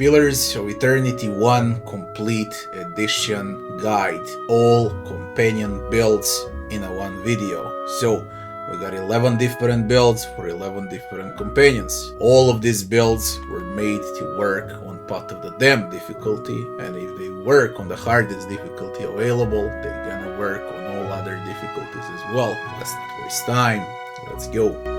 Pillars of Eternity 1 Complete Edition Guide. All companion builds in a one video. So we got 11 different builds for 11 different companions. All of these builds were made to work on PotD difficulty, and if they work on the hardest difficulty available, they're gonna work on all other difficulties as well. Let's not waste time. Let's go.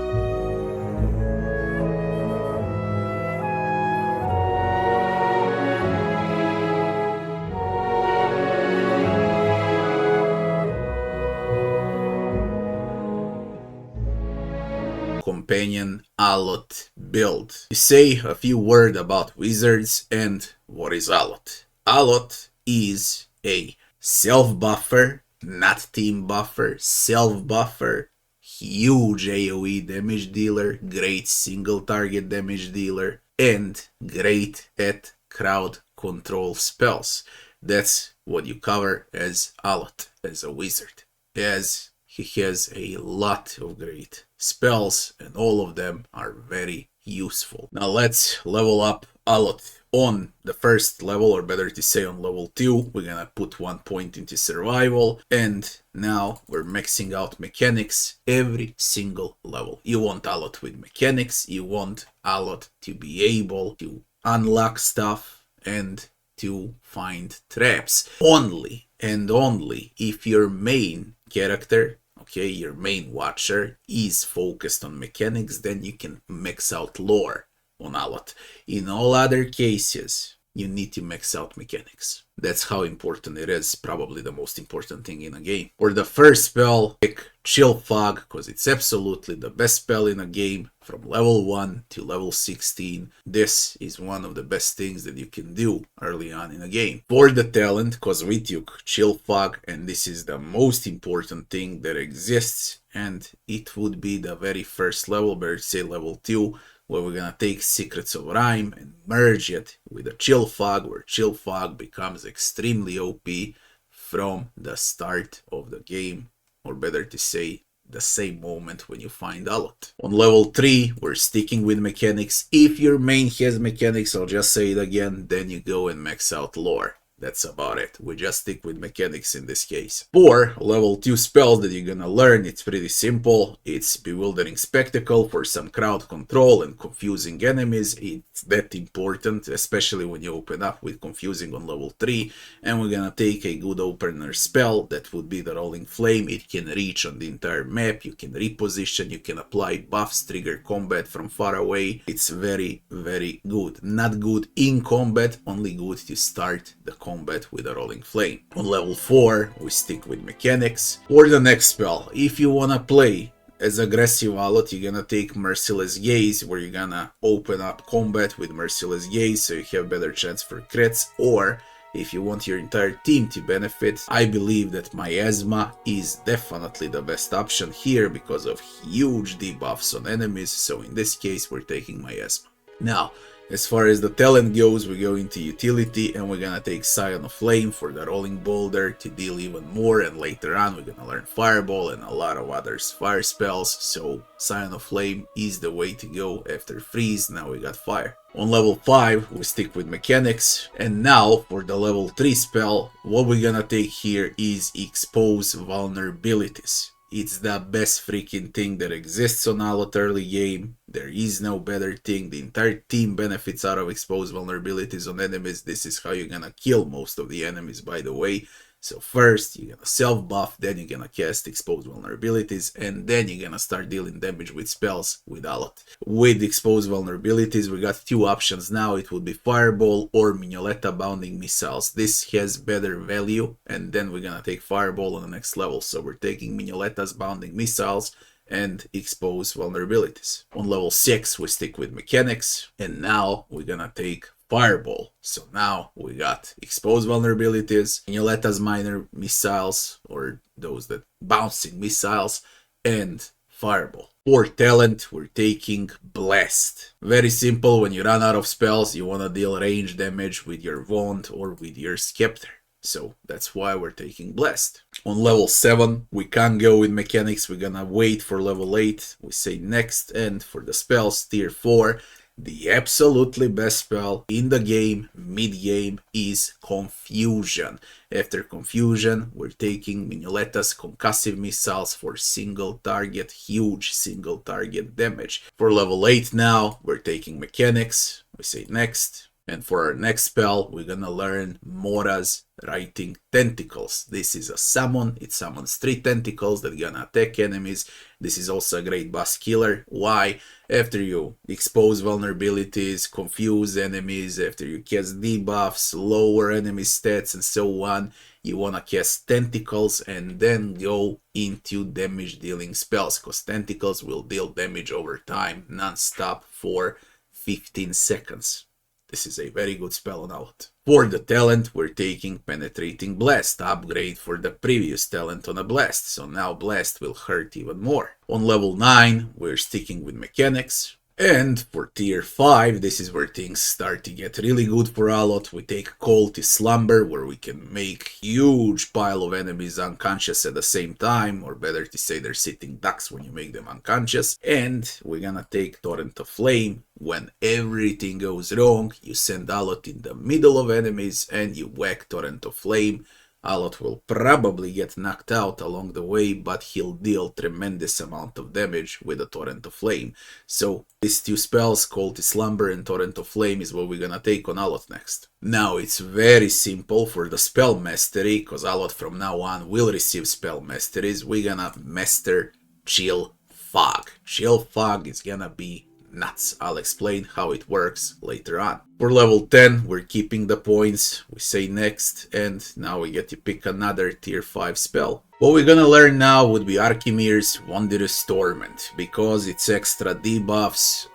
Companion Aloth build. We say a few words about wizards and what is Aloth. Aloth is a self-buffer, not team buffer, self-buffer, huge AoE damage dealer, great single target damage dealer, and great at crowd control spells. That's what you cover as Aloth, as a wizard. As he has a lot of great spells and all of them are very useful. Now let's level up Aloth. On the first level, or better to say on level 2, we're gonna put 1 point into survival, and now we're maxing out mechanics every single level. You want Aloth with mechanics, you want Aloth to be able to unlock stuff and to find traps. Only and only if your main character, okay, your main watcher, is focused on mechanics, then you can max out lore on Aloth. In all other cases, you need to max out mechanics. That's how important it is, probably the most important thing in a game. For the first spell, pick Chill Fog, because it's absolutely the best spell in a game from level 1 to level 16. This is one of the best things that you can do early on in a game. For the talent, because we took Chill Fog, and this is the most important thing that exists, and it would be the very first level, better to say level 2, where we're gonna take Secrets of Rime and merge it with a Chill Fog, where Chill Fog becomes extremely OP from the start of the game, or better to say, the same moment when you find Aloth. On level 3, we're sticking with mechanics. If your main has mechanics, I'll just say it again, then you go and max out lore. That's about it. We just stick with mechanics in this case. For level 2 spells that you're gonna learn, it's pretty simple. It's Bewildering Spectacle for some crowd control and confusing enemies. It's that important, especially when you open up with confusing on level 3. And we're gonna take a good opener spell, that would be the Rolling Flame. It can reach on the entire map, you can reposition, you can apply buffs, trigger combat from far away. It's very, very good. Not good in combat, only good to start the combat with a Rolling Flame. On level 4, we stick with mechanics. For the next spell, if you wanna play as aggressive Aloth, you're gonna take Merciless Gaze, where you're gonna open up combat with Merciless Gaze so you have better chance for crits. Or if you want your entire team to benefit, I believe that Miasma is definitely the best option here because of huge debuffs on enemies, so in this case we're taking Miasma. Now, as far as the talent goes, we go into utility and we're gonna take Scion of Flame for the Rolling Boulder to deal even more, and later on we're gonna learn Fireball and a lot of other fire spells, so Scion of Flame is the way to go. After Freeze, now we got Fire. On level 5, we stick with mechanics, and now for the level 3 spell, what we're gonna take here is Expose Vulnerabilities. It's the best freaking thing that exists on Aloth early game. There is no better thing. The entire team benefits out of exposed vulnerabilities on enemies. This is how you're gonna kill most of the enemies, by the way. So first, you're gonna self-buff, then you're gonna cast exposed vulnerabilities, and then you're gonna start dealing damage with spells with Aloth. With exposed vulnerabilities, we got 2 options now. It would be Fireball or Mignoletta Bounding Missiles. This has better value, and then we're gonna take Fireball on the next level. So we're taking Mignoletta's Bounding Missiles and expose vulnerabilities. On level 6, we stick with mechanics, and now we're gonna take Fireball. So now we got exposed vulnerabilities, Mignoletta's minor missiles, or those that bouncing missiles, and Fireball. For talent, we're taking Blast. Very simple. When you run out of spells, you want to deal range damage with your wand or with your scepter. So that's why we're taking Blast. On level 7, we can't go with mechanics. We're gonna wait for level 8. We say next, and for the spells, tier 4. the absolutely best spell in the game, mid-game, is Confusion. After Confusion, we're taking Minulettas Concussive Missiles for single target, huge single target damage. For level 8 now, we're taking Mechanics. We say next. And for our next spell, we're gonna learn Mora's Writing Tentacles. This is a summon. It summons 3 tentacles that gonna attack enemies. This is also a great boss killer. Why? After you expose vulnerabilities, confuse enemies, after you cast debuffs, lower enemy stats and so on, you wanna cast tentacles and then go into damage dealing spells, because tentacles will deal damage over time, non-stop for 15 seconds. This is a very good spell on Aloth. For the talent, we're taking Penetrating Blast, upgrade for the previous talent on a Blast, so now Blast will hurt even more. On level 9, we're sticking with Mechanics. And for tier 5, this is where things start to get really good for Aloth. We take Cultist Slumber, where we can make huge pile of enemies unconscious at the same time, or better to say they're sitting ducks when you make them unconscious. And we're gonna take Torrent of Flame. When everything goes wrong, you send Aloth in the middle of enemies and you whack Torrent of Flame. Aloth will probably get knocked out along the way, but he'll deal tremendous amount of damage with a Torrent of Flame. So these 2 spells, Cultist Slumber and Torrent of Flame, is what we're gonna take on Aloth next. Now it's very simple for the spell mastery, because Aloth from now on will receive spell masteries. We're gonna master Chill Fog. Chill Fog is gonna be nuts. I'll explain how it works later on. For level 10, we're keeping the points. We say next, and now we get to pick another tier 5 spell. What we're gonna learn now would be Archimir's Wondrous Torment, because it's extra debuffs,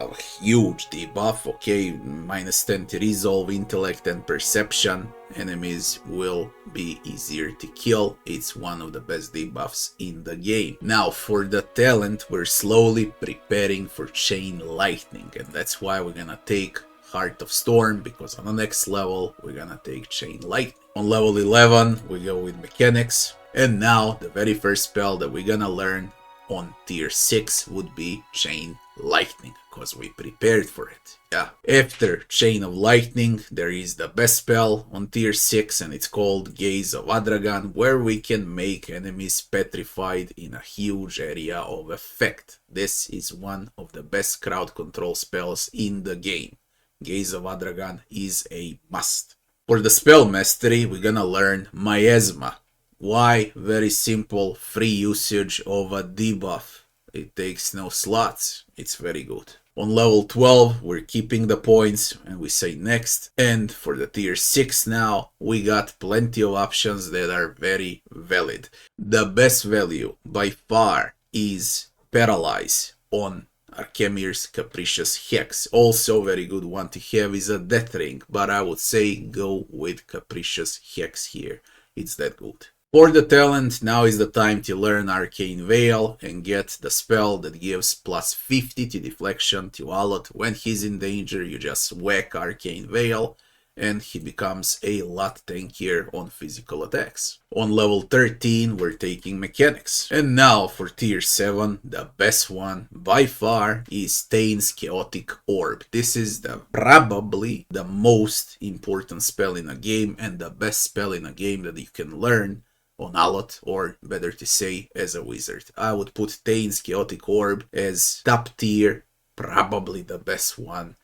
a huge debuff, okay, -10 to resolve, intellect and perception. Enemies will be easier to kill. It's one of the best debuffs in the game. Now for the talent, we're slowly preparing for Chain Lightning, and that's why we're gonna take Heart of Storm, because on the next level we're gonna take Chain Lightning. On level 11 we go with Mechanics, and now the very first spell that we're gonna learn on tier 6 would be Chain Lightning, because we prepared for it. Yeah. After Chain of Lightning, there is the best spell on tier 6, and it's called Gaze of Adragan, where we can make enemies petrified in a huge area of effect. This is one of the best crowd control spells in the game. Gaze of Adragan is a must. For the spell mastery, we're gonna learn Miasma. Why? Very simple, free usage of a debuff. It takes no slots. It's very good. On level 12, we're keeping the points, and we say next. And for the tier 6 now, we got plenty of options that are very valid. The best value by far is Paralyze on Archimir's Capricious Hex. Also very good one to have is a Death Ring, but I would say go with Capricious Hex here. It's that good. For the talent, now is the time to learn Arcane Veil and get the spell that gives +50 to deflection to Aloth. When he's in danger, you just whack Arcane Veil and he becomes a lot tankier on physical attacks. On level 13, we're taking Mechanics. And now for tier 7, the best one by far is Tain's Chaotic Orb. This is probably the most important spell in a game and the best spell in a game that you can learn on Aloth, or better to say, as a wizard. I would put Tain's Chaotic Orb as top tier, probably the best one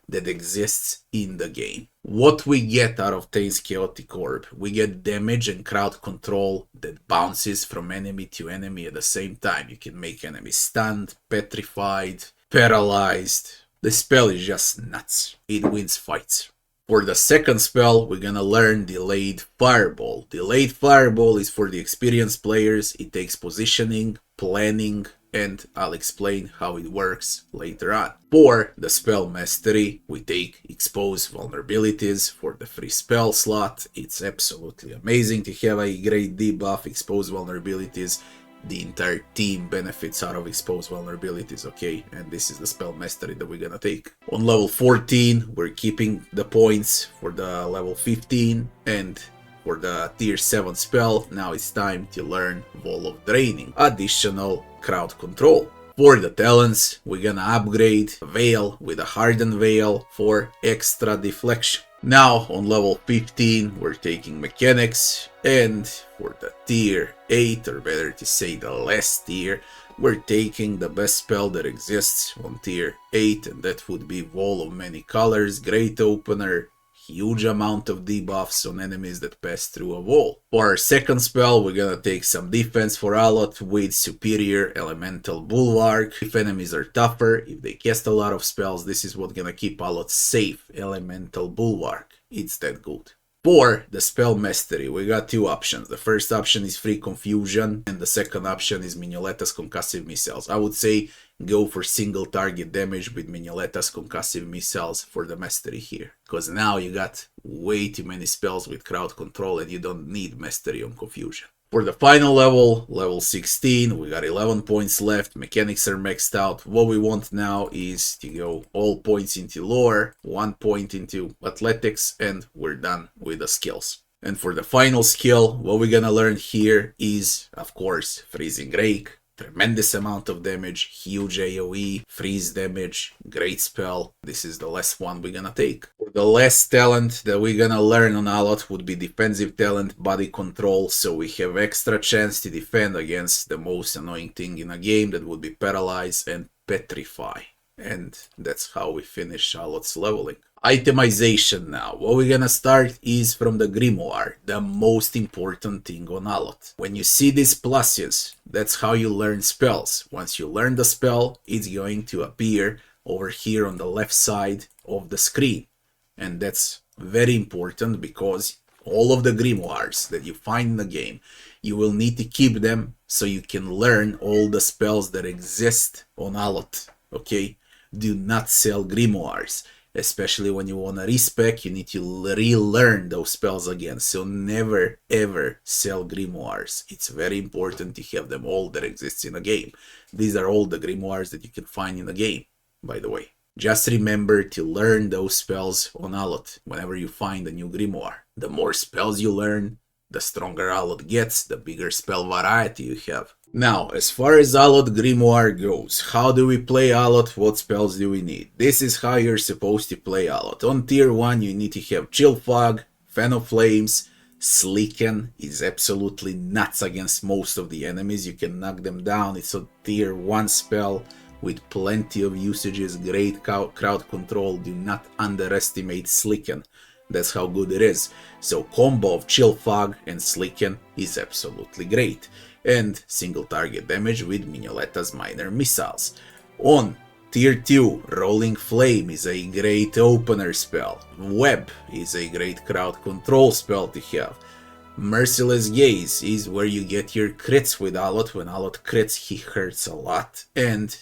that exists in the game. What we get out of Tain's Chaotic Orb? We get damage and crowd control that bounces from enemy to enemy at the same time. You can make enemies stunned, petrified, paralyzed. The spell is just nuts. It wins fights. For the second spell, we're gonna learn Delayed Fireball. Delayed Fireball is for the experienced players. It takes positioning, planning, and I'll explain how it works later on. For the spell mastery, we take Expose Vulnerabilities for the free spell slot. It's absolutely amazing to have a great debuff, Expose Vulnerabilities. The entire team benefits out of Exposed Vulnerabilities, okay? And this is the spell mastery that we're gonna take. On level 14, we're keeping the points for the level 15, and for the tier 7 spell, now it's time to learn Wall of Draining, additional crowd control. For the talents, we're gonna upgrade Veil with a Hardened Veil for extra deflection. Now, on level 15, we're taking Mechanics, and for the tier 8, or better to say the last tier, we're taking the best spell that exists on tier 8, and that would be Wall of Many Colors, Great Opener, huge amount of debuffs on enemies that pass through a wall. For our second spell, we're gonna take some defense for Aloth with Superior Elemental Bulwark. If enemies are tougher, if they cast a lot of spells, this is what's gonna keep Aloth safe. Elemental Bulwark. It's that good. For the spell mastery, we got two options. The first option is Free Confusion, and the second option is Mignoletta's Concussive Missiles. I would say go for single target damage with Mignoletta's Concussive Missiles for the mastery here. Because now you got way too many spells with crowd control and you don't need mastery on Confusion. For the final level, level 16, we got 11 points left, mechanics are maxed out. What we want now is to go all points into lore, 1 point into athletics, and we're done with the skills. And for the final skill, what we're gonna learn here is, of course, Freezing Rake. Tremendous amount of damage, huge AoE, freeze damage, great spell. This is the last one we're gonna take. For the last talent that we're gonna learn on Aloth would be defensive talent, Body Control, so we have extra chance to defend against the most annoying thing in a game, that would be Paralyze and Petrify. And that's how we finish Aloth's leveling. Itemization now. What we're gonna start is from the Grimoire, the most important thing on Aloth. When you see these pluses, that's how you learn spells. Once you learn the spell, it's going to appear over here on the left side of the screen. And that's very important because all of the Grimoires that you find in the game, you will need to keep them so you can learn all the spells that exist on Aloth. Okay? Do not sell Grimoires. Especially when you want to respec, you need to relearn those spells again. So never ever sell Grimoires. It's very important to have them all that exists in a game. These are all the Grimoires that you can find in the game, by the way. Just remember to learn those spells on Aloth whenever you find a new Grimoire. The more spells you learn, the stronger Aloth gets, the bigger spell variety you have. Now, as far as Aloth Grimoire goes, how do we play Aloth? What spells do we need? This is how you're supposed to play Aloth. On tier 1, you need to have Chill Fog, Fan of Flames, Slicken is absolutely nuts against most of the enemies. You can knock them down. It's a tier 1 spell with plenty of usages, great crowd control. Do not underestimate Slicken. That's how good it is. So combo of Chill Fog and Slicken is absolutely great. And single target damage with Mignoletta's Minor Missiles. On tier 2, Rolling Flame is a great opener spell. Web is a great crowd control spell to have. Merciless Gaze is where you get your crits with Aloth. When Aloth crits, he hurts a lot. And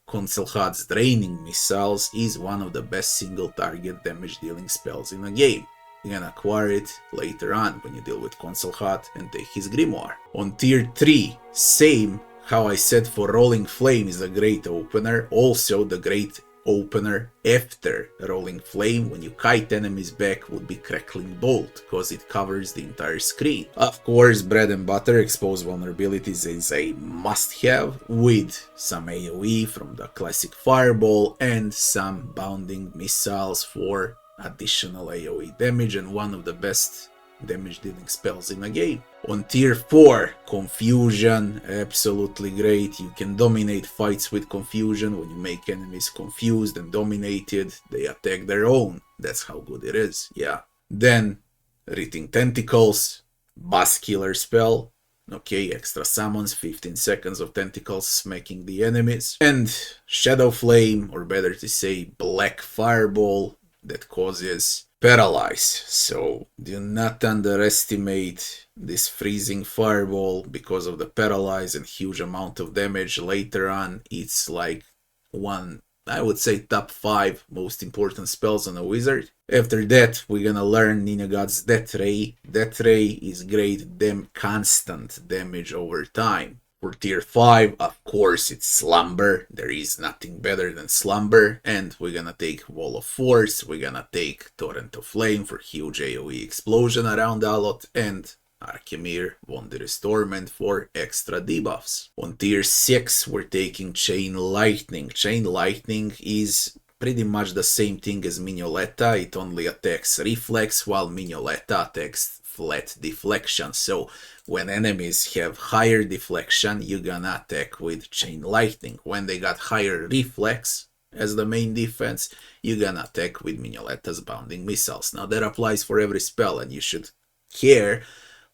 Concelhat's Draining Missiles is one of the best single target damage dealing spells in the game. You're gonna acquire it later on when you deal with Concelhat and take his Grimoire. On tier 3, same how I said for Rolling Flame is a great opener, also the great opener after Rolling Flame when you kite enemies back would be Crackling Bolt, because it covers the entire screen. Of course, Bread and Butter Exposed Vulnerabilities is a must-have with some AoE from the classic Fireball and some Bounding Missiles for additional AoE damage and one of the best damage dealing spells in the game. On tier 4, Confusion, absolutely great. You can dominate fights with Confusion. When you make enemies confused and dominated, they attack their own. That's how good it is, yeah. Then, Writhing Tentacles, Boss Killer spell. Okay, extra summons, 15 seconds of tentacles smacking the enemies. And Shadow Flame, or better to say Black Fireball, that causes Paralyze. So do not underestimate this freezing fireball because of the paralyze and huge amount of damage. Later on, it's like one, I would say, top 5 most important spells on a wizard. After that, we're gonna learn Ninjagod's Death Ray. Death Ray is great, constant damage over time. For tier 5, of course, it's Slumber. There is nothing better than Slumber. And we're gonna take Wall of Force, we're gonna take Torrent of Flame for huge AoE explosion around Aloth, and Archimere, Wondrous Torment for extra debuffs. On tier 6 we're taking Chain Lightning. Chain Lightning is pretty much the same thing as Mignoletta, it only attacks reflex while Mignoletta attacks flat deflection. So when enemies have higher deflection, you're gonna attack with Chain Lightning. When they got higher reflex as the main defense, you're gonna attack with Mignoletta's Bounding Missiles. Now that applies for every spell, and you should care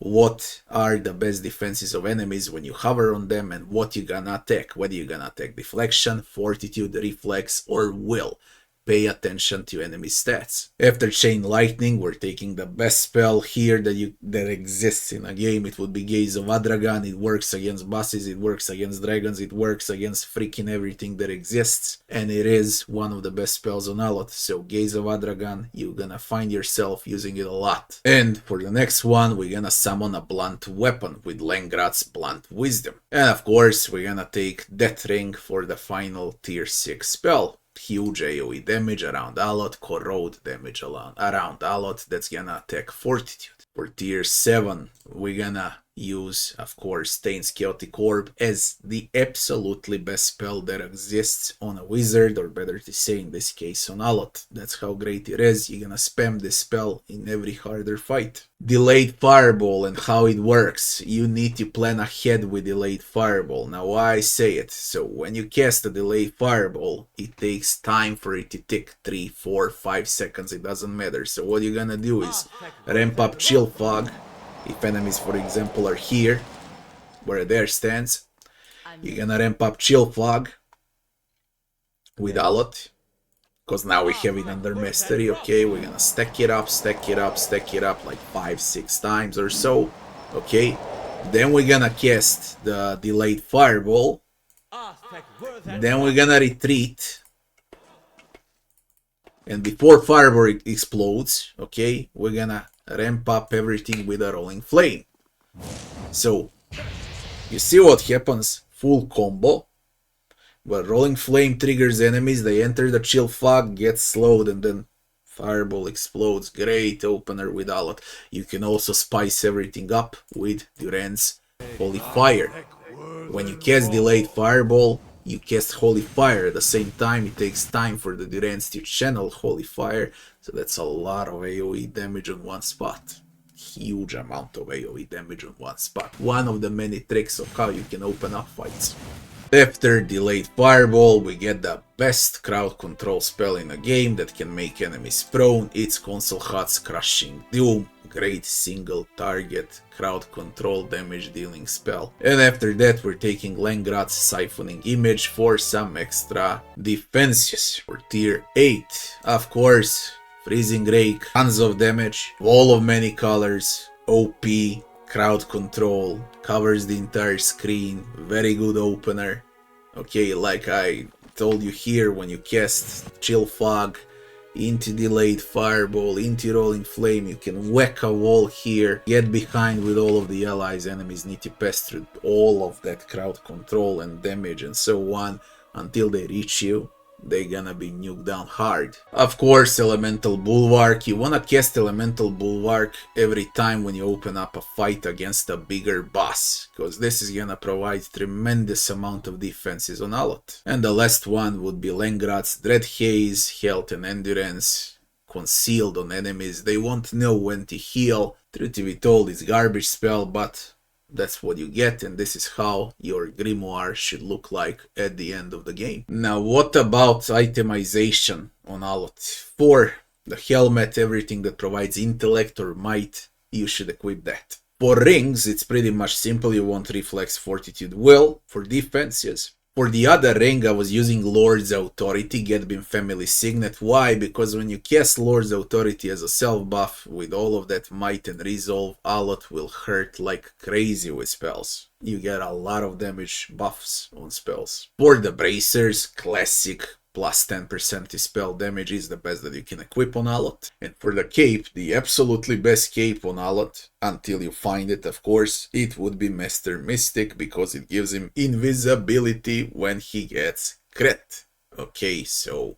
what are the best defenses of enemies when you hover on them and what you're gonna attack, whether you're gonna attack deflection, fortitude, reflex, or will. Pay attention to enemy stats. After Chain Lightning, we're taking the best spell here that exists in a game. It would be Gaze of Adragan. It works against bosses, it works against dragons, it works against freaking everything that exists, and it is one of the best spells on Aloth. So Gaze of Adragan, you're gonna find yourself using it a lot. And for the next one, we're gonna summon a blunt weapon with Lengrat's Blunt Wisdom. And of course, we're gonna take Death Ring for the final tier 6 spell. Huge AoE damage around Aloth, corrode damage around Aloth, that's gonna attack Fortitude. For tier 7, we're gonna use, of course, Stain's Chaotic Orb as the absolutely best spell that exists on a wizard, or better to say in this case on Aloth. That's how great it is. You're gonna spam this spell in every harder fight. Delayed Fireball and how it works. You need to plan ahead with Delayed Fireball. Now why I say it? So when you cast a Delayed Fireball, it takes time for it to tick, 3, 4, 5 seconds, it doesn't matter. So what you're gonna do is ramp up Chill Fog. If enemies, for example, are here, where Eder stands, you're gonna ramp up Chill Fog with Aloth, because now we have it under mastery. Okay, we're gonna stack it up like 5-6 times or so. Okay, then we're gonna cast the Delayed Fireball, then we're gonna retreat, and before Fireball explodes, okay, we're gonna ramp up everything with a Rolling Flame. So you see what happens? Full combo. But Rolling Flame triggers enemies, they enter the Chill Fog, get slowed, and then Fireball explodes. Great opener with Aloth. You can also spice everything up with Durance Holy Fire. When you cast Delayed Fireball, you cast Holy Fire at the same time. It takes time for the Durance to channel Holy Fire, so that's a lot of AoE damage on one spot. Huge amount of AoE damage on one spot. One of the many tricks of how you can open up fights. After Delayed Fireball, we get the best crowd control spell in a game that can make enemies prone. It's Console Hut's Crushing Doom. Great single target crowd control damage dealing spell. And after that, we're taking Lengrat's Siphoning Image for some extra defenses. For tier 8, of course, Freezing Rake, tons of damage, wall of many colors, OP, crowd control, covers the entire screen, very good opener. Okay, like I told you here, when you cast Chill Fog into Delayed Fireball, into Rolling Flame, you can whack a wall here, get behind with all of the allies. Enemies need to pass through all of that crowd control and damage and so on until they reach you. They're gonna be nuked down hard. Of course, Elemental Bulwark. You wanna cast Elemental Bulwark every time when you open up a fight against a bigger boss, because this is gonna provide tremendous amount of defenses on Aloth. And the last one would be Lengrat's Dread Haze, Health and Endurance, concealed on enemies. They won't know when to heal. Truth to be told, it's garbage spell, but that's what you get, and this is how your grimoire should look like at the end of the game. Now, what about itemization on Aloth? For the helmet, everything that provides intellect or might, you should equip that. For rings, it's pretty much simple. You want reflex, fortitude, will. For defense, yes. For the other ring, I was using Lord's Authority, Getbin Family Signet. Why? Because when you cast Lord's Authority as a self buff with all of that might and resolve, Aloth will hurt like crazy with spells. You get a lot of damage buffs on spells. For the bracers, classic plus 10% to spell damage is the best that you can equip on Aloth. And for the cape, the absolutely best cape on Aloth, until you find it, of course, it would be Master Mystic, because it gives him invisibility when he gets crit. Okay, so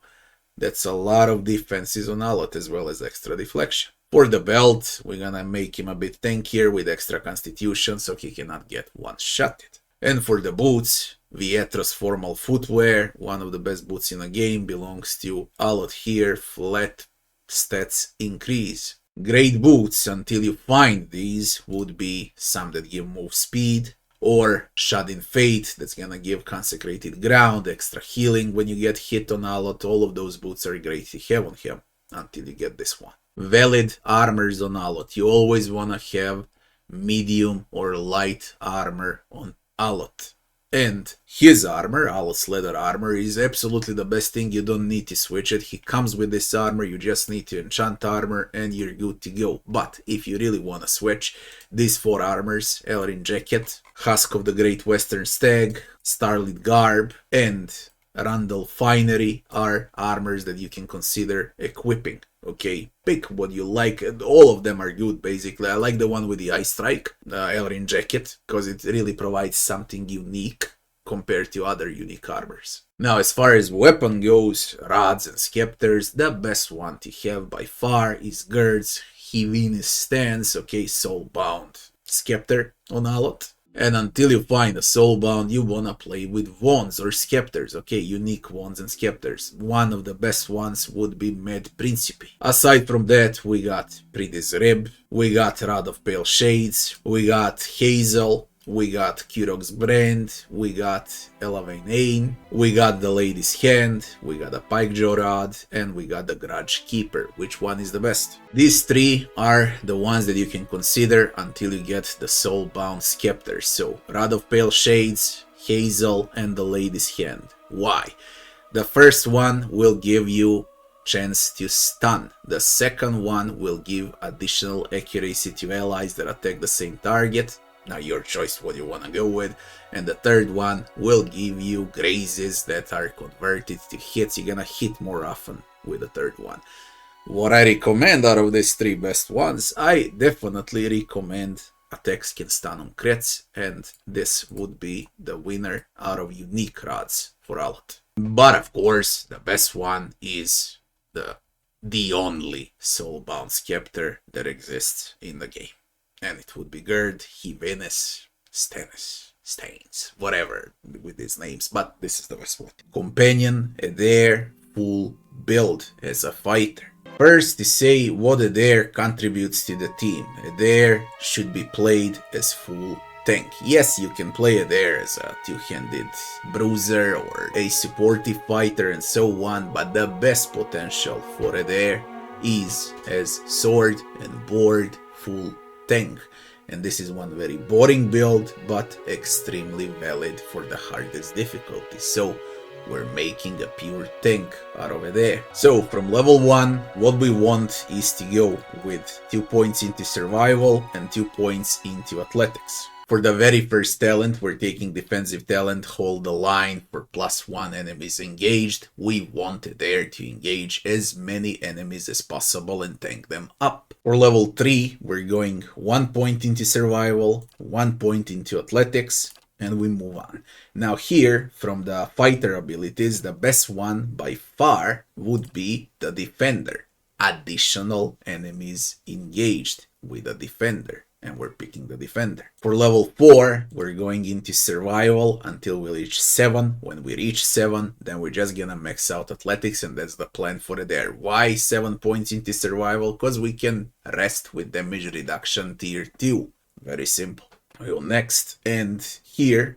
that's a lot of defenses on Aloth, as well as extra deflection. For the belt, we're gonna make him a bit tankier with extra constitution so he cannot get one-shotted. And for the boots, Vietros formal footwear, one of the best boots in the game, belongs to Aloth here, flat stats increase. Great boots until you find these would be some that give move speed, or Shudding Fate that's gonna give consecrated ground, extra healing when you get hit on Aloth. All of those boots are great to have on him until you get this one. Valid armors on Aloth. You always wanna have medium or light armor on Aloth. And his armor, Aloth's leather armor, is absolutely the best thing. You don't need to switch it. He comes with this armor, you just need to enchant armor and you're good to go. But if you really want to switch, these 4 armors, Elrin Jacket, Husk of the Great Western Stag, Starlit Garb, and Randall Finery are armors that you can consider equipping. Okay, pick what you like. All of them are good, basically. I like the one with the Eye Strike, the Elrin Jacket, because it really provides something unique compared to other unique armors. Now, as far as weapon goes, rods and scepters, the best one to have by far is Gerd's Hiravias stance, okay, Soulbound Scepter on Aloth. And until you find a Soulbound, you wanna play with wands or scepters, okay, unique wands and scepters. One of the best ones would be Med Principe. Aside from that, we got Pretty's Rib, we got Rod of Pale Shades, we got Hazel, we got Caroc's Brand, we got Elavain Ain, we got the Lady's Hand, we got the Pikejaw Rod, and we got the Grudge Keeper. Which one is the best? These 3 are the ones that you can consider until you get the Soulbound Scepter. So, Rod of Pale Shades, Hazel, and the Lady's Hand. Why? The first one will give you chance to stun. The second one will give additional accuracy to allies that attack the same target. Now your choice what you want to go with. And the third one will give you grazes that are converted to hits. You're gonna hit more often with the third one. What I recommend out of these 3 best ones, I definitely recommend attacks can stun on crits, and this would be the winner out of unique rods for Aloth. But of course, the best one is the only Soulbound Scepter that exists in the game. And it would be Gerd, Hiravias, Stains, whatever with these names, but this is the best one. Companion, Eder, full build as a fighter. First, to say what Eder contributes to the team. Eder should be played as full tank. Yes, you can play Eder as a two-handed bruiser or a supportive fighter and so on, but the best potential for Eder is as sword and board full tank, and this is one very boring build but extremely valid for the hardest difficulty. So we're making a pure tank out of it there. So from level 1, what we want is to go with 2 points into survival and 2 points into athletics. For the very first talent, we're taking defensive talent, hold the line for +1 enemies engaged. We want there to engage as many enemies as possible and tank them up. For level 3, we're going 1 point into survival, 1 point into athletics, and we move on. Now here, from the fighter abilities, the best one by far would be the defender. Additional enemies engaged with a defender. And we're picking the defender. For level 4, we're going into survival until we reach 7. When we reach 7, then we're just gonna max out athletics, and that's the plan for there. Why 7 points into survival? Because we can rest with damage reduction tier 2. Very simple. We go next, and here,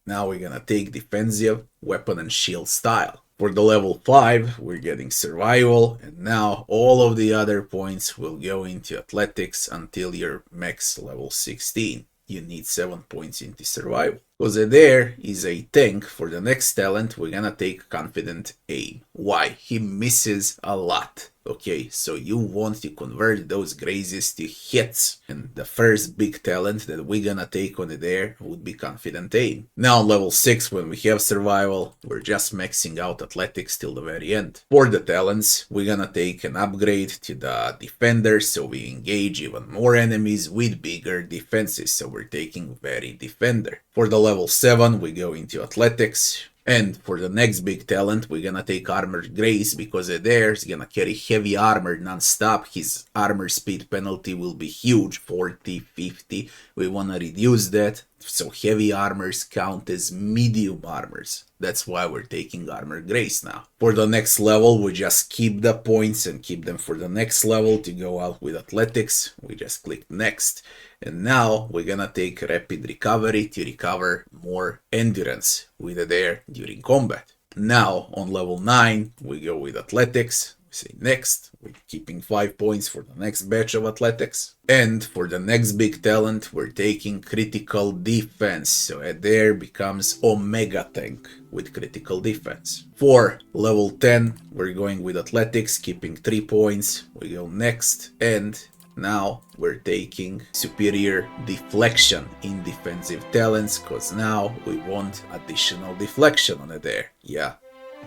now we're gonna take defensive, weapon and shield style. For the level 5, we're getting survival, and now all of the other points will go into athletics until you're max level 16. You need 7 points into survival. Because there is a tank. For the next talent, we're gonna take confident aim. Why? He misses a lot. Okay, so you want to convert those grazes to hits. And the first big talent that we're gonna take on there would be confident aim. Now level 6, when we have survival, we're just maxing out athletics till the very end. For the talents, we're gonna take an upgrade to the defender, so we engage even more enemies with bigger defenses. So we're taking very defender. For the level 7, we go into athletics. And for the next big talent, we're gonna take Armored Grace, because Eder is gonna carry heavy armor non-stop. His armor speed penalty will be huge, 40, 50. We wanna reduce that, so heavy armors count as medium armors. That's why we're taking Armored Grace now. For the next level, we just keep the points and keep them for the next level. To go out with Athletics, we just click Next. And now we're gonna take Rapid Recovery to recover more Endurance with Eder during combat. Now on level 9, we go with Athletics. We say Next. We're keeping 5 points for the next batch of Athletics. And for the next big talent, we're taking Critical Defense. So Eder becomes Omega Tank with Critical Defense. For level 10, we're going with Athletics, keeping 3 points. We go Next. And now we're taking Superior Deflection in defensive talents, because now we want additional deflection on Eder. Yeah,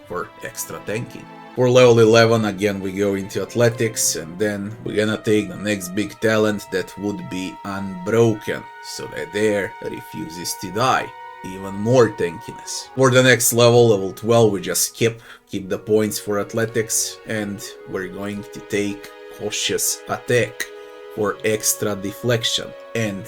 for extra tanking. For level 11, again we go into Athletics, and then we're gonna take the next big talent, that would be Unbroken, so that Eder refuses to die. Even more tankiness. For the next level, level 12, we just keep the points for Athletics, and we're going to take Cautious Attack for extra deflection and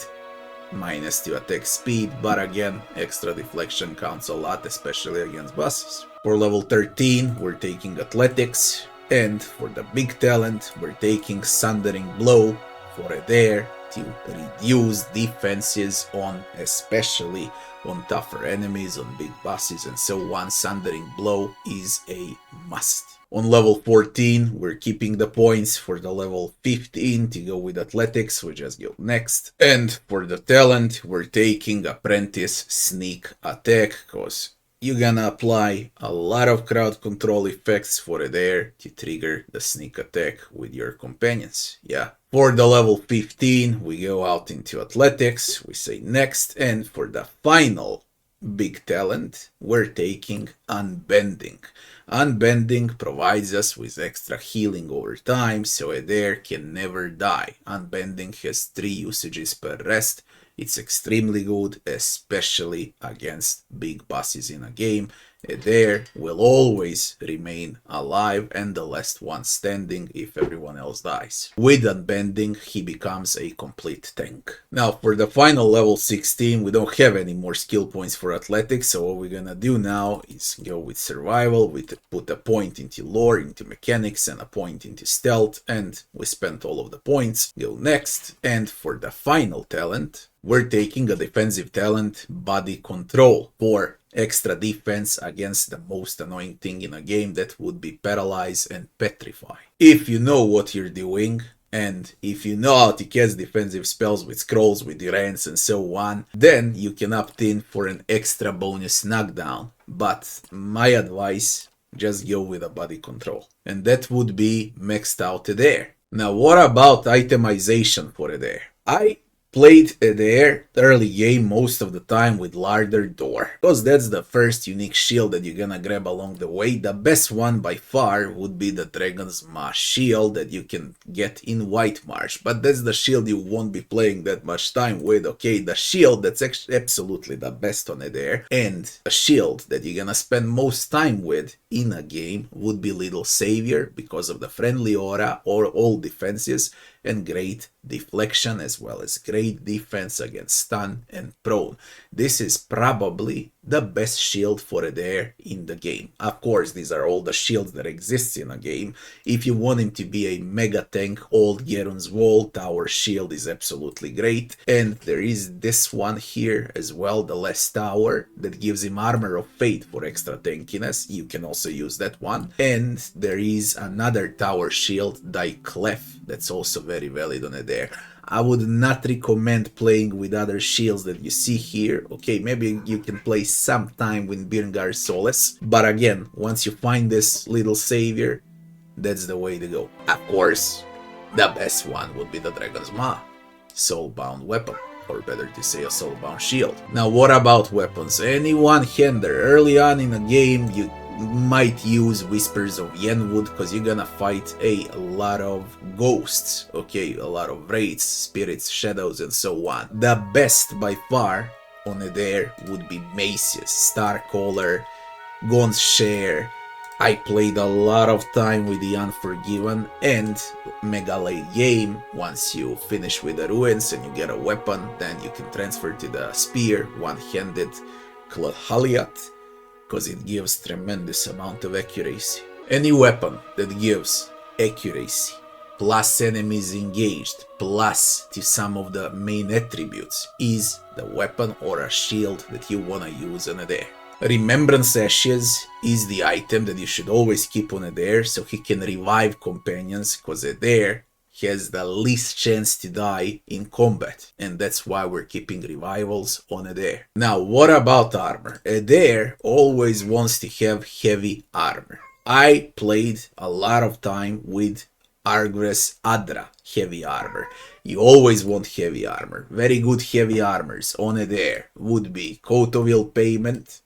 -2 attack speed, but again, extra deflection counts a lot, especially against bosses. For level 13, we're taking Athletics, and for the big talent, we're taking Sundering Blow for Eder to reduce defenses on, especially on tougher enemies, on big bosses and so on. Sundering Blow is a must. On level 14, we're keeping the points. For the level 15, to go with Athletics, we just go Next. And for the talent, we're taking Apprentice Sneak Attack, because you're gonna apply a lot of crowd control effects for Eder to trigger the sneak attack with your companions. Yeah. For the level 15, we go out into Athletics, we say Next, and for the final big talent, we're taking Unbending. Unbending provides us with extra healing over time, so Eder can never die. Unbending has 3 usages per rest. It's extremely good, especially against big bosses in a game. Eder will always remain alive and the last one standing if everyone else dies. With Unbending, he becomes a complete tank. Now, for the final level 16, we don't have any more skill points for Athletics, so what we're gonna do now is go with Survival, we put a point into Lore, into Mechanics, and a point into Stealth, and we spent all of the points. Go Next, and for the final talent, we're taking a defensive talent, Body Control, for extra defense against the most annoying thing in a game, that would be Paralyze and Petrify. If you know what you're doing, and if you know how to cast defensive spells with scrolls, with Durance and so on, then you can opt in for an extra bonus knockdown. But my advice, just go with a Body Control. And that would be maxed out Eder. Now what about itemization for Eder? I played Eder early game most of the time with Larder Door, because that's the first unique shield that you're gonna grab along the way. The best one by far would be the Dragon's Maw shield that you can get in White Marsh, but that's the shield you won't be playing that much time with. Okay, the shield that's actually absolutely the best on Eder, and a shield that you're gonna spend most time with in a game would be Little Savior, because of the friendly aura or all defenses and great deflection, as well as great defense against stun and prone. This is probably the best shield for Eder in the game. Of course, these are all the shields that exist in a game. If you want him to be a mega tank, Old Gerun's Wall Tower shield is absolutely great. And there is this one here as well, the Last Tower, that gives him Armor of Fate for extra tankiness. You can also use that one. And there is another tower shield, Die Clef, that's also very valid on Eder. I would not recommend playing with other shields that you see here. Okay, maybe you can play sometime with Birngar Solace, but again, once you find this Little Savior, that's the way to go. Of course, the best one would be the Dragon's Maw, Soulbound weapon, or better to say a Soulbound shield. Now what about weapons? Any one-hander. Early on in a game, you might use Whispers of Yenwood, because you're gonna fight a lot of ghosts, okay, a lot of wraiths, spirits, shadows, and so on. The best by far on Eder would be Macius, Starcaller, Gon's Share. I played a lot of time with the Unforgiven, and mega late game, once you finish with the ruins and you get a weapon, then you can transfer to the spear, one-handed Haliat, because it gives tremendous amount of accuracy. Any weapon that gives accuracy, plus enemies engaged, plus to some of the main attributes, is the weapon or a shield that you wanna use on there. Remembrance Ashes is the item that you should always keep on Eder, so he can revive companions, cause Eder has the least chance to die in combat, and that's why we're keeping revivals on Eder. Now, what about armor? Eder always wants to have heavy armor. I played a lot of time with Argres Adra heavy armor. You always want heavy armor. Very good heavy armors on Eder would be Coat of Ill Payment,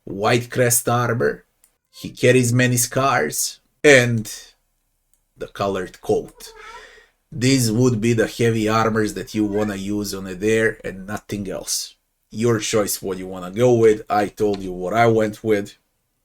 White Crest armor, he carries many scars, and the colored coat. These would be the heavy armors that you wanna use on Eder and nothing else. Your choice what you wanna go with. I told you what I went with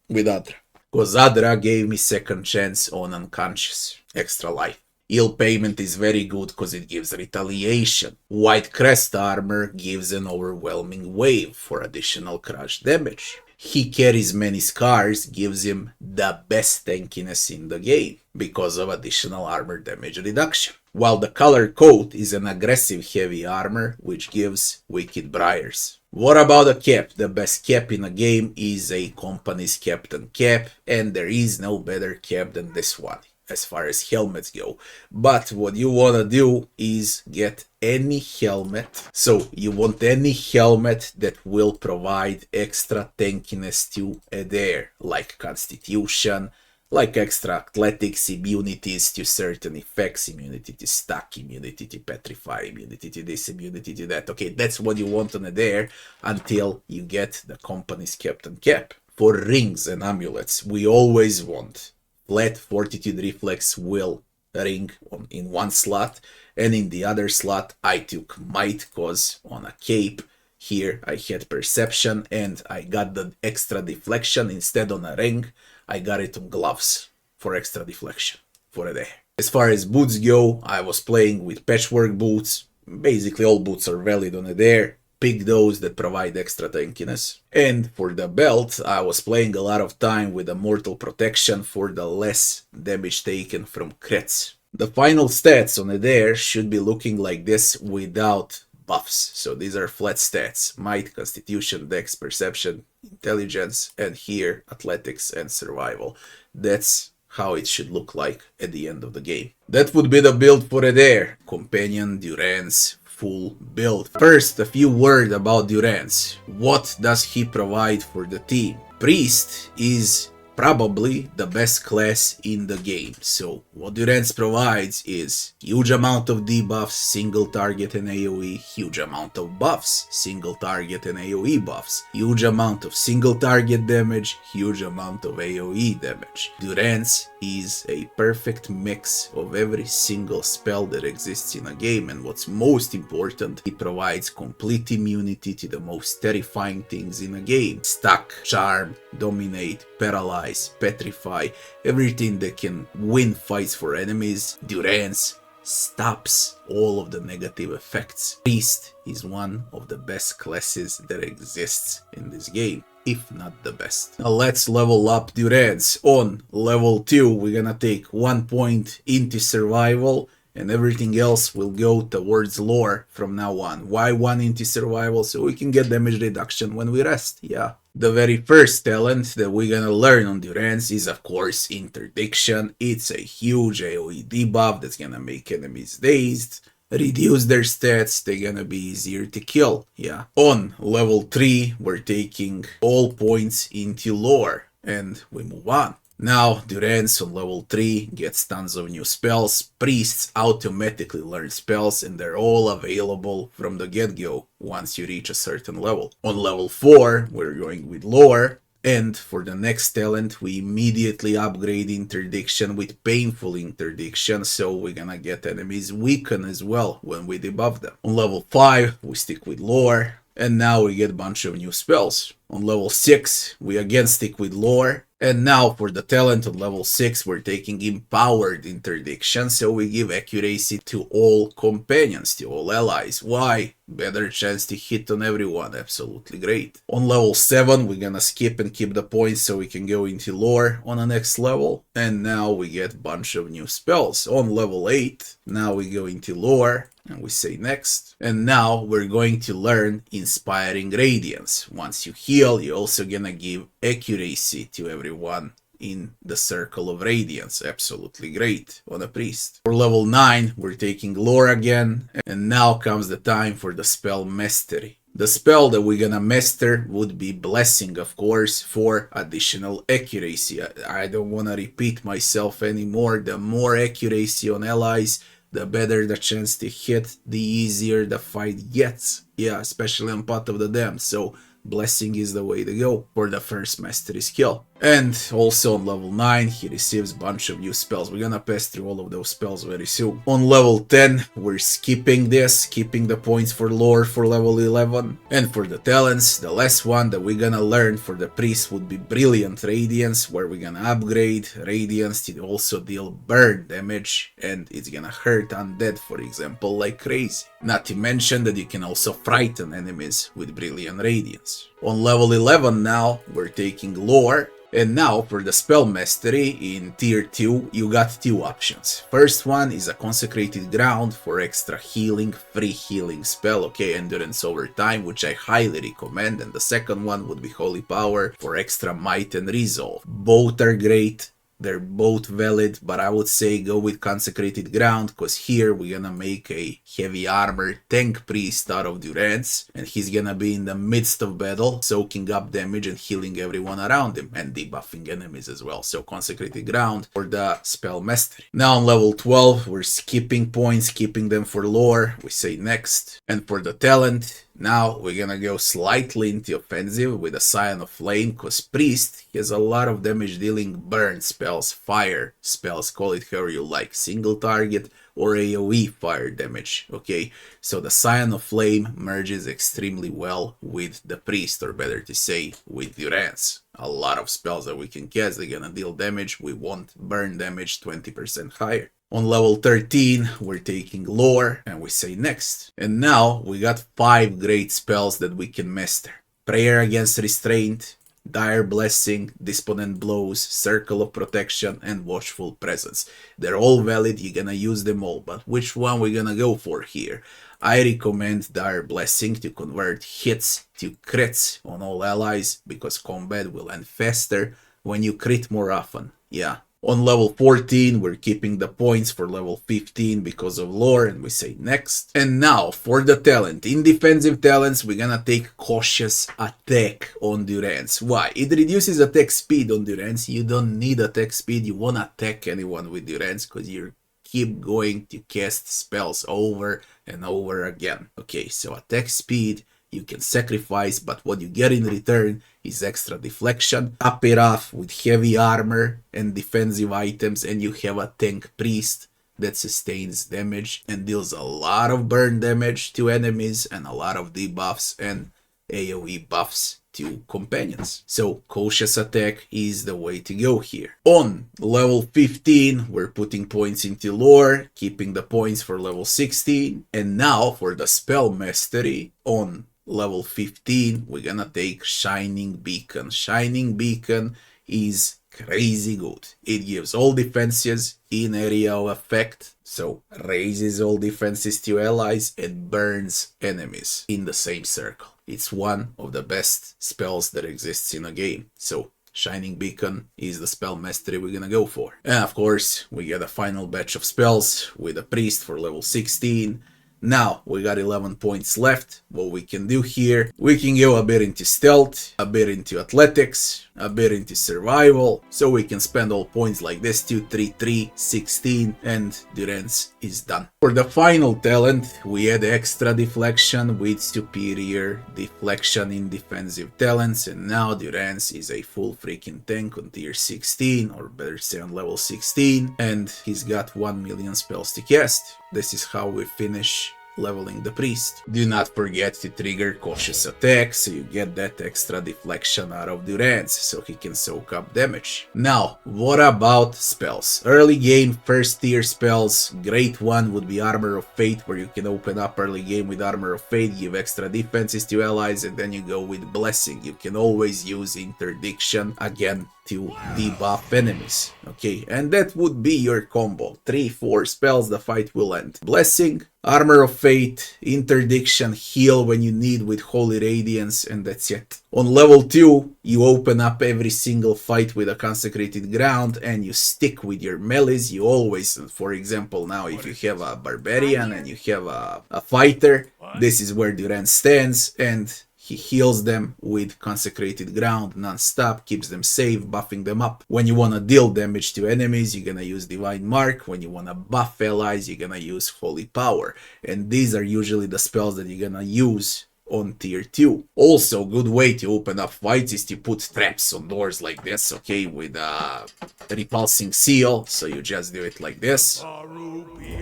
Adra. Cause Adra gave me second chance on unconscious, extra life. Ill Payment is very good because it gives retaliation. White Crest armor gives an overwhelming wave for additional crush damage. He carries many scars, gives him the best tankiness in the game because of additional armor damage reduction. While the color coat is an aggressive heavy armor which gives Wicked Briars. What about the cap? The best cap in the game is a company's captain cap, and there is no better cap than this one as far as helmets go. But what you want to do is get any helmet. So you want any helmet that will provide extra tankiness to Eder, like Constitution, like extra athletics, immunities to certain effects, immunity to stuck, immunity to petrify, immunity to this, immunity to that. Okay, that's what you want on Eder until you get the company's captain cap. For rings and amulets, we always want flat Fortitude Reflex Will ring in one slot, and in the other slot I took Might, cause on a cape here I had Perception and I got the extra deflection. Instead on a ring I got it on gloves for extra deflection for a day. As far as boots go, I was playing with patchwork boots. Basically all boots are valid on Eder. Pick those that provide extra tankiness. And for the belt, I was playing a lot of time with a mortal protection for the less damage taken from crits. The final stats on Eder should be looking like this without buffs. So these are flat stats: Might, Constitution, Dex, Perception, Intelligence, and here Athletics and Survival. That's how it should look like at the end of the game. That would be the build for Eder. Companion, Durance, full build. First, a few words about Durance. What does he provide for the team? Priest is probably the best class in the game. So what Durance provides is huge amount of debuffs, single target and AoE, huge amount of buffs, single target and AoE buffs, huge amount of single target damage, huge amount of AoE damage. Durance is a perfect mix of every single spell that exists in a game, and what's most important, he provides complete immunity to the most terrifying things in a game: Stuck, Charm, Dominate, Paralyze, Petrify, everything that can win fights for enemies. Durance stops all of the negative effects. Priest is one of the best classes that exists in this game, if not the best. Now let's level up Durance. On level 2 we're gonna take 1 point into survival, and everything else will go towards lore from now on. Why 1 into survival? So we can get damage reduction when we rest, yeah. The very first talent that we're gonna learn on Durance is of course Interdiction. It's a huge AoE debuff that's gonna make enemies dazed, reduce their stats, they're gonna be easier to kill, yeah. On level 3 we're taking all points into lore, and we move on. Now, Durance on level 3 gets tons of new spells. Priests automatically learn spells, and they're all available from the get-go once you reach a certain level. On level 4, we're going with lore, and for the next talent, we immediately upgrade Interdiction with Painful Interdiction, so we're gonna get enemies weaken as well when we debuff them. On level 5, we stick with lore. And now we get a bunch of new spells. On level 6, we again stick with lore. And now for the talent on level 6, we're taking empowered interdiction, so we give accuracy to all companions, to all allies. Why? Better chance to hit on everyone, absolutely great. On level 7, we're gonna skip and keep the points so we can go into lore on the next level. And now we get a bunch of new spells. On level 8, now we go into lore. And we say next. And now we're going to learn Inspiring Radiance. Once you heal, you're also gonna give accuracy to everyone in the Circle of Radiance. Absolutely great on a priest. For level 9, we're taking lore again. And now comes the time for the spell Mastery. The spell that we're gonna master would be Blessing, of course, for additional accuracy. I don't wanna repeat myself anymore. The more accuracy on allies, the better the chance to hit, the easier the fight gets. Yeah, especially on Pot of the Damned. So Blessing is the way to go for the first mastery skill. And also on level 9, he receives a bunch of new spells. We're gonna pass through all of those spells very soon. On level 10, we're skipping this, keeping the points for lore for level 11. And for the talents, the last one that we're gonna learn for the priest would be Brilliant Radiance, where we're gonna upgrade Radiance to also deal burn damage, and it's gonna hurt undead, for example, like crazy. Not to mention that you can also frighten enemies with Brilliant Radiance. On level 11 now, we're taking lore. And now for the spell mastery in tier 2, you got two options. First one is a consecrated ground for extra healing, free healing spell, okay, endurance over time, which I highly recommend. And the second one would be holy power for extra might and resolve. Both are great. They're both valid, but I would say go with Consecrated Ground, because here we're gonna make a heavy armor tank priest out of Durance, and he's gonna be in the midst of battle, soaking up damage and healing everyone around him, and debuffing enemies as well. So Consecrated Ground for the spell mastery. Now on level 12, we're skipping points, keeping them for lore. We say next. And for the talent, now we're gonna go slightly into offensive with a Scion of Flame, because priest has a lot of damage dealing burn spells, fire spells, call it however you like, single target or AoE fire damage, okay? So the Scion of Flame merges extremely well with the priest, or better to say, with Durance. A lot of spells that we can cast, they're gonna deal damage, we want burn damage 20% higher. On level 13, we're taking lore, and we say next. And now we got 5 great spells that we can master. Prayer Against Restraint, Dire Blessing, Disponent Blows, Circle of Protection, and Watchful Presence. They're all valid, you're gonna use them all, but which one we're gonna go for here? I recommend Dire Blessing to convert hits to crits on all allies, because combat will end faster when you crit more often. Yeah. On level 14, we're keeping the points for level 15 because of lore, and we say next. And now, for the talent. In defensive talents, we're gonna take Cautious Attack on Durance. Why? It reduces attack speed on Durance. You don't need attack speed, you won't attack anyone with Durance, because you keep going to cast spells over and over again. Okay, so attack speed, you can sacrifice, but what you get in return is extra deflection. Top it off with heavy armor and defensive items, and you have a tank priest that sustains damage and deals a lot of burn damage to enemies and a lot of debuffs and AoE buffs to companions. So Cautious Attack is the way to go here. On level 15, we're putting points into lore, keeping the points for level 16. And now for the spell mastery on level 15, we're gonna take Shining Beacon. Shining Beacon is crazy good. It gives all defenses in area of effect, so raises all defenses to allies and burns enemies in the same circle. It's one of the best spells that exists in a game. So Shining Beacon is the spell mastery we're gonna go for. And of course, we get a final batch of spells with a priest for level 16. Now, we got 11 points left. What we can do here, we can go a bit into stealth, a bit into athletics, a bit into survival, so we can spend all points like this, 2, 3, 3, 16, and Durance is done. For the final talent, we add extra deflection with superior deflection in defensive talents, and now Durance is a full freaking tank on tier 16, or better say on level 16, and he's got 1 million spells to cast. This is how we finish leveling the priest. Do not forget to trigger cautious attack, so you get that extra deflection out of Durance, so he can soak up damage. Now, what about spells? Early game, first tier spells, great one would be Armor of Fate, where you can open up early game with Armor of Fate, give extra defenses to allies, and then you go with Blessing. You can always use Interdiction, again, to debuff enemies, okay? And that would be your combo. 3-4 spells, the fight will end. Blessing, Armor of Fate, Interdiction, heal when you need with Holy Radiance, and that's it. On level 2, you open up every single fight with a Consecrated Ground, and you stick with your melees. You always, for example, now if you have a Barbarian and you have a Fighter, this is where Durance stands, and he heals them with Consecrated Ground non-stop, keeps them safe, buffing them up. When you wanna deal damage to enemies, you're gonna use Divine Mark. When you wanna buff allies, you're gonna use Holy Power. And these are usually the spells that you're gonna use on tier 2. Also, good way to open up fights is to put traps on doors like this, okay, with a repulsing seal. So you just do it like this.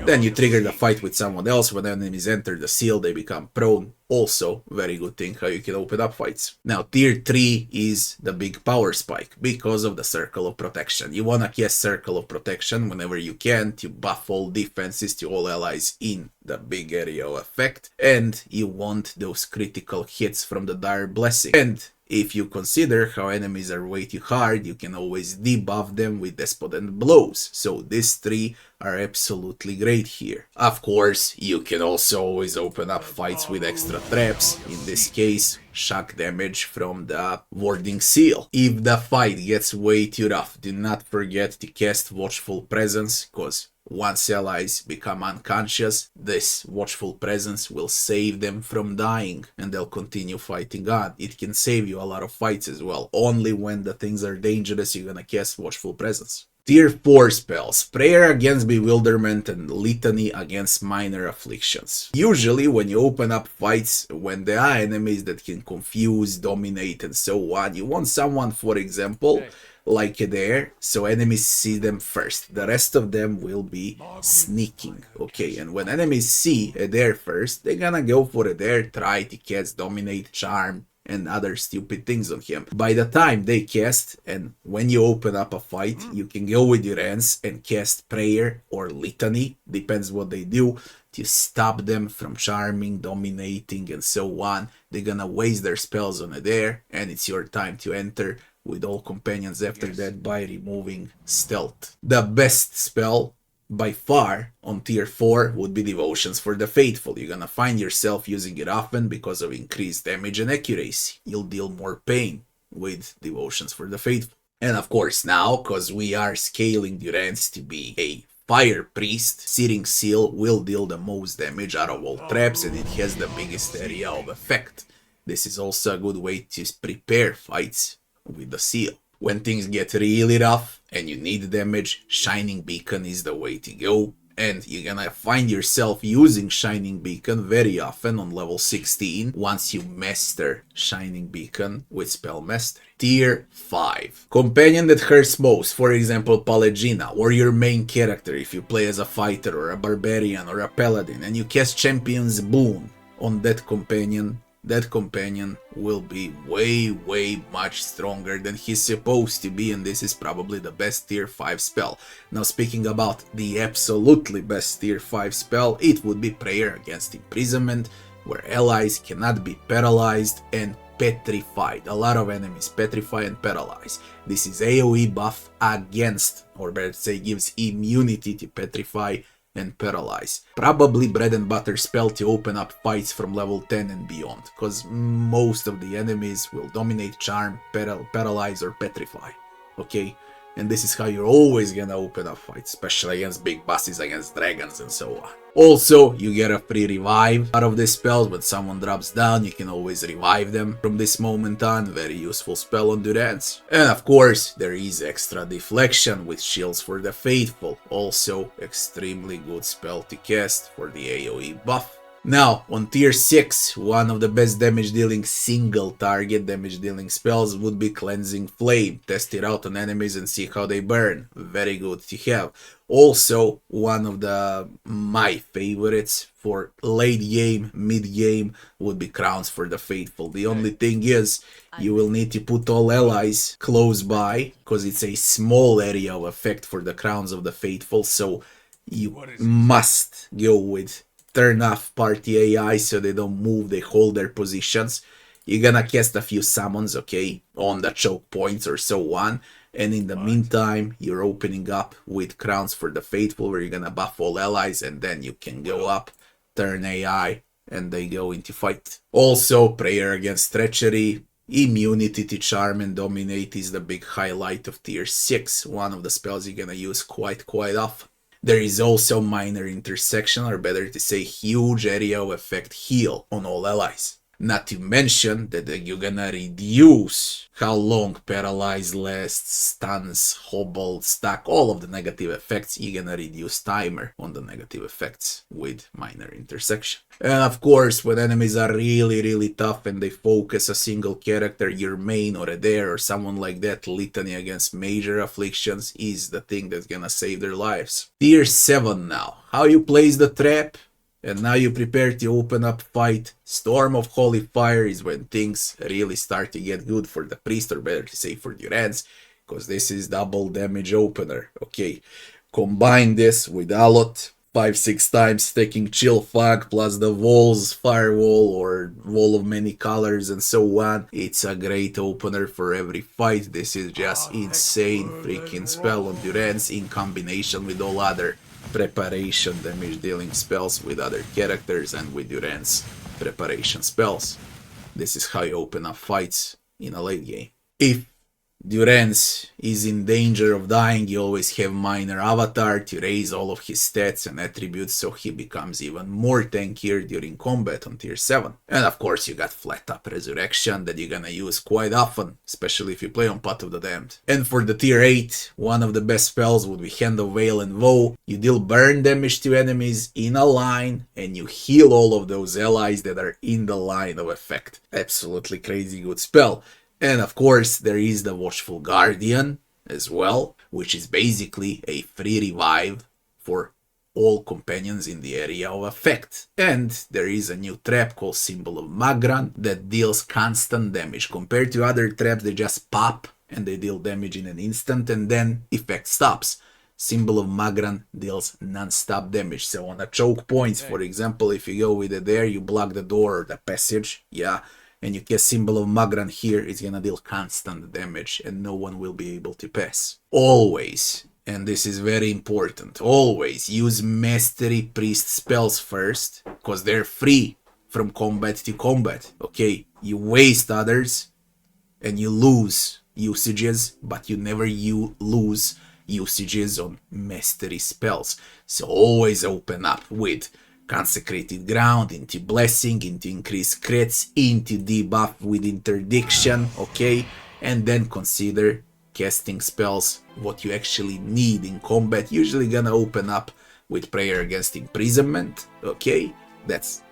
Then you trigger the fight with someone else. When enemies enter the seal, they become prone. Also, very good thing how you can open up fights. Now, tier 3 is the big power spike because of the Circle of Protection. You wanna cast Circle of Protection whenever you can to buff all defenses to all allies in the big area of effect. And you want those critical hits from the Dire Blessing. And if you consider how enemies are way too hard, you can always debuff them with Despotent Blows. So these 3 are absolutely great here. Of course, you can also always open up fights with extra traps. In this case, shock damage from the Warding Seal. If the fight gets way too rough, do not forget to cast Watchful Presence, cause once allies become unconscious, this Watchful Presence will save them from dying, and they'll continue fighting on. It can save you a lot of fights as well. Only when the things are dangerous, you're gonna cast Watchful Presence. Tier 4 spells. Prayer against Bewilderment and Litany against Minor Afflictions. Usually when you open up fights, when there are enemies that can confuse, dominate and so on, you want someone, for example, like Eder, so enemies see them first. The rest of them will be sneaking, okay? And when enemies see Eder first, they're gonna go for Eder, try to cast Dominate, Charm, and other stupid things on him. By the time they cast, and when you open up a fight, you can go with Durance and cast Prayer or Litany, depends what they do, to stop them from charming, dominating, and so on. They're gonna waste their spells on Eder, and it's your time to enter with all companions after that by removing Stealth. The best spell by far on tier 4 would be Devotions for the Faithful. You're gonna find yourself using it often because of increased damage and accuracy. You'll deal more pain with Devotions for the Faithful. And of course now, cause we are scaling Durance to be a Fire Priest, Searing Seal will deal the most damage out of all traps, and it has the biggest area of effect. This is also a good way to prepare fights with the seal. When things get really rough and you need damage, Shining Beacon is the way to go. And you're gonna find yourself using Shining Beacon very often on level 16 once you master Shining Beacon with Spell Mastery. Tier 5. Companion that hurts most, for example Pallegina, or your main character if you play as a fighter or a barbarian or a paladin, and you cast Champion's Boon on that companion will be way much stronger than he's supposed to be, and this is probably the best tier 5 spell. Now speaking about the absolutely best tier 5 spell, it would be Prayer against Imprisonment, where allies cannot be paralyzed and petrified. A lot of enemies petrify and paralyze. This is AoE buff against, or better to say gives immunity to petrify and paralyze. Probably bread and butter spell to open up fights from level 10 and beyond, because most of the enemies will dominate, charm, paralyze or petrify, okay? And this is how you're always gonna open up fights, especially against big bosses, against dragons and so on. Also, you get a free revive out of this spell. When someone drops down, you can always revive them from this moment on. Very useful spell on Durance. And of course, there is extra deflection with Shields for the Faithful. Also, extremely good spell to cast for the AoE buff. Now, on tier 6, one of the best damage dealing single target damage dealing spells would be Cleansing Flame. Test it out on enemies and see how they burn. Very good to have. Also, one of my favorites for late game, mid game would be Crowns for the Faithful. The only thing is, you will need to put all allies close by, because it's a small area of effect for the Crowns of the Faithful, so you must go with turn off party AI so they don't move, they hold their positions. You're gonna cast a few summons, okay, on the choke points or so on. And in the meantime, you're opening up with Crowns for the Faithful, where you're gonna buff all allies, and then you can go up, turn AI, and they go into fight. Also, Prayer Against Treachery, Immunity to Charm and Dominate is the big highlight of tier 6, one of the spells you're gonna use quite often. There is also Minor Intersection, or better to say huge area of effect heal on all allies. Not to mention that you're gonna reduce how long paralyze lasts, stuns, hobble, stack, all of the negative effects. You're gonna reduce timer on the negative effects with Minor Intersection. And of course, when enemies are really tough and they focus a single character, your main or Eder or someone like that, Litany against major afflictions is the thing that's gonna save their lives. Tier 7 now. How you place the trap? And now you prepare to open up fight. Storm of Holy Fire is when things really start to get good for the priest, or better to say for Durance, because this is double damage opener. Okay, combine this with Aloth 5-6 times, taking Chill Fog plus the walls, firewall or wall of many colors and so on. It's a great opener for every fight. This is just insane freaking spell on Durance in combination with all other preparation damage dealing spells with other characters and with Durance preparation spells. This is how you open up fights in a late game. If Durance is in danger of dying, you always have Minor Avatar to raise all of his stats and attributes, so he becomes even more tankier during combat on tier 7. And of course you got Flat Up Resurrection that you're gonna use quite often, especially if you play on Pot of the Damned. And for the tier 8, one of the best spells would be Hand of Veil and Woe. You deal burn damage to enemies in a line, and you heal all of those allies that are in the line of effect. Absolutely crazy good spell. And of course, there is the Watchful Guardian as well, which is basically a free revive for all companions in the area of effect. And there is a new trap called Symbol of Magran that deals constant damage. Compared to other traps, they just pop and they deal damage in an instant and then effect stops. Symbol of Magran deals non-stop damage. So on a choke points, for example, if you go with it there, you block the door or the passage, yeah, and you cast Symbol of Magran here, it's gonna deal constant damage and no one will be able to pass. Always, and this is very important, always use Mastery Priest spells first, because they're free from combat to combat, okay? You waste others and you lose usages, but you never lose usages on Mastery spells. So always open up with Consecrated Ground, into Blessing, into Increased Crits, into Debuff with Interdiction, okay? And then consider casting spells, what you actually need in combat. Usually gonna open up with Prayer Against Imprisonment, okay? That's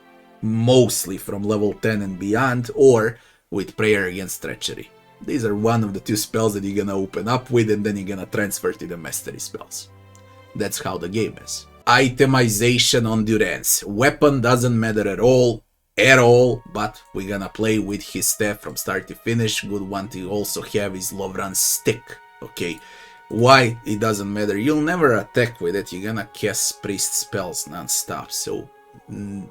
mostly from level 10 and beyond, or with Prayer Against Treachery. These are one of the two spells that you're gonna open up with, and then you're gonna transfer to the Mastery spells. That's how the game is. Itemization on Durance. Weapon doesn't matter at all, but we're gonna play with his staff from start to finish. Good one to also have is Lovran's stick, okay? Why it doesn't matter? You'll never attack with it, you're gonna cast priest spells non-stop, so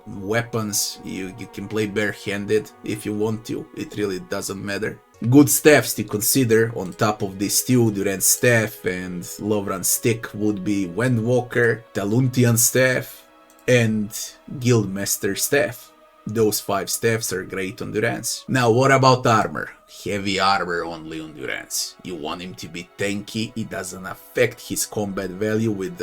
weapons, you can play barehanded if you want to, it really doesn't matter. Good staffs to consider on top of these two, Durance staff and Lovran's stick, would be Wendwalker, Taluntian staff, and Guildmaster staff. Those 5 staffs are great on Durance. Now what about armor? Heavy armor only on Durance. You want him to be tanky, it doesn't affect his combat value with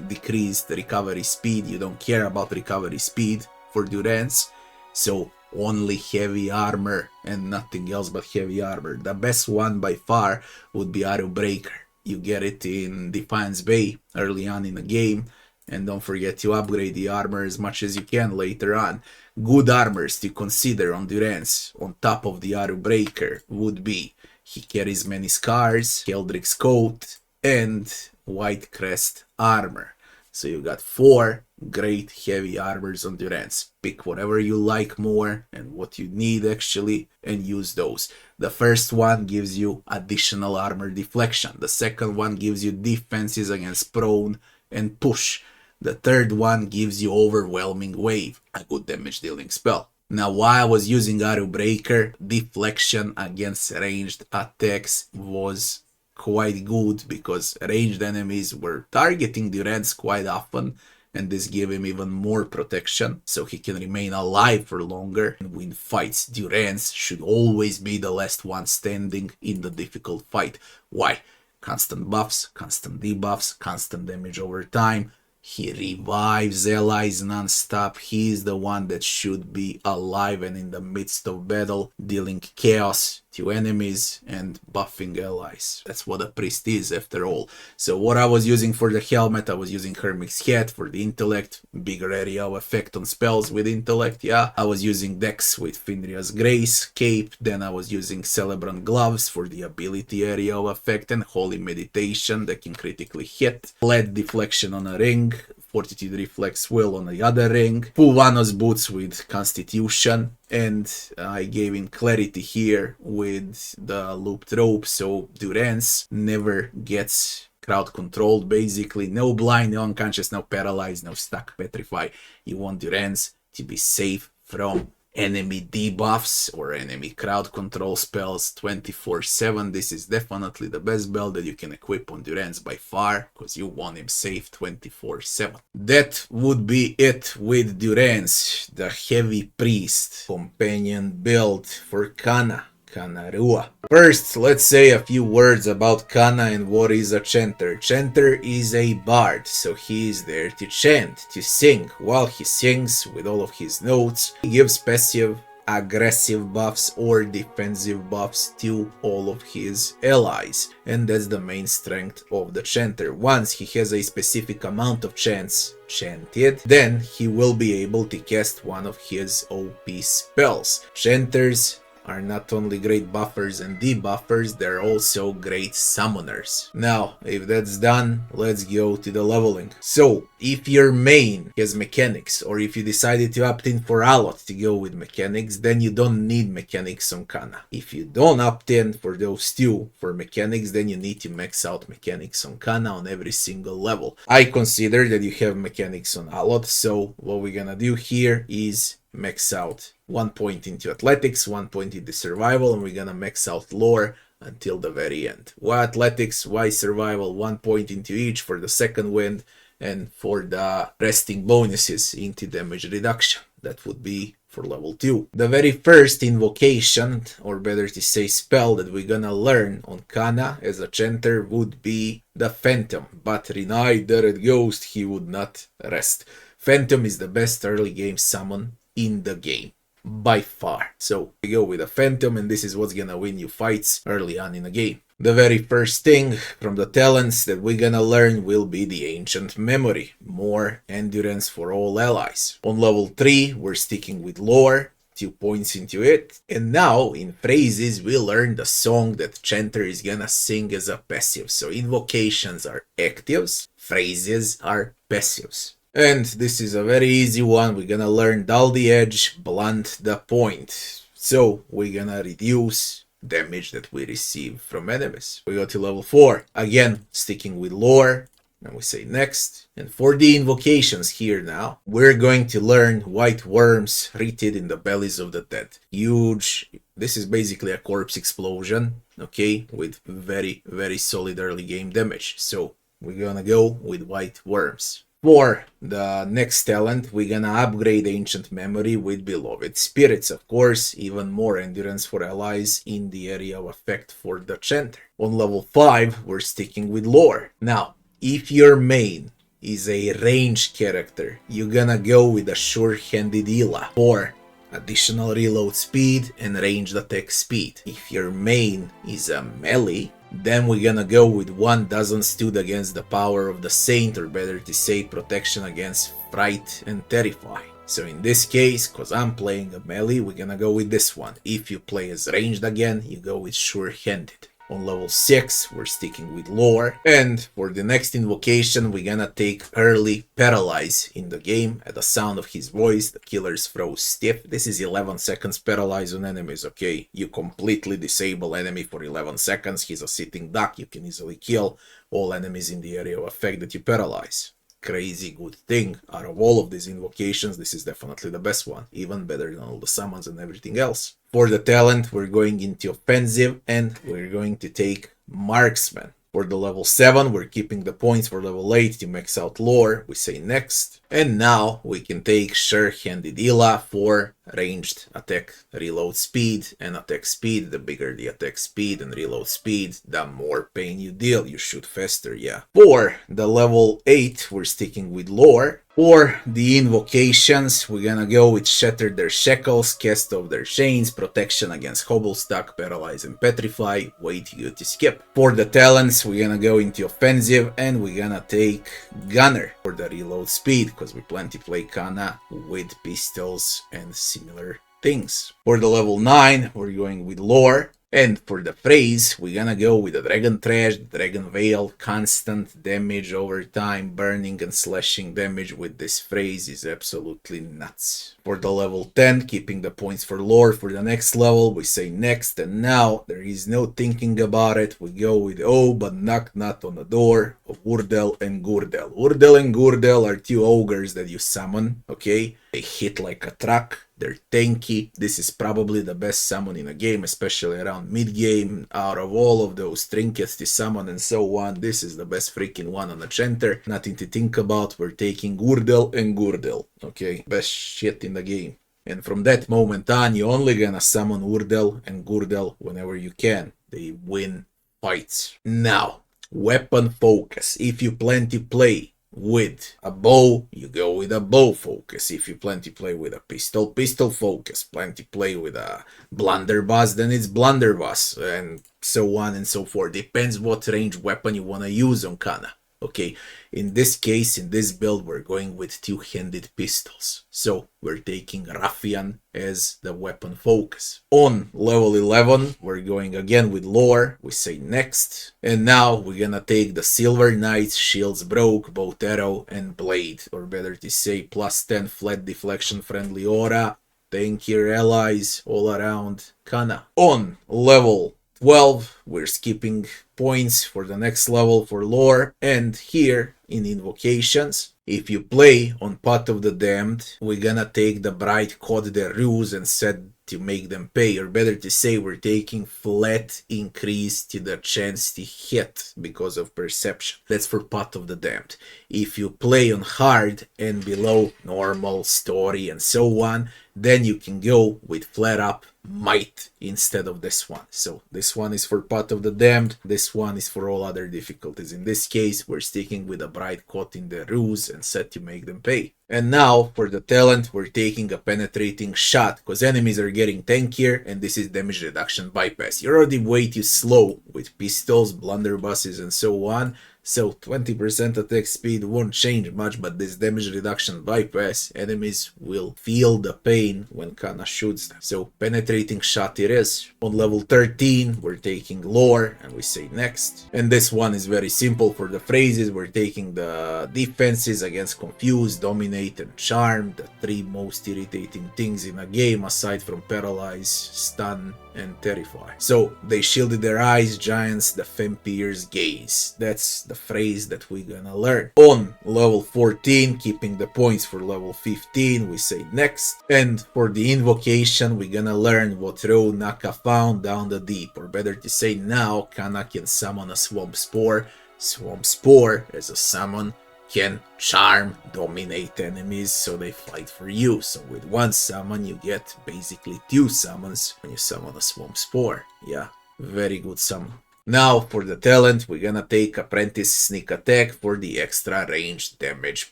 decreased recovery speed. You don't care about recovery speed for Durance, so only heavy armor and nothing else but heavy armor. The best one by far would be Arrow Breaker. You get it in Defiance Bay early on in the game. And don't forget to upgrade the armor as much as you can later on. Good armors to consider on Durance, on top of the Arrow Breaker, would be he carries many scars, Keldrick's coat, and White Crest armor. So you got 4 great heavy armors on Durance. Pick whatever you like more and what you need actually and use those. The first one gives you additional armor deflection. The second one gives you defenses against prone and push. The third one gives you overwhelming wave, a good damage dealing spell. Now while I was using Arrow Breaker, deflection against ranged attacks was quite good because ranged enemies were targeting Durance quite often, and this gave him even more protection so he can remain alive for longer and win fights. Durance should always be the last one standing in the difficult fight. Why? Constant buffs, constant debuffs, constant damage over time. He revives allies non-stop. He is the one that should be alive and in the midst of battle, dealing chaos to enemies and buffing allies. That's what a priest is after all. So what I was using for the helmet, I was using Hermic's Hat for the intellect, bigger area of effect on spells with intellect, yeah. I was using Dex with Finria's Grace, Cape, then I was using Celebrant Gloves for the ability area of effect and Holy Meditation that can critically hit. Lead Deflection on a ring, Fortitude Reflex Will on the other ring, Pulvanos Boots with Constitution, and I gave him Clarity here with the Looped Rope, so Durance never gets crowd controlled basically. No blind, no unconscious, no paralyzed, no stuck, petrify. You want Durance to be safe from enemy debuffs or enemy crowd control spells 24/7. This is definitely the best build that you can equip on Durance by far, because you want him safe 24/7. That would be it with Durance, the heavy priest companion build for Kana. Kanarua. First, let's say a few words about Kana and what is a Chanter. Chanter is a bard, so he is there to chant, to sing. While he sings with all of his notes, he gives passive, aggressive buffs or defensive buffs to all of his allies. And that's the main strength of the Chanter. Once he has a specific amount of chants chanted, then he will be able to cast one of his OP spells. Chanters are not only great buffers and debuffers, they're also great summoners. Now, if that's done, let's go to the leveling. So, if your main has mechanics, or if you decided to opt in for Aloth to go with mechanics, then you don't need mechanics on Kana. If you don't opt in for those two for mechanics, then you need to max out mechanics on Kana on every single level. I consider that you have mechanics on Aloth, so what we're gonna do here is max out 1 point into athletics, 1 point into survival, and we're gonna max out lore until the very end. Why athletics, why survival, 1 point into each for the second wind, and for the resting bonuses into damage reduction. That would be for level 2. The very first invocation, or better to say spell, that we're gonna learn on Kana as a Chanter would be the Phantom, but denied that it Ghost he would not rest. Phantom is the best early game summon in the game by far. So we go with a Phantom, and this is what's gonna win you fights early on in the game. The very first thing from the talents that we're gonna learn will be the Ancient Memory, more endurance for all allies. On level 3 we're sticking with lore, 2 points into it, and now in phrases we learn the song that Chanter is gonna sing as a passive. So invocations are actives, phrases are passives. And this is a very easy one. We're gonna learn Dull the Edge, Blunt the Point. So we're gonna reduce damage that we receive from enemies. We go to level 4. Again, sticking with lore. And we say next. And for the invocations here now, we're going to learn White Worms Rooted in the Bellies of the Dead. Huge. This is basically a corpse explosion, okay, with very, very solid early game damage. So we're gonna go with White Worms. For the next talent, we're gonna upgrade Ancient Memory with Beloved Spirits, of course, even more endurance for allies in the area of effect for the Chanter. On level 5, we're sticking with lore. Now, if your main is a ranged character, you're gonna go with a Sure-Handed Ela for additional reload speed and ranged attack speed. If your main is a melee, Then we're gonna go with 1 doesn't stood against the power of the saint, or better to say protection against fright and terrify. So in this case, cause I'm playing a melee, we're gonna go with this one. If you play as ranged again, you go with sure-handed. On level 6, we're sticking with lore, and for the next invocation, we're gonna take early paralyze in the game. At the sound of his voice, the killers throw stiff. This is 11 seconds paralyze on enemies, okay? You completely disable enemy for 11 seconds, he's a sitting duck, you can easily kill all enemies in the area of effect that you paralyze. Crazy good thing. Out of all of these invocations, this is definitely the best one, even better than all the summons and everything else. For the talent, we're going into offensive, and we're going to take marksman. For the level 7, we're keeping the points for level 8 to max out lore. We say next. And now we can take sure-handed Ela for ranged attack reload speed and attack speed. The bigger the attack speed and reload speed, the more pain you deal. You shoot faster, yeah. For the level 8, we're sticking with lore. For the invocations, we're gonna go with shatter their shackles, cast off their chains, protection against hobblestuck, paralyze and petrify, wait you to skip. For the talents, we're gonna go into offensive, and we're gonna take gunner for the reload speed, because we plan to play Kana with pistols and similar things. For the level 9, we're going with lore. And for the phrase, we're gonna go with the Dragon Trash, Dragon Veil, constant damage over time, burning and slashing damage with this phrase is absolutely nuts. For the level 10, keeping the points for lore. For the next level, we say next, and now there is no thinking about it. We go with oh, but knock not on the door of Urdel and Gurdel. Urdel and Gurdel are 2 ogres that you summon, okay? They hit like a truck. They're tanky. This is probably the best summon in a game, especially around mid-game. Out of all of those trinkets to summon and so on, this is the best freaking one on the Chanter. Nothing to think about. We're taking Urdel and Gurdel. Okay, best shit in the game. And from that moment on, you're only gonna summon Urdel and Gurdel whenever you can. They win fights. Now, weapon focus. If you plan to play with a bow, you go with a bow focus. If you plan to play with a pistol, pistol focus. Plan to play with a blunderbuss, then it's blunderbuss, and so on and so forth. Depends what range weapon you want to use on Kana. Okay, in this case, in this build, we're going with 2-handed pistols. So we're taking Ruffian as the weapon focus. On level 11, we're going again with lore. We say next. And now we're gonna take the Silver Knights, Shields Broke, Bow Arrow, and Blade. Or better to say, plus 10 flat deflection friendly aura. Thank your allies all around Kana. On level 12, we're skipping points for the next level for lore, and here in invocations, if you play on Pot of the Damned, we're gonna take the Bright Code their ruse and set to make them pay, or better to say, we're taking flat increase to the chance to hit because of perception. That's for Pot of the Damned. If you play on hard and below normal, story and so on, then you can go with flat up might instead of this one. So this one is for Pot of the Damned, this one is for all other difficulties. In this case, we're sticking with a Bright Caught in the ruse and set to make them pay. And now for the talent, we're taking a penetrating shot, because enemies are getting tankier, and this is damage reduction bypass. You're already way too slow with pistols, blunderbusses and so on. So 20% attack speed won't change much, but this damage reduction bypass, enemies will feel the pain when Kana shoots them. So penetrating shot it is. On level 13, we're taking lore, and we say next. And this one is very simple for the phrases. We're taking the defenses against confuse, dominate, and charm, the 3 most irritating things in a game aside from paralyze, stun, and terrify. So they shielded their eyes, giants, the Vampires gaze. That's the phrase that we're gonna learn. On level 14, keeping the points for level 15, we say next. And for the invocation, we're gonna learn what row Naka found down the deep, or better to say, now Kana can summon a Swamp Spore. Swamp Spore as a summon can charm, dominate enemies so they fight for you. So with one summon you get basically 2 summons when you summon a Swamp Spore. Yeah, very good summon. Now for the talent, we're gonna take Apprentice Sneak Attack for the extra range damage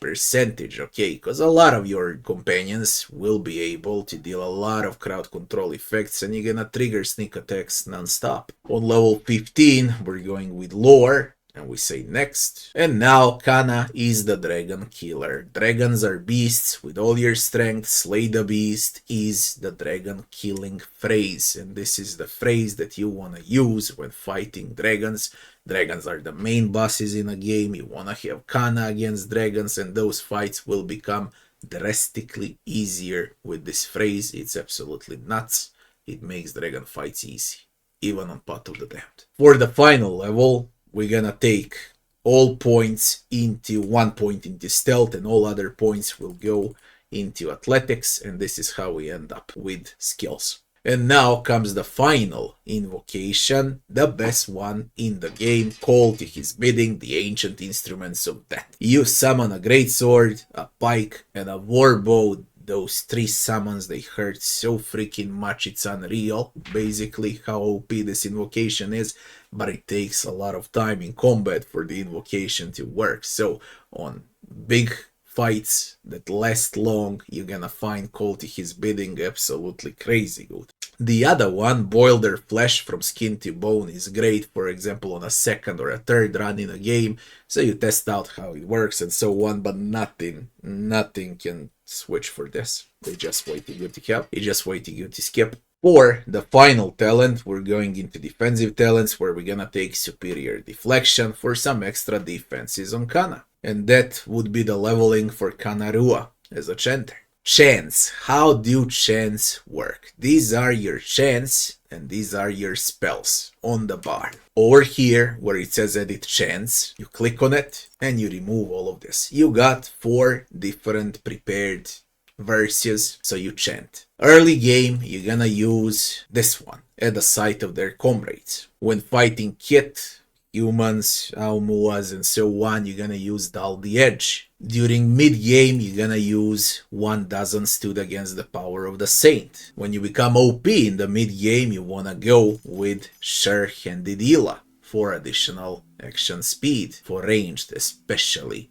percentage, okay? Because a lot of your companions will be able to deal a lot of crowd control effects and you're gonna trigger sneak attacks non-stop. On level 15, we're going with Lore. And we say next. And now Kana is the dragon killer. Dragons are beasts. With all your strength, slay the beast is the dragon killing phrase. And this is the phrase that you want to use when fighting dragons. Dragons are the main bosses in a game. You want to have Kana against dragons and those fights will become drastically easier with this phrase. It's absolutely nuts. It makes dragon fights easy, even on Pot of the Damned. For the final level, we're gonna take all points into 1 point into stealth and all other points will go into athletics, and this is how we end up with skills. And now comes the final invocation, the best one in the game, call to his bidding, the ancient instruments of death. You summon a greatsword, a pike, and a warbow. Those 3 summons, they hurt so freaking much, it's unreal, basically how OP this invocation is, but it takes a lot of time in combat for the invocation to work. So on big fights that last long, you're gonna find Call to His Bidding absolutely crazy good. The other one, Boil Their Flesh from Skin to Bone, is great, for example, on a second or a third run in a game, so you test out how it works and so on, but nothing can switch for this. They just waiting you to help. They just waiting you to skip. For the final talent, we're going into defensive talents where we're gonna take Superior Deflection for some extra defenses on Kana. And that would be the leveling for Kana Rua as a Chanter. Chants. How do chants work? These are your chants and these are your spells on the bar. Over here where it says edit chants, you click on it and you remove all of this. You got 4 different prepared verses, so you chant. Early game, you're gonna use this one at the sight of their comrades. When fighting Kit, humans, Aumuas, and so on, you're gonna use Dull the Edge. During mid-game, you're gonna use 1 dozen stood against the power of the Saint. When you become OP in the mid-game, you wanna go with Sure-Handed Ila for additional action speed, for ranged especially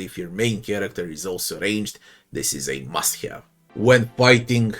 if your main character is also ranged, this is a must-have. When fighting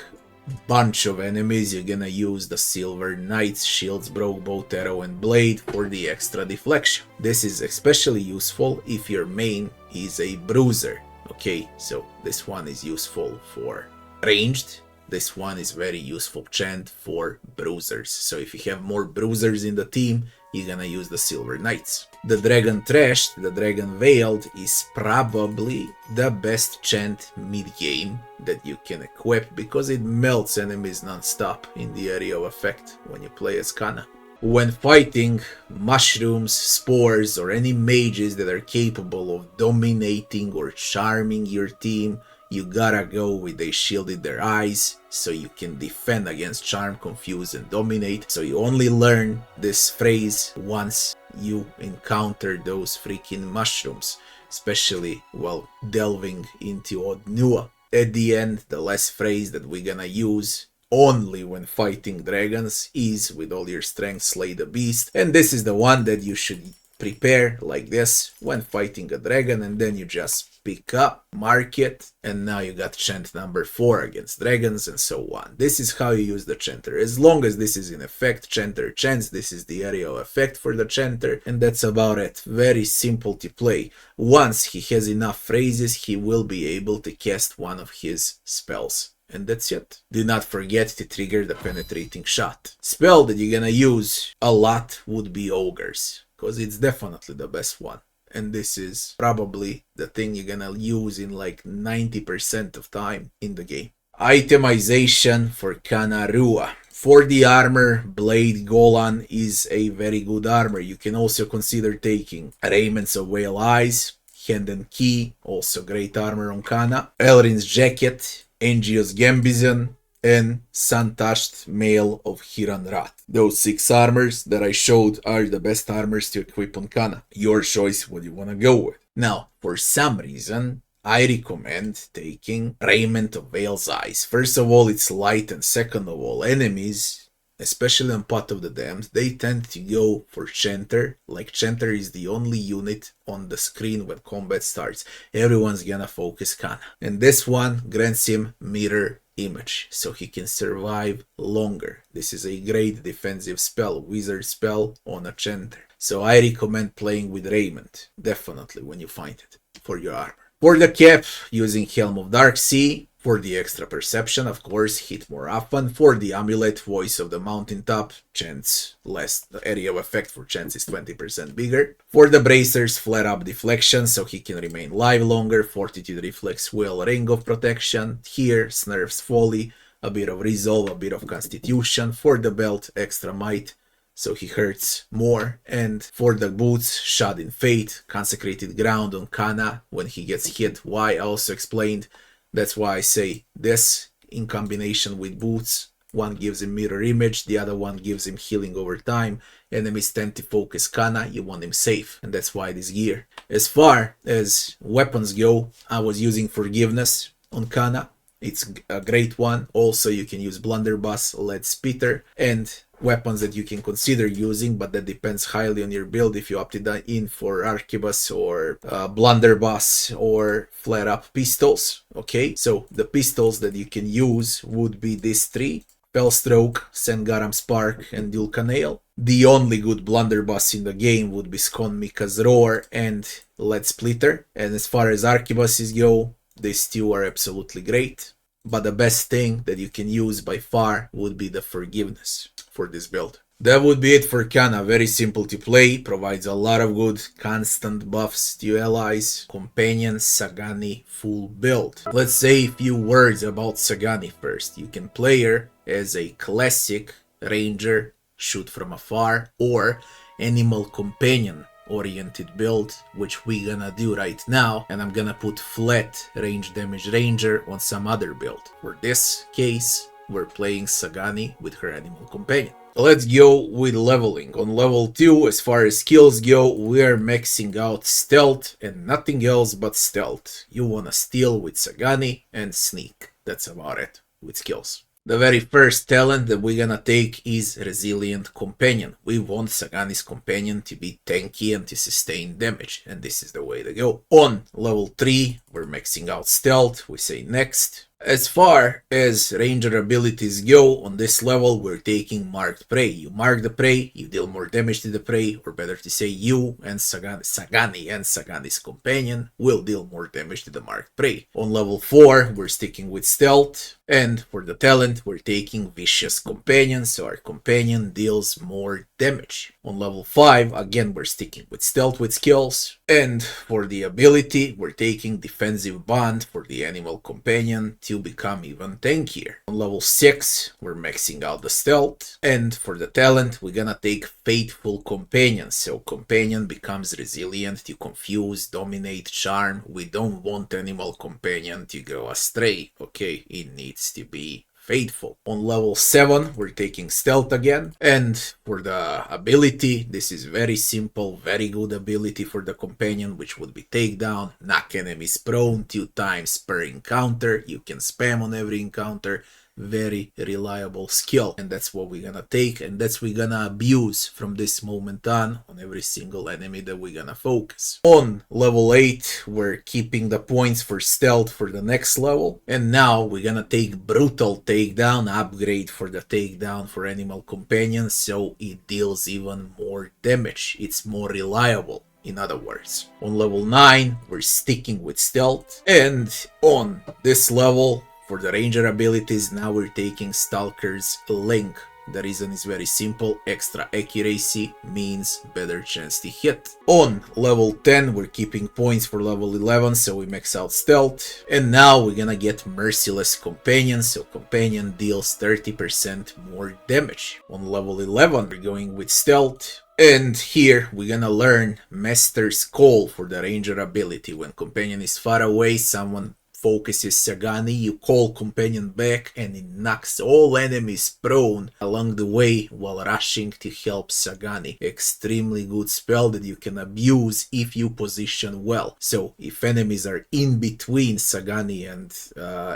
bunch of enemies, you're gonna use the Silver Knight's Shields, Broke Both Arrow and Blade for the extra deflection. This is especially useful if your main is a bruiser. Okay, so this one is useful for ranged. This one is very useful chant for bruisers. So if you have more bruisers in the team, you're gonna use the Silver Knights. The Dragon Thrashed, the Dragon Veiled is probably the best chant mid-game that you can equip because it melts enemies non-stop in the area of effect when you play as Kana. When fighting mushrooms, spores, or any mages that are capable of dominating or charming your team, you gotta go with they shielded their eyes so you can defend against charm, confuse, and dominate. So you only learn this phrase once you encounter those freaking mushrooms, especially while delving into Odd Nua. At the end, the last phrase that we're gonna use only when fighting dragons is with all your strength slay the beast, and this is the one that you should prepare like this when fighting a dragon, and then you just pick up, mark it, and now you got chant number 4 against dragons and so on. This is how you use the chanter. As long as this is in effect, chanter chants, this is the area of effect for the chanter, and that's about it. Very simple to play. Once he has enough phrases, he will be able to cast one of his spells. And that's it. Do not forget to trigger the penetrating shot. Spell that you're gonna use a lot would be Ogres, because it's definitely the best one. And this is probably the thing you're gonna use in like 90% of time in the game. Itemization for Kana Rua. For the armor, Blade Golan is a very good armor. You can also consider taking Raiments of Whale Eyes, Hand and Key, also great armor on Kana, Elrin's Jacket, Angios Gambizon, and Sun-Touched Mail of Hiranrat. Those 6 armors that I showed are the best armors to equip on Kana. Your choice what you wanna go with. Now, for some reason, I recommend taking Raiment of Whale's Eyes. First of all, it's light, and second of all, enemies especially on Pot of the Damned, they tend to go for Chanter. Like, Chanter is the only unit on the screen when combat starts. Everyone's gonna focus Kana. And this one grants him mirror image, so he can survive longer. This is a great defensive spell, wizard spell on a Chanter. So I recommend playing with Raiment, definitely, when you find it, for your armor. For the cap, using Helm of Darksea. For the extra perception, of course, hit more often. For the amulet, Voice of the Mountaintop, chance less, the area of effect for chance is 20% bigger. For the bracers, flare up deflection, so he can remain live longer. Fortitude reflex will, ring of protection. Here, Snurf's folly, a bit of resolve, a bit of constitution. For the belt, extra might, so he hurts more. And for the boots, shot in fate, consecrated ground on Kana when he gets hit. Why I also explained. That's why I say this in combination with boots. One gives him mirror image, the other one gives him healing over time. Enemies tend to focus Kana, you want him safe, and that's why this gear. As far as weapons go, I was using Forgiveness on Kana. It's a great one. Also, you can use Blunderbuss, Lead Spitter, and weapons that you can consider using, but that depends highly on your build. If you opted in for Arquebus or Blunderbuss or Flare Up Pistols, okay? So the pistols that you can use would be these three: Fellstroke, Sengaram Spark, and Dulcanail. The only good Blunderbuss in the game would be Skon Mika's Roar and Lead Splitter. And as far as Arquebuses go, these two are absolutely great. But the best thing that you can use by far would be the Forgiveness for this build. That would be it for Kana. Very simple to play, provides a lot of good constant buffs to your allies. Companion Sagani full build. Let's say a few words about Sagani first. You can play her as a classic ranger, shoot from afar, or animal companion oriented build, which we gonna do right now, and I'm gonna put flat range damage ranger on some other build. For this case, we're playing Sagani with her animal companion. Let's go with leveling. On level 2, as far as skills go, we're maxing out stealth and nothing else but stealth. You wanna steal with Sagani and sneak. That's about it with skills. The very first talent that we're gonna take is Resilient Companion. We want Sagani's companion to be tanky and to sustain damage, and this is the way to go. On level 3, we're maxing out stealth. We say next. As far as ranger abilities go, on this level we're taking Marked Prey. You mark the prey, you deal more damage to the prey, or better to say you and Sagani and Sagani's companion will deal more damage to the marked prey. On level 4 we're sticking with stealth, and for the talent we're taking Vicious Companion, so our companion deals more damage. On level 5 again we're sticking with stealth with skills, and for the ability we're taking Defensive Bond for the animal companion to become even tankier. On level 6 we're maxing out the stealth, and for the talent we're gonna take Faithful Companion, so companion becomes resilient to confuse, dominate, charm. We don't want animal companion to go astray, okay? It needs to be faithful. On level 7 we're taking stealth again, and for the ability, this is very simple, very good ability for the companion, which would be takedown. Knock enemies prone 2 times per encounter. You can spam on every encounter. Very reliable skill, and that's what we're gonna take, and that's we're gonna abuse from this moment on every single enemy that we're gonna focus. On level 8 we're keeping the points for stealth for the next level, and now we're gonna take Brutal Takedown, upgrade for the takedown for animal companion, so it deals even more damage. It's more reliable, in other words. On level 9 we're sticking with stealth, and on this level for the ranger abilities, now we're taking Stalker's Link. The reason is very simple: extra accuracy means better chance to hit. On level 10 we're keeping points for level 11, so we max out stealth, and now we're gonna get Merciless Companion, so companion deals 30% more damage. On level 11 we're going with stealth, and here we're gonna learn Master's Call for the ranger ability. When companion is far away, someone focuses Sagani, you call companion back and it knocks all enemies prone along the way while rushing to help Sagani. Extremely good spell that you can abuse if you position well. So if enemies are in between Sagani and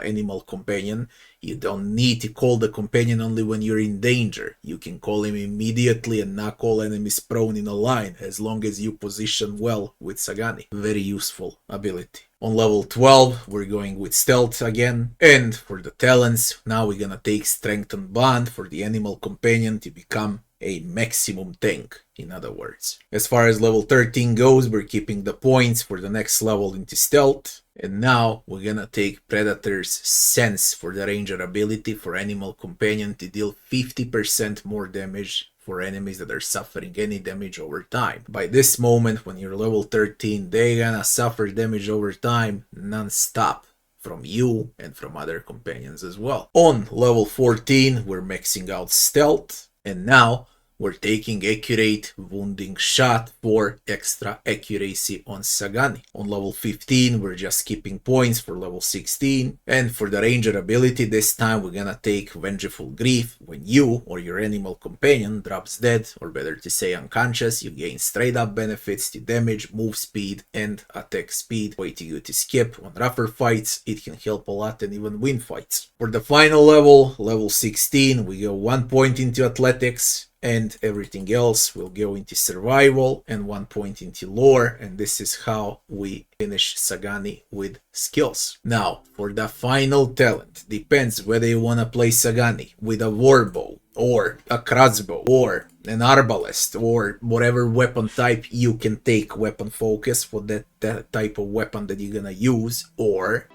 animal companion, you don't need to call the companion only when you're in danger. You can call him immediately and knock all enemies prone in a line as long as you position well with Sagani. Very useful ability. On level 12, we're going with Stealth again. And for the talents, now we're gonna take Strengthened Bond for the animal companion to become a maximum tank, in other words. As far as level 13 goes, we're keeping the points for the next level into Stealth. And now we're gonna take Predator's Sense for the Ranger ability for Animal Companion to deal 50% more damage for enemies that are suffering any damage over time. By this moment, when you're level 13, they're gonna suffer damage over time non-stop from you and from other companions as well. On level 14, we're maxing out Stealth, and now we're taking Accurate Wounding Shot for extra accuracy on Sagani. On level 15, we're just skipping points for level 16. And for the Ranger ability, this time we're gonna take Vengeful Grief. When you or your animal companion drops dead, or better to say unconscious, you gain straight up benefits to damage, move speed, and attack speed. Way to go to skip. On rougher fights, it can help a lot and even win fights. For the final level, level 16, we go 1 point into Athletics, and everything else will go into survival and 1 point into lore, and this is how we finish Sagani with skills. Now, for the final talent, depends whether you want to play Sagani with a warbow, or a crossbow, or an arbalest, or whatever weapon type you can take weapon focus for that type of weapon that you're gonna use, or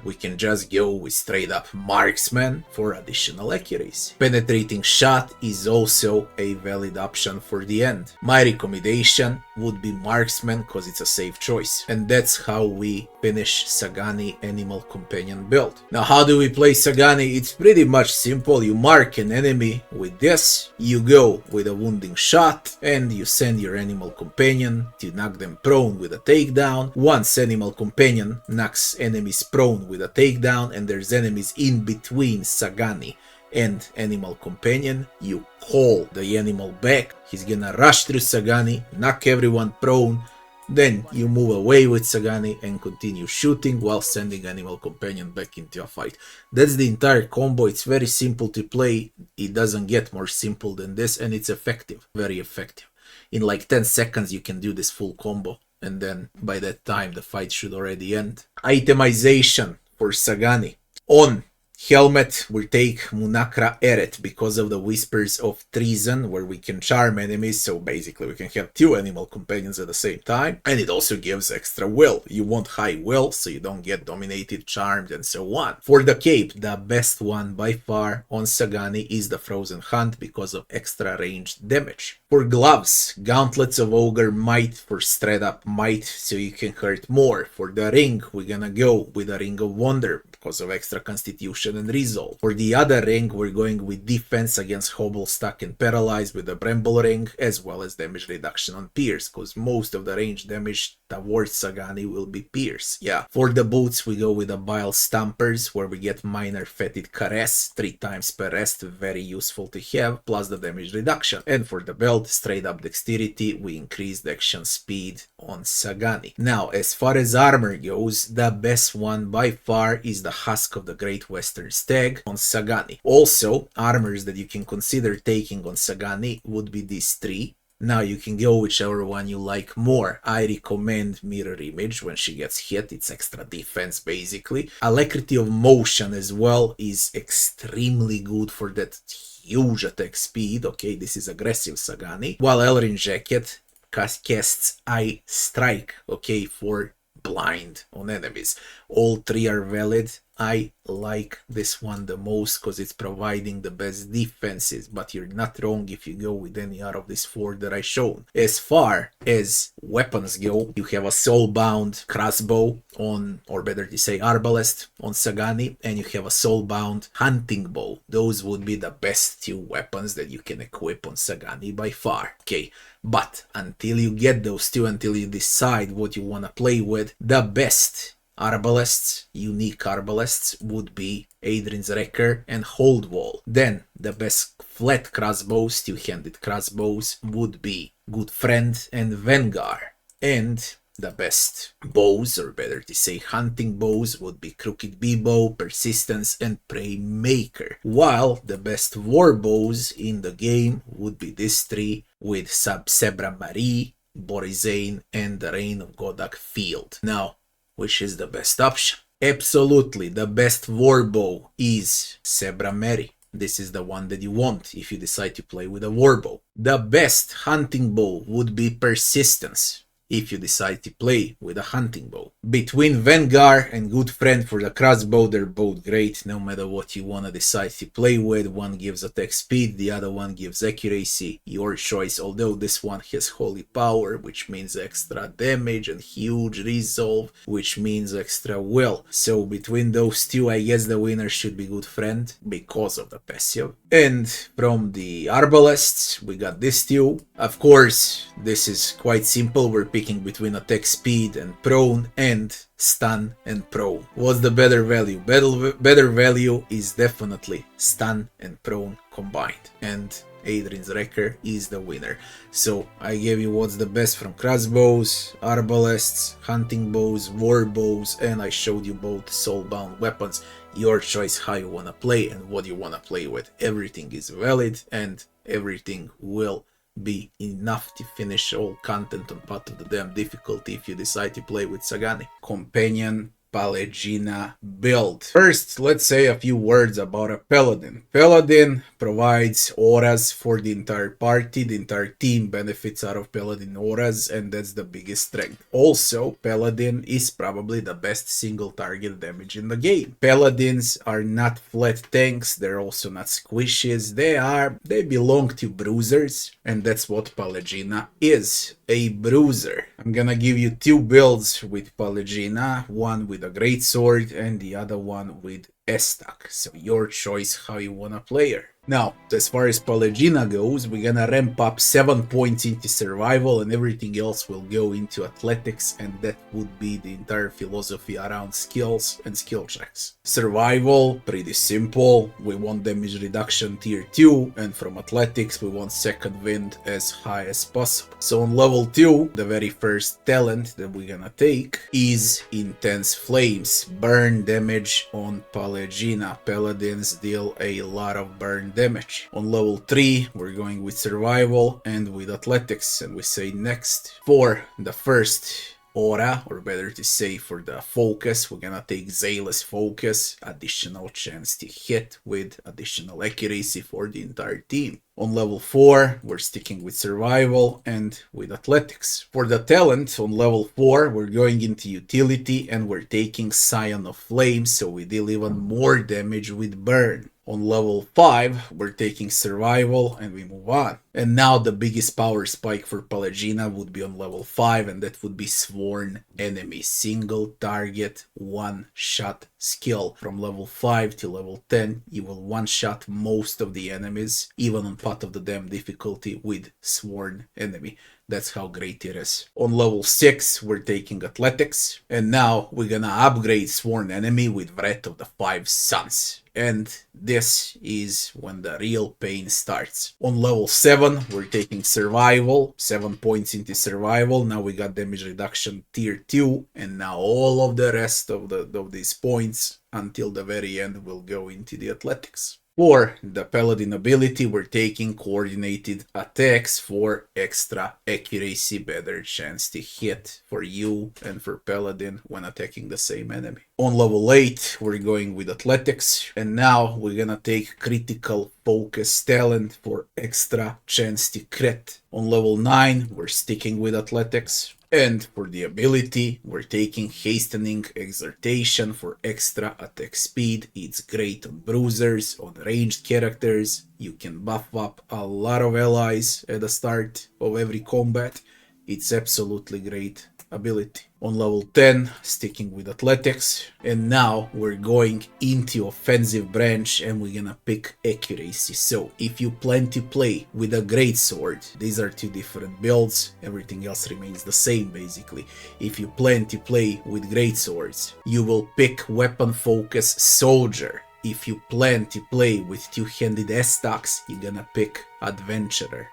we can just go with straight up marksman for additional accuracy. Penetrating shot is also a valid option for the end. My recommendation would be marksman because it's a safe choice, and that's how we finish Sagani Animal Companion build. Now, how do we play Sagani? It's pretty much simple. You mark an enemy with this, you go with a wounding shot, and you send your animal companion to knock them prone with a takedown. Once animal companion knocks enemies prone with a takedown and there's enemies in between Sagani and animal companion, you call the animal back. He's gonna rush through Sagani, knock everyone prone, then you move away with Sagani and continue shooting while sending animal companion back into a fight. That's the entire combo. It's very simple to play. It doesn't get more simple than this, and it's effective, very effective. In like 10 seconds you can do this full combo, and then by that time the fight should already end. Itemization for Sagani. On helmet, we take Munakra Eret because of the Whispers of Treason, where we can charm enemies, so basically we can have 2 animal companions at the same time, and it also gives extra will. You want high will, so you don't get dominated, charmed, and so on. For the cape, the best one by far on Sagani is the Frozen Hunt because of extra ranged damage. For gloves, Gauntlets of Ogre Might for straight up might, so you can hurt more. For the ring, we're gonna go with a Ring of Wonder because of extra constitution and resolve. For the other ring, we're going with defense against Hobble, Stuck, and Paralyzed with the Bramble Ring, as well as damage reduction on Pierce, because most of the range damage towards Sagani will be Pierce. Yeah. For the boots, we go with the Bile Stampers, where we get Minor Fetid Caress 3 times per rest, very useful to have, plus the damage reduction. And for the belt, straight up dexterity, we increase the action speed on Sagani. Now, as far as armor goes, the best one by far is the Husk of the Great Western Stag on Sagani. Also, armors that you can consider taking on Sagani would be these 3. Now you can go whichever one you like more. I recommend Mirror Image when she gets hit. It's extra defense basically. Alacrity of Motion as well is extremely good for that huge attack speed. Okay, this is aggressive Sagani. While Elrin Jacket casts Eye Strike, okay, for blind on enemies. All 3 are valid. I like this one the most because it's providing the best defenses, but you're not wrong if you go with any out of these 4 that I showed. As far as weapons go, you have a Soulbound crossbow on, or better to say arbalest on Sagani, and you have a Soulbound hunting bow. Those would be the best 2 weapons that you can equip on Sagani by far. Okay, but until you get those 2, until you decide what you want to play with, the best Arbalests, unique arbalests, would be Adrian's Wrecker and Hold Wall. Then the best flat crossbows, two-handed crossbows, would be Good Friend and Vengar. And the best bows, or better to say hunting bows, would be Crooked Bow, Persistence, and Prey Maker. While the best war bows in the game would be these three, with Sebra Marie, Borizane, and the Reign of Godak Field. Now, which is the best option? Absolutely, the best warbow is Sebra Mary. This is the one that you want if you decide to play with a warbow. The best hunting bow would be Persistence, if you decide to play with a hunting bow. Between Vengar and Good Friend for the crossbow, they're both great, no matter what you want to decide to play with. One gives attack speed, the other one gives accuracy, your choice, although this one has holy power, which means extra damage, and huge resolve, which means extra will. So between those two, I guess the winner should be Good Friend, because of the passive. And from the Arbalests, we got these two. Of course, this is quite simple, we're picking between attack speed and prone, and stun and prone. What's the better value? Better value is definitely stun and prone combined, and Adrian's Wrecker is the winner. So I gave you what's the best from crossbows, arbalests, hunting bows, war bows, and I showed you both soulbound weapons. Your choice how you wanna play and what you wanna play with. Everything is valid and everything will be enough to finish all content on PotD difficulty if you decide to play with Sagani. Companion Pallegina build. First, let's say a few words about a Paladin. Paladin provides auras for the entire party. The entire team benefits out of Paladin auras, and that's the biggest strength. Also, Paladin is probably the best single target damage in the game. Paladins are not flat tanks, they're also not squishes, they belong to bruisers, and that's what Pallegina is, a bruiser. I'm gonna give you two builds with Pallegina, one with a great sword and the other one with Estak. So your choice how you wanna play her. Now, as far as Pallegina goes, we're gonna ramp up 7 points into survival and everything else will go into athletics, and that would be the entire philosophy around skills and skill checks. Survival, pretty simple. We want damage reduction tier 2, and from athletics we want second wind as high as possible. So on level 2, the very first talent that we're gonna take is Intense Flames. Burn damage on Pallegina. Paladins deal a lot of burn damage. On level 3, we're going with survival and with athletics, and we say next. For the first aura, or better to say for the focus, we're gonna take Zealous Focus, additional chance to hit with additional accuracy for the entire team. On level 4, we're sticking with survival and with athletics. For the talent, on level 4, we're going into utility and we're taking Scion of Flame, so we deal even more damage with burn. On level 5, we're taking survival and we move on. And now the biggest power spike for Pallegina would be on level 5, and that would be Sworn Enemy. Single target, one-shot skill. From level 5 to level 10, you will one-shot most of the enemies, even on PotD difficulty with Sworn Enemy. That's how great it is. On level 6, we're taking athletics, and now we're gonna upgrade Sworn Enemy with Wrath of the Five Suns. And this is when the real pain starts. On level 7, we're taking survival, 7 points into survival. Now we got damage reduction tier 2, and now all of the rest of these points until the very end will go into the athletics. For the Paladin ability, we're taking coordinated attacks for extra accuracy, better chance to hit for you and for Paladin when attacking the same enemy. On level 8, we're going with athletics, and now we're gonna take critical focus talent for extra chance to crit. On level 9, we're sticking with athletics. And for the ability, we're taking Hastening Exhortation for extra attack speed. It's great on bruisers, on ranged characters. You can buff up a lot of allies at the start of every combat. It's absolutely great ability. On level 10, sticking with athletics, and now we're going into offensive branch and we're gonna pick accuracy. So if you plan to play with a greatsword, these are two different builds, everything else remains the same basically. If you plan to play with greatswords, you will pick weapon focus soldier. If you plan to play with two-handed S-stocks, you're gonna pick adventurer.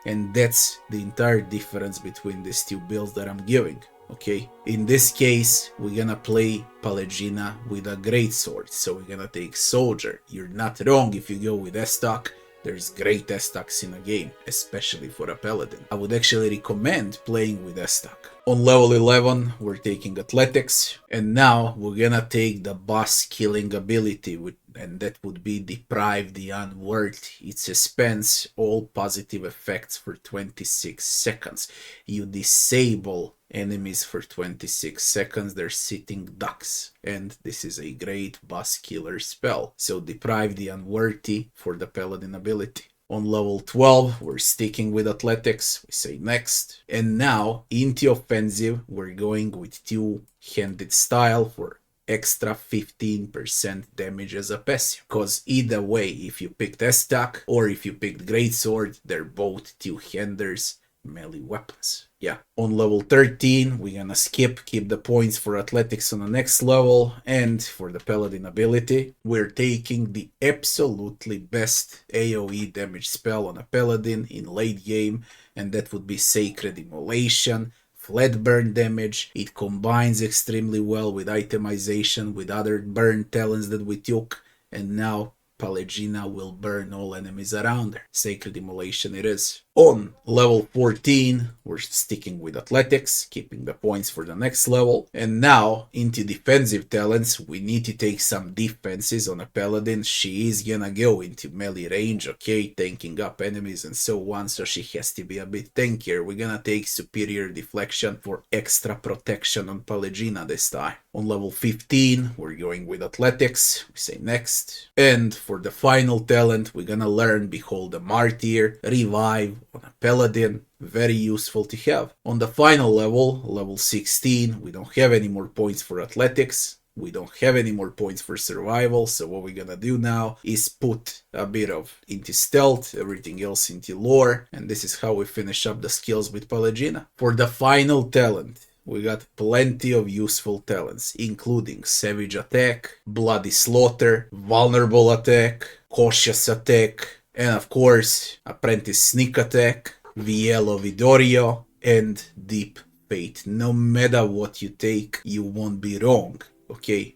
And that's the entire difference between these two builds that I'm giving. Okay, in this case, we're gonna play Pallegina with a greatsword, so we're gonna take soldier. You're not wrong if you go with S-stock. There's great S-stocks in a game, especially for a paladin. I would actually recommend playing with S-stock. On level 11, we're taking athletics, and now we're gonna take the boss killing ability, and that would be deprive the unworthy. It suspends all positive effects for 26 seconds. You disable enemies for 26 seconds, they're sitting ducks, and this is a great boss killer spell. So deprive the unworthy for the paladin ability. On level 12, we're sticking with athletics, we say next, and now into offensive, we're going with two-handed style for extra 15% damage as a passive, because either way, if you picked S-stock or if you picked greatsword, they're both two-handers, melee weapons. Yeah, on level 13, we're gonna keep the points for athletics on the next level, and for the paladin ability, we're taking the absolutely best AoE damage spell on a paladin in late game, and that would be Sacred Immolation. Flat burn damage. It combines extremely well with itemization, with other burn talents that we took, and now Pallegina will burn all enemies around her. Sacred Immolation it is. On level 14, we're sticking with athletics, keeping the points for the next level. And now, into defensive talents, we need to take some defenses on a paladin. She is gonna go into melee range, okay, tanking up enemies and so on, so she has to be a bit tankier. We're gonna take superior deflection for extra protection on Pallegina this time. On level 15, we're going with athletics, we say next. And for the final talent, we're gonna learn Behold the Martyr, Revive on a paladin, very useful to have. On the final level, level 16, we don't have any more points for athletics, we don't have any more points for survival, so what we're gonna do now is put a bit of into stealth, everything else into lore, and this is how we finish up the skills with Pallegina. For the final talent, we got plenty of useful talents, including Savage Attack, Bloody Slaughter, Vulnerable Attack, Cautious Attack, and of course, Apprentice Sneak Attack, Vielo Vidorio, and Deep Fate. No matter what you take, you won't be wrong, okay?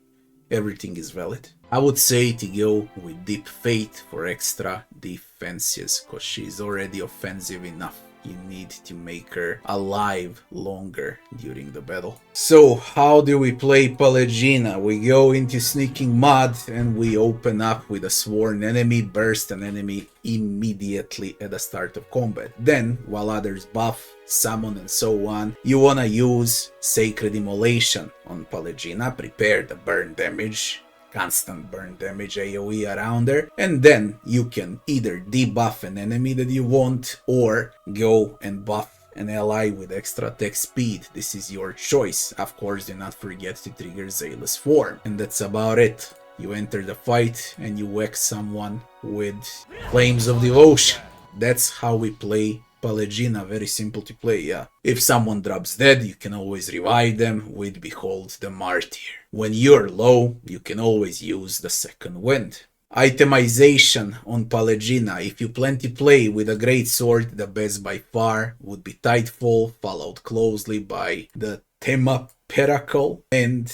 Everything is valid. I would say to go with Deep Fate for extra defenses, because she's already offensive enough. You need to make her alive longer during the battle. So, how do we play Pallegina? We go into Sneaking Mud and we open up with a sworn enemy, burst an enemy immediately at the start of combat. Then, while others buff, summon and so on, you wanna use Sacred Immolation on Pallegina, prepare the burn damage, constant burn damage AoE around her, and then you can either debuff an enemy that you want or go and buff an ally with extra attack speed. This is your choice. Of course, do not forget to trigger Zealous Form. And that's about it. You enter the fight and you whack someone with Flames of Devotion. That's how we play Pallegina, very simple to play, yeah. If someone drops dead, you can always revive them with Behold the Martyr. When you're low, you can always use the Second Wind. Itemization on Pallegina. If you plan to play with a greatsword, the best by far would be Tidefall, followed closely by the Tema Peracle, and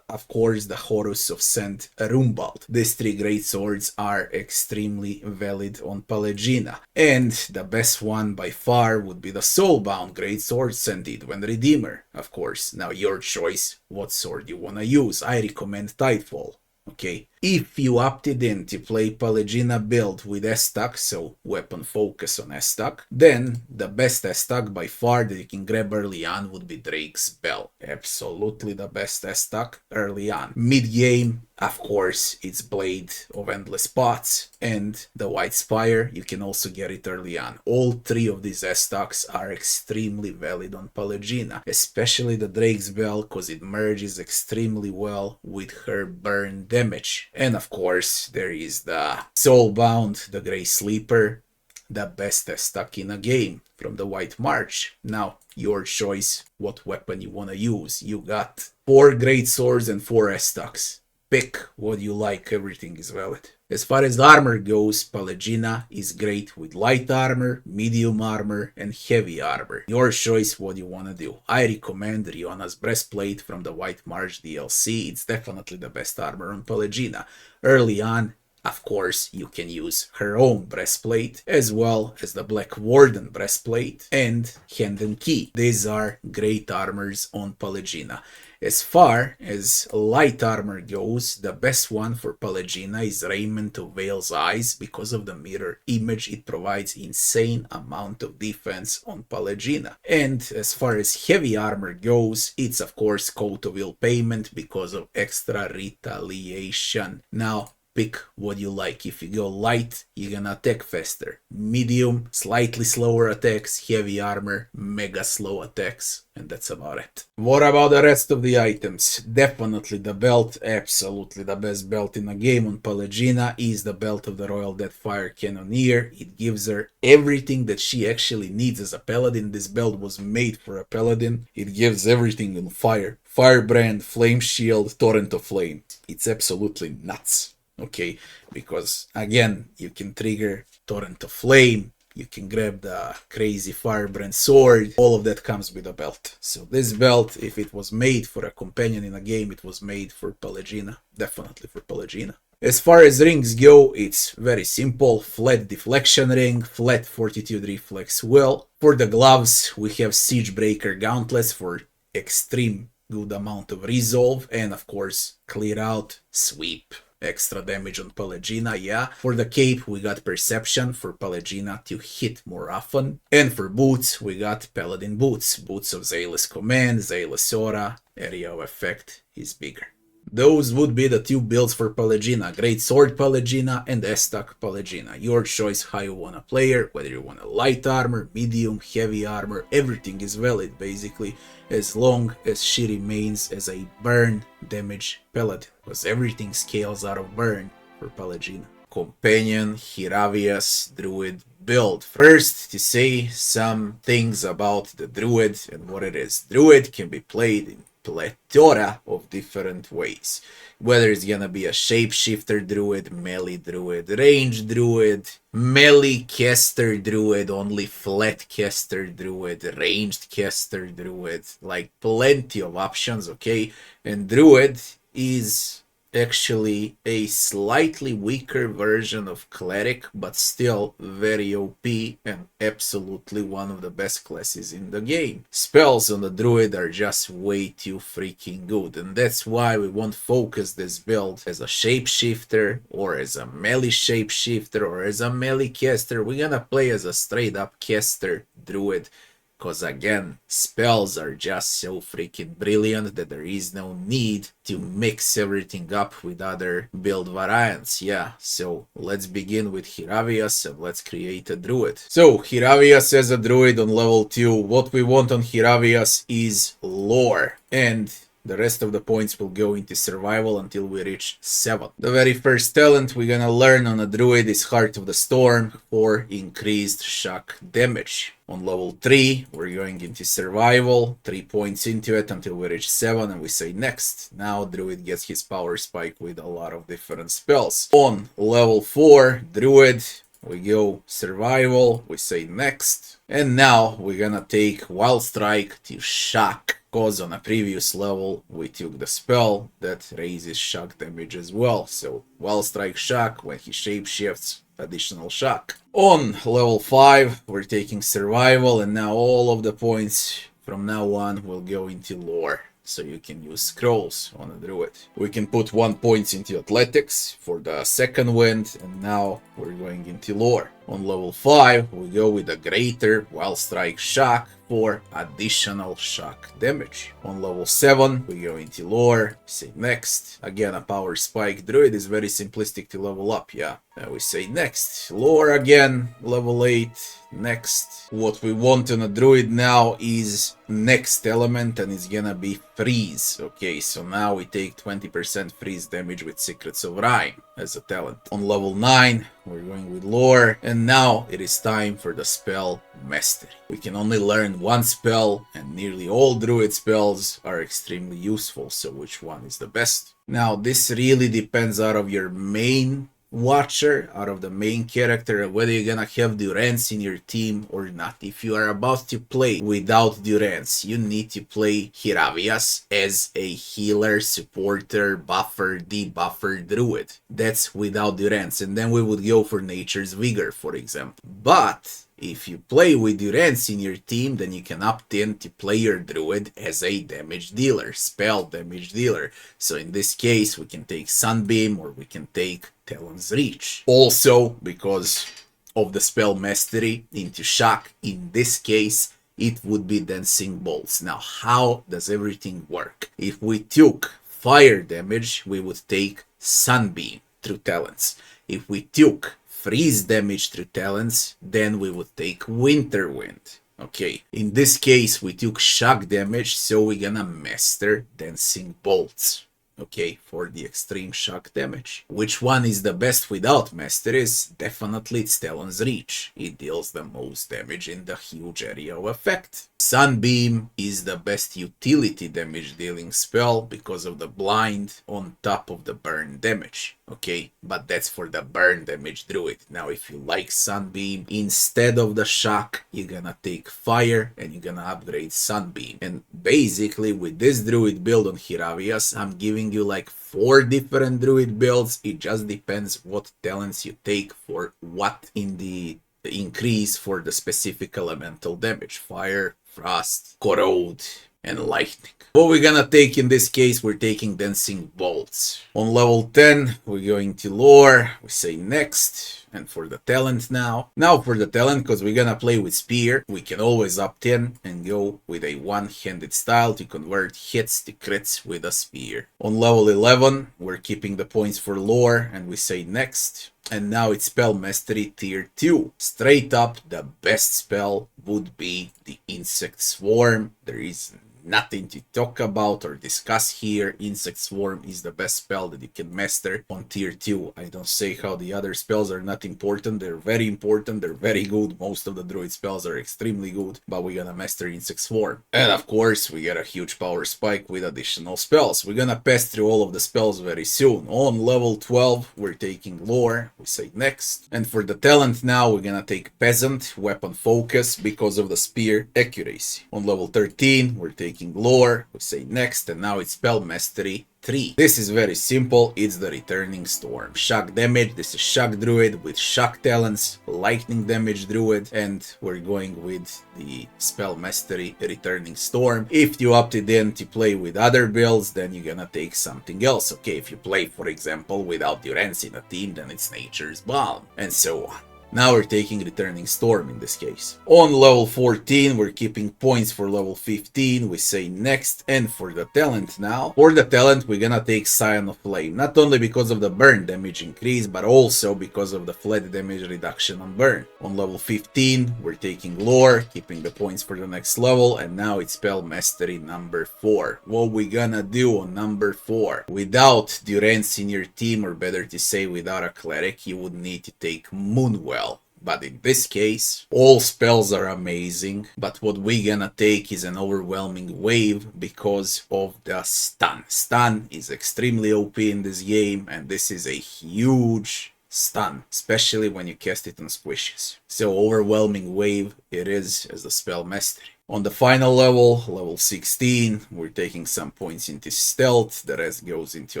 of course the Horus of St. Rumbald. These three great swords are extremely valid on Pallegina, and the best one by far would be the Soulbound great sword, St. Edwin Redeemer. Of course, now your choice what sword you wanna use. I recommend Tidefall. Okay, If you opted in to play Pallegina build with S-Stack, so weapon focus on S-Stack, then the best S-Stack by far that you can grab early on would be Drake's Bell. Absolutely the best S-Stack early on. Mid-game, of course, it's Blade of Endless Pots and the White Spire. You can also get it early on. All three of these S-Stacks are extremely valid on Pallegina, especially the Drake's Bell because it merges extremely well with her burn damage. And of course, there is the Soulbound, the Grey Sleeper, the best S-Stack in a game from the White March. Now, your choice what weapon you want to use. You got 4 Great Swords and 4 S-Stacks. Pick what you like, everything is valid. As far as armor goes, Pallegina is great with light armor, medium armor, and heavy armor. Your choice what you wanna do. I recommend Riona's Breastplate from the White March DLC. It's definitely the best armor on Pallegina. Early on, of course, you can use her own breastplate, as well as the Black Warden breastplate and Hand and Key. These are great armors on Pallegina. As far as light armor goes, the best one for Pallegina is Raiment of Veil's Eyes because of the mirror image. It provides insane amount of defense on Pallegina. And as far as heavy armor goes, it's of course Coat of Ill Payment because of extra retaliation. Now, pick what you like. If you go light, you're gonna attack faster. Medium, slightly slower attacks. Heavy armor, mega slow attacks. And that's about it. What about the rest of the items? Definitely the belt, absolutely the best belt in the game on Pallegina is the belt of the Royal Deathfire Cannoneer. It gives her everything that she actually needs as a paladin. This belt was made for a paladin. It gives everything on fire. Firebrand, Flame Shield, Torrent of Flame. It's absolutely nuts. Okay, because again, you can trigger Torrent of Flame, you can grab the crazy Firebrand sword, all of that comes with a belt. So this belt, if it was made for a companion in a game, it was made for Pallegina, definitely for Pallegina. As far as rings go, it's very simple. Flat deflection ring, flat fortitude reflex will. For the gloves, we have Siegebreaker gauntlets for extreme good amount of resolve, and of course, clear out, sweep. Extra damage on Pallegina, yeah. For the cape, we got Perception for Pallegina to hit more often. And for boots, we got Paladin boots. Boots of Zealous Command, Zealous Aura, area of effect is bigger. Those would be the 2 builds for Pallegina. Great Sword Pallegina and S-Stack Pallegina. Your choice how you want to play her, whether you want a light armor, medium, heavy armor, everything is valid basically, as long as she remains as a burn damage paladin, because everything scales out of burn for Pallegina. Companion, Hiravias, Druid build. First, to say some things about the Druid and what it is. Druid can be played in plethora of different ways, whether it's gonna be a shapeshifter druid, melee druid, range druid, melee caster druid, only flat caster druid, ranged caster druid, like plenty of options, okay? And druid is actually a slightly weaker version of cleric, but still very OP and absolutely one of the best classes in the game. Spells on the druid are just way too freaking good, and that's why we won't focus this build as a shapeshifter or as a melee shapeshifter or as a melee caster. We're gonna play as a straight up caster druid, because again, spells are just so freaking brilliant that there is no need to mix everything up with other build variants. Yeah, so let's begin with Hiravias and let's create a druid. So Hiravias as a druid on level 2. What we want on Hiravias is lore, and the rest of the points will go into survival until we reach 7. The very first talent we're gonna learn on a druid is Heart of the Storm for increased shock damage. On level 3, we're going into survival, 3 points into it until we reach 7, and we say next. Now druid gets his power spike with a lot of different spells. On level 4, druid, we go survival, we say next. And now we're gonna take Wild Strike to shock, because on a previous level we took the spell that raises shock damage as well. So Wild Strike shock, when he shapeshifts, additional shock. On level 5 we're taking survival, and now all of the points from now on will go into lore. so you can use scrolls on a druid. We can put 1 point into athletics for the second wind, and now we're going into lore. On level 5, we go with a greater wild strike shock for additional shock damage. On level 7, we go into lore, say next. Again, a power spike druid is very simplistic to level up, yeah. We say next. Lore again, level 8, next. What we want on a druid now is next element, and it's gonna be freeze. Okay, so now we take 20% freeze damage with Secrets of Rhyme as a talent. On level 9, we're going with lore, and now it is time for the spell Mastery. We can only learn one spell, and nearly all druid spells are extremely useful, so which one is the best? Now, this really depends out of your main watcher, out of the main character, whether you're gonna have Durance in your team or not. If you are about to play without Durance, you need to play Hiravias as a healer, supporter, buffer, debuffer druid. That's without Durance, and then we would go for Nature's Vigor, for example. But if you play with Durance in your team, then you can opt in to play your druid as a damage dealer, spell damage dealer. So in this case, we can take Sunbeam or we can take Talon's Reach. Also, because of the spell Mastery into shock, in this case, it would be Dancing Bolts. Now, how does everything work? If we took fire damage, we would take Sunbeam through talents. If we took freeze damage through talents, then we would take Winter Wind. Okay, in this case we took shock damage, so we're gonna master Dancing Bolts. Okay, for the extreme shock damage. Which one is the best without masteries? Definitely it's Talon's Reach. It deals the most damage in the huge area of effect. Sunbeam is the best utility damage dealing spell because of the blind on top of the burn damage. Okay, but that's for the burn damage druid. Now if you like Sunbeam, instead of the shock, you're gonna take fire and you're gonna upgrade Sunbeam. And basically with this druid build on Hiravias, I'm giving you like 4 different druid builds. It just depends what talents you take for what in the increase for the specific elemental damage: fire, frost, corrode, and lightning. What we're gonna take in this case, we're taking Dancing Bolts. On level 10, we're going to lore, we say next. And for the talent now for the talent, because we're gonna play with spear, we can always opt in and go with a one-handed style to convert hits to crits with a spear. On level 11, we're keeping the points for lore, and we say next. And now it's Spell Mastery Tier 2. Straight up, the best spell would be the Insect Swarm. There is nothing to talk about or discuss here. Insect Swarm is the best spell that you can master on Tier 2. I don't say how the other spells are not important. They're very important. They're very good. Most of the druid spells are extremely good, but we're gonna master Insect Swarm. And of course, we get a huge power spike with additional spells. We're gonna pass through all of the spells very soon. On level 12, we're taking lore. We say next. And for the talent now, we're gonna take Peasant, Weapon Focus, because of the spear accuracy. On level 13, we're taking lore, we say next, and now it's Spell Mastery 3. This is very simple, it's the Returning Storm. Shock damage, this is Shock Druid with Shock Talents, Lightning damage Druid, and we're going with the Spell Mastery Returning Storm. If you opted in to play with other builds, then you're gonna take something else. Okay, if you play, for example, without Durance in a team, then it's Nature's Balm, and so on. Now we're taking Returning Storm in this case. On level 14, we're keeping points for level 15. We say next. And for the talent now, for the talent, we're gonna take Scion of Flame. Not only because of the burn damage increase, but also because of the flat damage reduction on burn. On level 15, we're taking lore, keeping the points for the next level. And now it's Spell Mastery number 4. What we gonna do on number 4? Without Durance in your team, or better to say without a cleric, you would need to take Moonwell. But in this case, all spells are amazing, but what we're gonna take is an Overwhelming Wave because of the stun. Stun is extremely OP in this game, and this is a huge stun, especially when you cast it on squishes. So Overwhelming Wave it is as the spell mastery. On the final level, level 16, we're taking some points into stealth, the rest goes into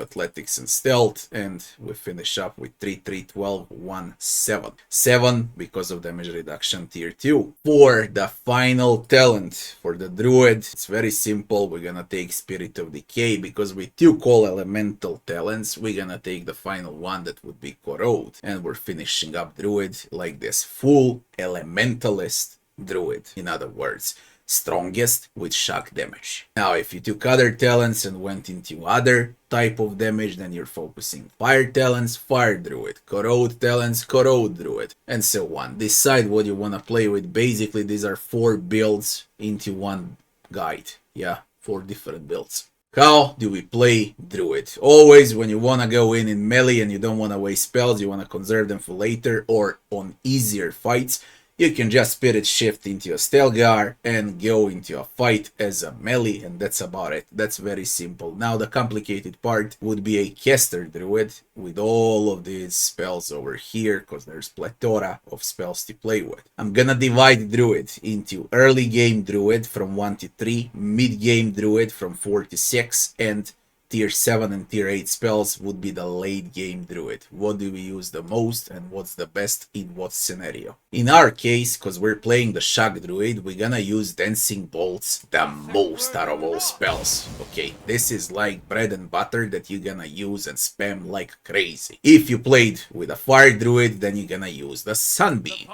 athletics and stealth, and we finish up with 3, 3, 12, 1, 7. 7 because of damage reduction tier 2. For the final talent, for the Druid, it's very simple. We're gonna take Spirit of Decay, because with 2 call elemental talents, we're gonna take the final one, that would be Corrode. And we're finishing up Druid like this, full elementalist Druid, in other words. Strongest with shock damage. Now, if you took other talents and went into other type of damage, then you're focusing fire talents, fire druid, corrode talents, corrode druid, and so on. Decide what you want to play with. Basically, these are 4 builds into one guide. Yeah, 4 different builds. How do we play Druid? Always when you want to go in melee and you don't want to waste spells, you want to conserve them for later or on easier fights, you can just Spirit Shift into a Stelgar and go into a fight as a melee, and that's about it. That's very simple. Now the complicated part would be a caster Druid with all of these spells over here, because there's plethora of spells to play with. I'm gonna divide Druid into early game Druid from 1 to 3, mid game Druid from 4 to 6, and Tier 7 and Tier 8 spells would be the late game Druid. What do we use the most and what's the best in what scenario? In our case, because we're playing the Shock Druid, we're gonna use Dancing Bolts the most out of all spells. Okay, this is like bread and butter that you're gonna use and spam like crazy. If you played with a Fire Druid, then you're gonna use the Sunbeam.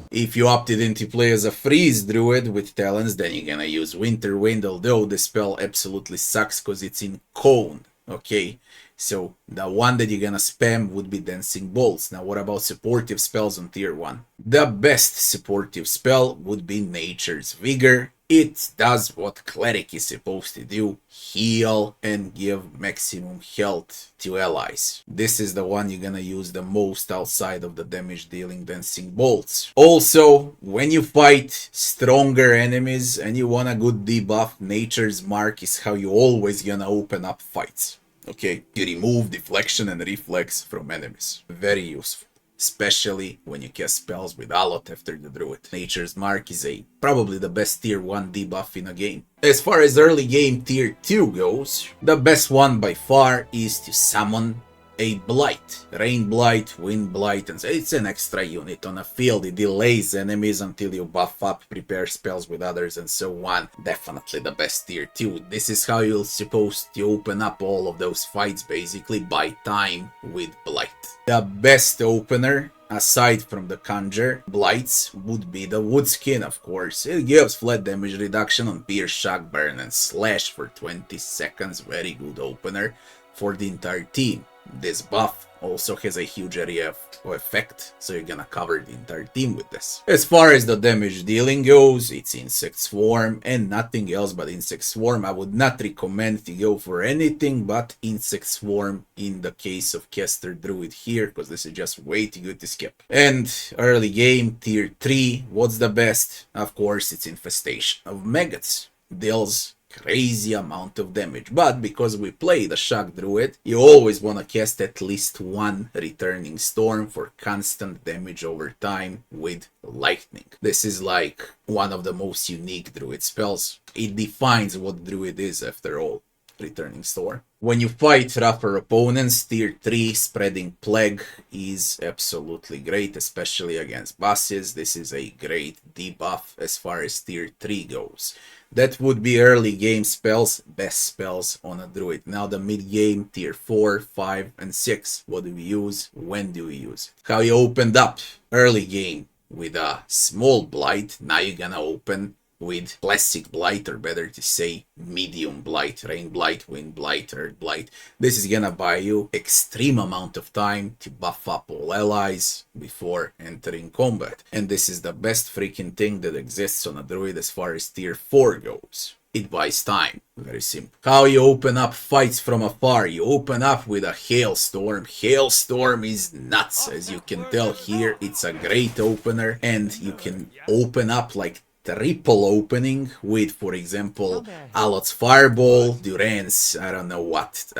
If you opted in to play as a Freeze Druid with talents, then you're gonna use Winter Wind, although the spell absolutely sucks because it's in Cone, okay? So the one that you're gonna spam would be Dancing Bolts. Now what about supportive spells on tier 1? The best supportive spell would be Nature's Vigor. It does what Cleric is supposed to do, heal and give maximum health to allies. This is the one you're gonna use the most outside of the damage dealing Dancing Bolts. Also, when you fight stronger enemies and you want a good debuff, Nature's Mark is how you always gonna open up fights. Okay, you remove deflection and reflex from enemies. Very useful. Especially when you cast spells with Aloth after the Druid. Nature's Mark is probably the best tier 1 debuff in a game. As far as early game tier 2 goes, the best one by far is to summon a Blight. Rain Blight, Wind Blight, and it's an extra unit on a field. It delays enemies until you buff up, prepare spells with others, and so on. Definitely the best tier 2. This is how you're supposed to open up all of those fights, basically, by time with Blight. The best opener, aside from the Conjure Blights, would be the Woodskin, of course. It gives flat damage reduction on Pierce, Shock, Burn, and Slash for 20 seconds. Very good opener for the entire team. This buff also has a huge area of effect, so you're gonna cover the entire team with this. As far as the damage dealing goes, it's Insect Swarm and nothing else but Insect Swarm. I would not recommend to go for anything but Insect Swarm in the case of Caster Druid here, because this is just way too good to skip. And early game, tier 3, what's the best? Of course, it's Infestation of Maggots. Deals crazy amount of damage, but because we play the Shock Druid, you always want to cast at least one Returning Storm for constant damage over time with Lightning. This is like one of the most unique Druid spells. It defines what Druid is after all. Returning Storm. When you fight rougher opponents, tier 3 Spreading Plague is absolutely great, especially against bosses. This is a great debuff as far as tier 3 goes. That would be early game spells, best spells on a Druid. Now the mid game, tier 4, 5, and 6. What do we use? When do we use it? How you opened up early game with a small Blight, now you're gonna open with classic Blight, or better to say medium Blight, Rain Blight, Wind Blight, Earth Blight. This is gonna buy you extreme amount of time to buff up all allies before entering combat. And this is the best freaking thing that exists on a Druid as far as tier 4 goes. It buys time. Very simple. How you open up fights from afar? You open up with a Hailstorm. Hailstorm is nuts. As you can tell here, it's a great opener, and you can open up like triple opening with, for example, Aloth's Fireball, Durance, I don't know what,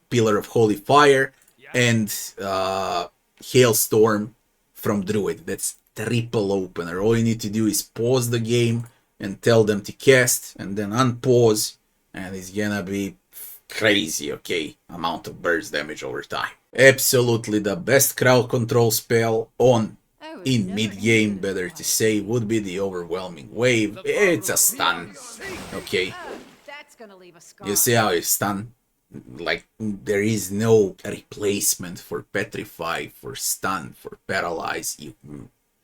Pillar of Holy Fire, and Hailstorm from Druid. That's triple opener. All you need to do is pause the game and tell them to cast, and then unpause, and it's gonna be crazy, okay, amount of burst damage over time. Absolutely the best crowd control spell on in mid-game, better to say, would be the Overwhelming Wave. It's a stun, okay? You see how it's stun? Like, there is no replacement for Petrify, for Stun, for Paralyze. You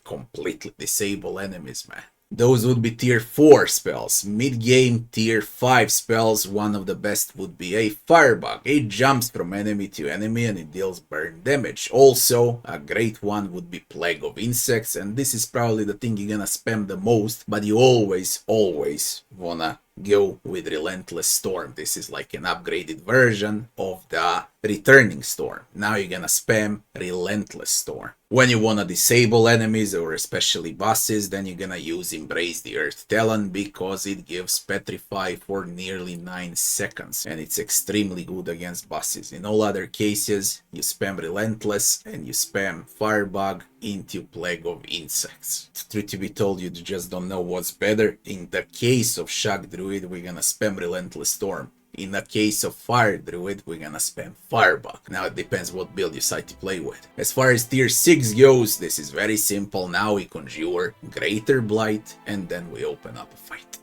completely disable enemies, man. Those would be tier 4 spells. Mid-game tier 5 spells, one of the best would be a Firebug. It jumps from enemy to enemy and it deals burn damage. Also, a great one would be Plague of Insects, and this is probably the thing you're gonna spam the most, but you always wanna go with Relentless Storm. This is like an upgraded version of the Returning Storm. Now you're gonna spam Relentless Storm. When you wanna disable enemies, or especially bosses, then you're gonna use Embrace the Earth Talon, because it gives Petrify for nearly 9 seconds, and it's extremely good against bosses. In all other cases, you spam Relentless and you spam Firebug into Plague of Insects. Truth to be told, you just don't know what's better. In the case of Shock Druid, we're gonna spam Relentless Storm. In the case of Fire Druid, we're gonna spam Firebug. Now it depends what build you decide to play with. As far as tier 6 goes, this is very simple. Now we conjure Greater Blight and then we open up a fight.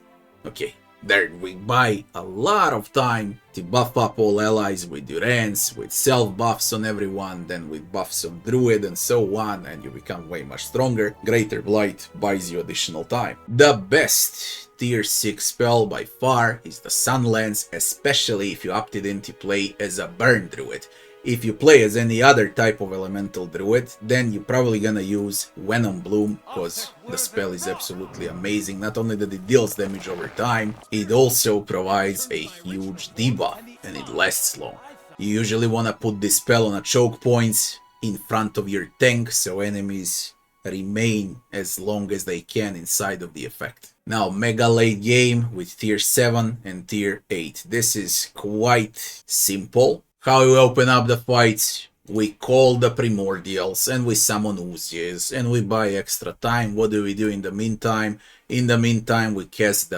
Okay, there we buy a lot of time to buff up all allies with Durance, with self buffs on everyone, then with buffs on Druid and so on, and you become way much stronger. Greater Blight buys you additional time. The best tier 6 spell by far is the Sunlance, especially if you opted in to play as a Burn Druid. If you play as any other type of elemental druid, then you're probably gonna use Venom Bloom, because the spell is absolutely amazing. Not only that it deals damage over time, it also provides a huge debuff, and it lasts long. You usually wanna put this spell on a choke points in front of your tank, so enemies remain as long as they can inside of the effect. Now, mega late game with tier 7 and tier 8. This is quite simple. How we open up the fights: we call the primordials and we summon Uzias and we buy extra time. What do we do in the meantime? In the meantime, we cast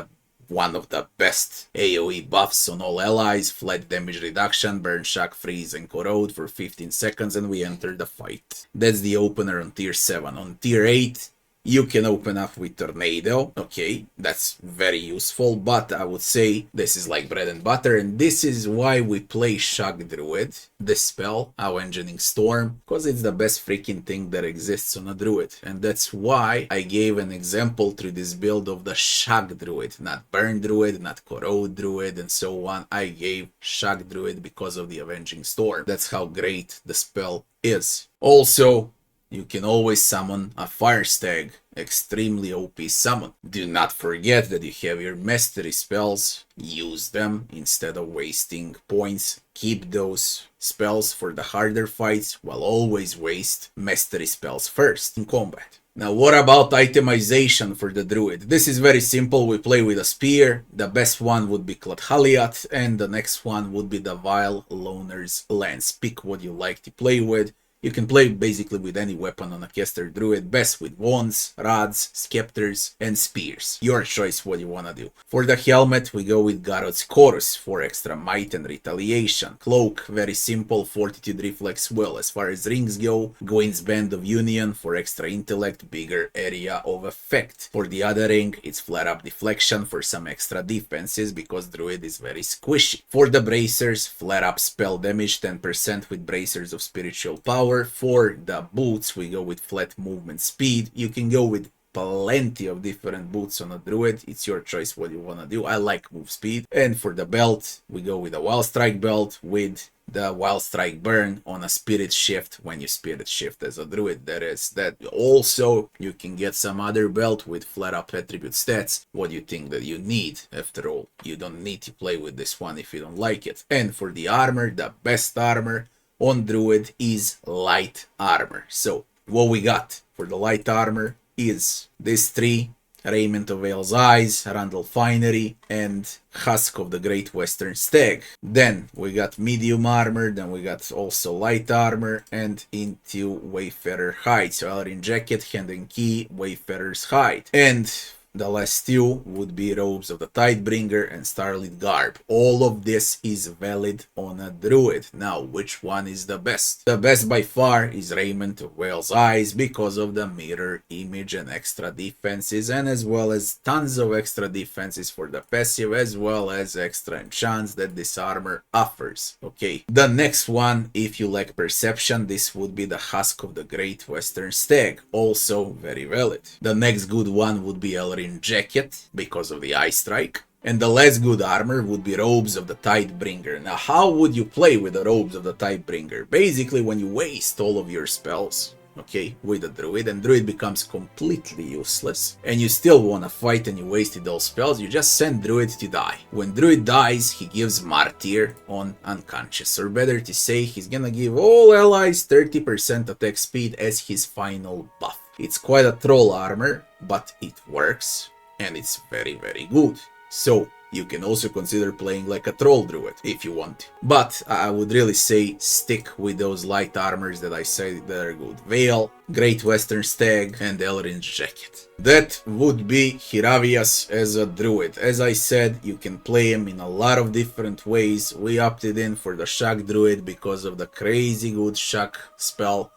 one of the best AoE buffs on all allies: flat damage reduction, burn, shock, freeze and corrode for 15 seconds, and we enter the fight. That's the opener on tier 7. On tier 8, you can open up with Tornado. Okay, that's very useful, but I would say this is like bread and butter, and this is why we play Shock Druid, this spell, Avengeing Storm, because it's the best freaking thing that exists on a Druid. And that's why I gave an example through this build of the Shock Druid, not Burn Druid, not Corrode Druid, and so on. I gave Shock Druid because of the Avenging Storm. That's how great the spell is. Also, you can always summon a Fire Stag, extremely OP summon. Do not forget that you have your mastery spells, use them instead of wasting points. Keep those spells for the harder fights, while always waste mastery spells first in combat. Now, what about itemization for the Druid? This is very simple. We play with a spear. The best one would be Clothaliat, and the next one would be the Vile Loner's Lance. Pick what you like to play with. You can play basically with any weapon on a caster druid, best with wands, rods, scepters, and spears. Your choice what you wanna do. For the helmet, we go with Garrott's Chorus for extra might and retaliation. Cloak, very simple, fortitude, reflex, will. As far as rings go, Gwyn's Band of Union for extra intellect, bigger area of effect. For the other ring, it's flare up deflection for some extra defenses, because druid is very squishy. For the bracers, flare up spell damage 10% with bracers of spiritual power. For the boots, we go with flat movement speed. You can go with plenty of different boots on a druid. It's your choice what you want to do. I like move speed. And for the belt, we go with a Wild Strike belt with the Wild Strike burn on a spirit shift when you spirit shift as a druid. That also, you can get some other belt with flat up attribute stats. What you think that you need. After all, you don't need to play with this one if you don't like it. And for the armor, the best armor on druid is light armor. So what we got for the light armor is these three Raiment of Whale's Eyes, Randall Finery, and Husk of the Great Western Stag. Then we got medium armor, then we got also light armor, and into Wayfarer Hide. So Alarin Jacket, Hand and Key, Wayfarer's Hide. And the last two would be Robes of the Tidebringer and Starlit Garb. All of this is valid on a Druid. Now, which one is the best? The best by far is Raiment of Whale's Eyes because of the mirror image and extra defenses, and as well as tons of extra defenses for the passive, as well as extra enchants that this armor offers. Okay, the next one, if you lack perception, this would be the Husk of the Great Western Stag. Also very valid. The next good one would be Alarin Jacket because of the Eye Strike. And the last good armor would be Robes of the Tidebringer. Now, how would you play with the Robes of the Tidebringer? Basically, when you waste all of your spells, okay, with a Druid, and Druid becomes completely useless, and you still want to fight and you wasted those spells, you just send Druid to die. When Druid dies, he gives Martyr on Unconscious, or better to say, he's gonna give all allies 30% attack speed as his final buff. It's quite a troll armor, but it works, and it's very, very good. So, you can also consider playing like a troll druid if you want to. But I would really say stick with those light armors that I say that are good. Veil, Great Western Stag, and Alarin's Jacket. That would be Hiravias as a druid. As I said, you can play him in a lot of different ways. We opted in for the shock druid because of the crazy good shock spell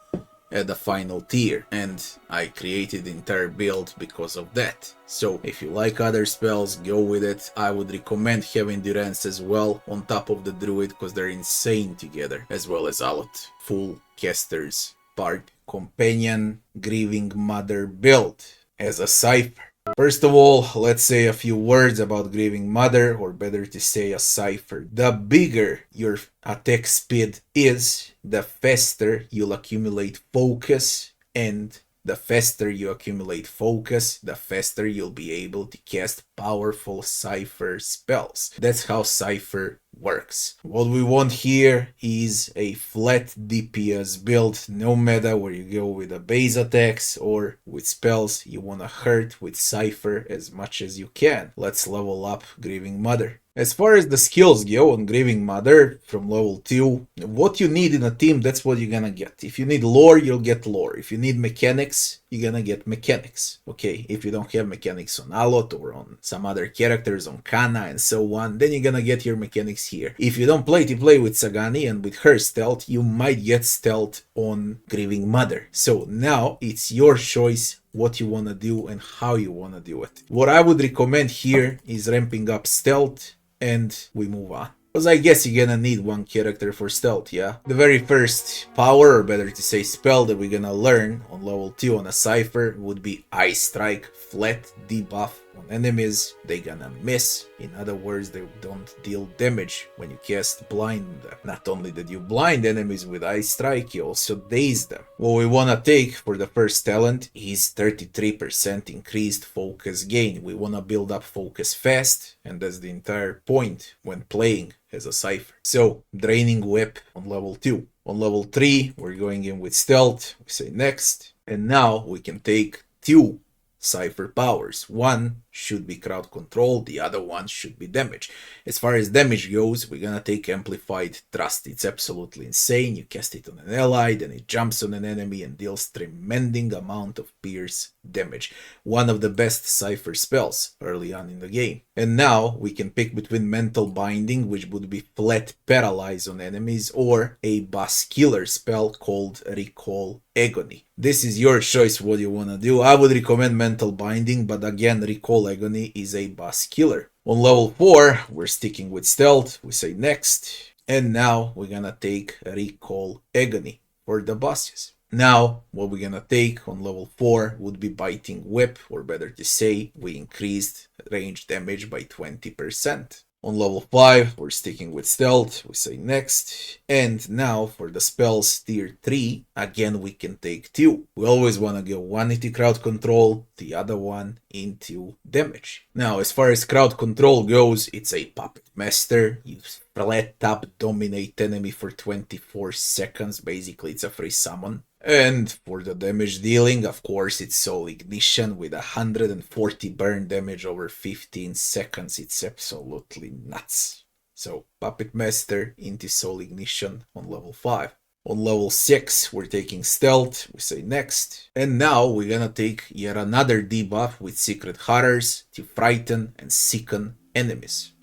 at the final tier, and I created the entire build because of that. So if you like other spells, go with it. I would recommend having Durance as well on top of the Druid because they're insane together, as well as Aloth. Full casters part companion Grieving Mother build as a Cipher. First of all, let's say a few words about Grieving Mother, or better to say a Cipher. The bigger your attack speed is, the faster you'll accumulate focus, and the faster you accumulate focus, the faster you'll be able to cast powerful Cipher spells. That's how Cipher works. What we want here is a flat DPS build, no matter where you go with the base attacks or with spells. You want to hurt with Cipher as much as you can. Let's level up Grieving Mother. As far as the skills go on Grieving Mother from level 2, what you need in a team, that's what you're gonna get. If you need lore, you'll get lore. If you need mechanics, you're gonna get mechanics. Okay, if you don't have mechanics on Aloth or on some other characters, on Kana and so on, then you're gonna get your mechanics here. If you don't play with Sagani and with her stealth, you might get stealth on Grieving Mother. So now it's your choice what you want to do and how you want to do it. What I would recommend here is ramping up stealth, and we move on. Because I guess you're gonna need one character for stealth, yeah? The very first power, or better to say spell, that we're gonna learn on level 2 on a Cipher would be Eye Strike, flat debuff on enemies. They gonna miss. In other words, they don't deal damage when you cast blind on them. Not only that you blind enemies with Eye Strike, you also daze them. What we wanna take for the first talent is 33% increased focus gain. We wanna build up focus fast, and that's the entire point when playing as a Cipher. So, Draining Whip on level 2. On level 3, we're going in with Stealth. We say next. And now we can take 2 Cipher powers. One should be crowd control, the other one should be damage. As far as damage goes, we're gonna take Amplified Thrust. It's absolutely insane. You cast it on an ally, then it jumps on an enemy and deals tremendous amount of pierce damage. One of the best Cipher spells early on in the game. And now we can pick between Mental Binding, which would be flat paralyze on enemies, or a boss killer spell called Recall Agony. This is your choice what you wanna do. I would recommend Mental Binding, but again, Recall Agony is a boss killer. On level 4, we're sticking with stealth. We say next. And now we're gonna take Recall Agony for the bosses. Now, what we're gonna take on level 4 would be Biting Whip, or better to say, we increased range damage by 20%. On level 5, we're sticking with stealth, we say next. And now for the spells tier 3, again we can take 2. We always want to go one into crowd control, the other one into damage. Now as far as crowd control goes, it's a Puppet Master. You flat tap dominate enemy for 24 seconds, basically it's a free summon. And for the damage dealing, of course, it's Soul Ignition with 140 burn damage over 15 seconds. It's absolutely nuts. So, Puppet Master into Soul Ignition on level 5. On level 6, we're taking Stealth, we say next. And now we're gonna take yet another debuff with Secret Horrors to frighten and sicken enemies.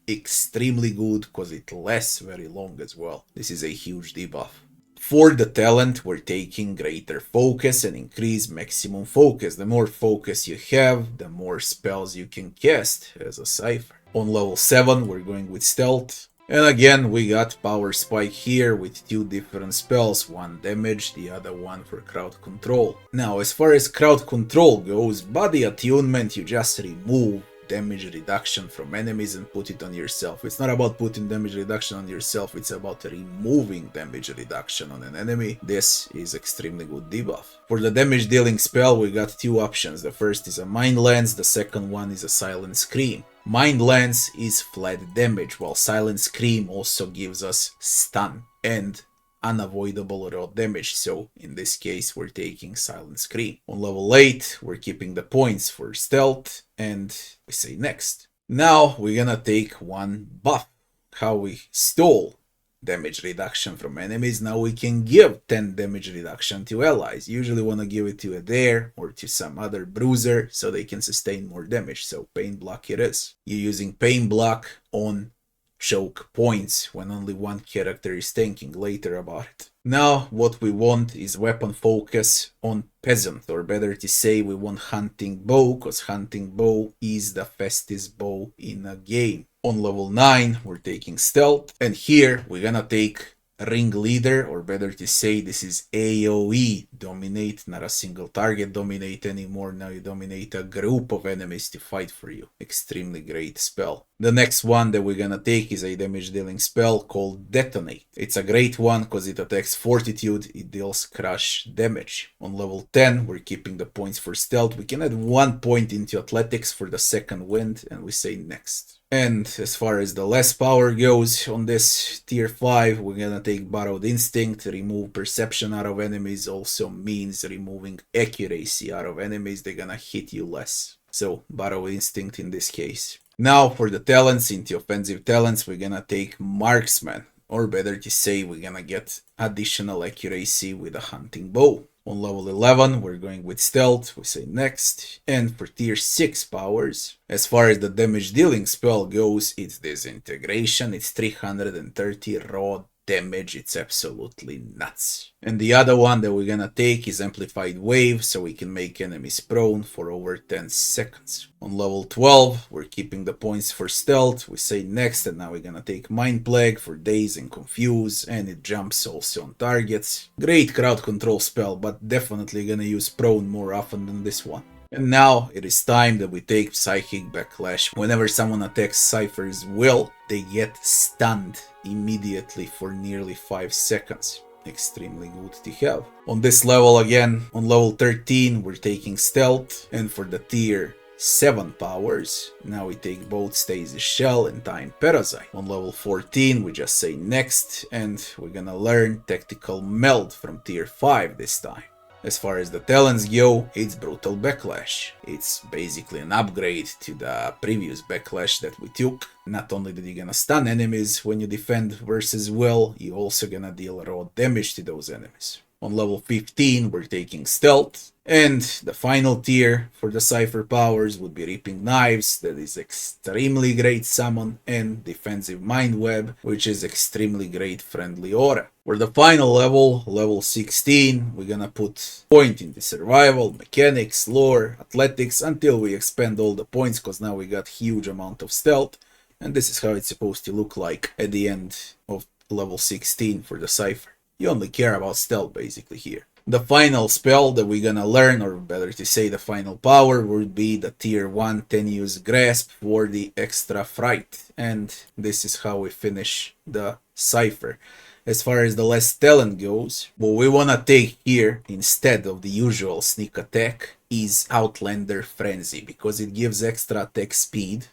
Extremely good because it lasts very long as well. This is a huge debuff. For the talent, we're taking Greater Focus and increase maximum focus. The more focus you have, the more spells you can cast as a Cipher. On level 7, we're going with Stealth. And again, we got Power Spike here with 2 different spells, one damage, the other one for crowd control. Now, as far as crowd control goes, body attunement, you just remove damage reduction from enemies and put it on yourself. It's not about putting damage reduction on yourself, it's about removing damage reduction on an enemy. This is extremely good debuff. For the damage dealing spell, we got 2 options. The first is a Mind Lance, the second one is a Silent Scream. Mind Lance is flat damage, while Silent Scream also gives us stun and unavoidable raw damage, so in this case we're taking Silent Scream. On level 8, we're keeping the points for Stealth, and we say next. Now we're gonna take one buff. How we stole damage reduction from enemies, now we can give 10 damage reduction to allies. Usually want to give it to Eder or to some other bruiser so they can sustain more damage, so Pain Block it is. You're using Pain Block on choke points when only one character is tanking, later about it. Now what we want is weapon focus on Peasant, or better to say we want Hunting Bow, because Hunting Bow is the fastest bow in a game. On level 9 we're taking Stealth, and here we're gonna take Ringleader, or better to say this is AoE dominate, not a single target dominate anymore. Now you dominate a group of enemies to fight for you. Extremely great spell. The next one that we're gonna take is a damage dealing spell called Detonate. It's a great one because it attacks Fortitude, it deals crush damage. On level 10 we're keeping the points for Stealth. We can add 1 point into Athletics for the second wind, and we say next. And as far as the less power goes, on this tier 5 we're gonna take Borrowed Instinct. Remove perception out of enemies also means removing accuracy out of enemies. They're gonna hit you less, so Borrowed Instinct in this case. Now for the talents, into offensive talents we're gonna take Marksman, or better to say we're gonna get additional accuracy with a Hunting Bow. On level 11 we're going with Stealth, we say next. And for tier 6 powers, as far as the damage dealing spell goes, it's Disintegration. It's 330 raw damage, it's absolutely nuts. And the other one that we're gonna take is Amplified Wave, so we can make enemies prone for over 10 seconds. On level 12 we're keeping the points for Stealth, we say next, and now we're gonna take Mind Plague for Daze and Confuse, and it jumps also on targets. Great crowd control spell, but definitely gonna use prone more often than this one. And now it is time that we take Psychic Backlash. Whenever someone attacks Cipher's will, they get stunned immediately for nearly 5 seconds. Extremely good to have. On this level again, on level 13, we're taking Stealth, and for the tier 7 powers, now we take both Stasis Shell and Time Parasite. On level 14, we just say next, and we're gonna learn Tactical Meld from tier 5 this time. As far as the talents go, it's Brutal Backlash. It's basically an upgrade to the previous Backlash that we took. Not only that you're gonna stun enemies when you defend versus will, you're also gonna deal raw damage to those enemies. On level 15, we're taking Stealth. And the final tier for the Cipher powers would be Reaping Knives, that is extremely great summon, and Defensive Mind Web, which is extremely great friendly aura. For the final level, level 16, we're gonna put point into Survival, Mechanics, Lore, Athletics, until we expend all the points, because now we got huge amount of Stealth, and this is how it's supposed to look like at the end of level 16 for the Cipher. You only care about Stealth basically here. The final spell that we're gonna learn, or better to say the final power, would be the tier 1 Tenuous Grasp for the extra fright. And this is how we finish the Cipher. As far as the last talent goes, what we wanna take here instead of the usual sneak attack is Outlander Frenzy, because it gives extra attack speed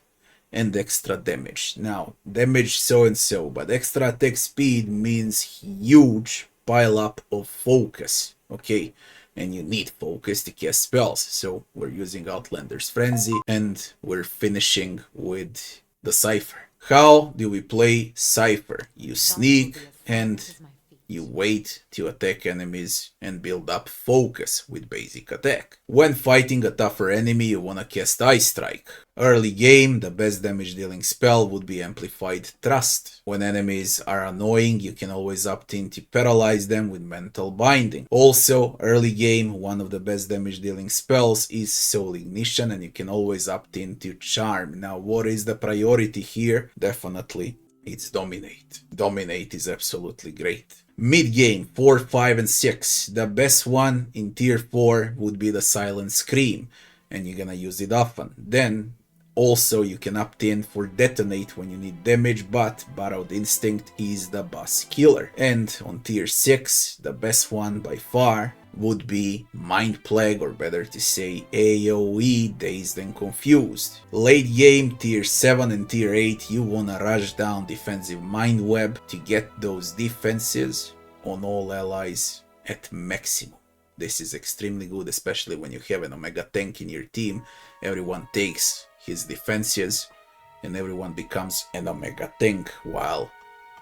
and extra damage. Now, damage so and so, but extra attack speed means huge pile up of focus okay? And you need focus to cast spells. So we're using Outlander's Frenzy, and we're finishing with the Cipher. How do we play Cipher? You sneak and you wait to attack enemies and build up focus with basic attack. When fighting a tougher enemy, you wanna cast Ice Strike. Early game, the best damage dealing spell would be Amplified Trust. When enemies are annoying, you can always opt in to paralyze them with Mental Binding. Also, early game, one of the best damage dealing spells is Soul Ignition, and you can always opt in to Charm. Now, what is the priority here? Definitely, it's Dominate. Dominate is absolutely great. Mid-game, 4, 5, and 6. The best one in tier 4 would be the Silent Scream, and you're gonna use it often. Then, also, you can opt in for Detonate when you need damage, but Borrowed Instinct is the boss killer. And on tier 6, the best one by far would be Mind Plague, or better to say AoE, Dazed and Confused. Late game, tier 7 and tier 8, you wanna rush down Defensive Mind Web to get those defenses on all allies at maximum. This is extremely good, especially when you have an Omega tank in your team. Everyone takes his defenses and everyone becomes an Omega tank while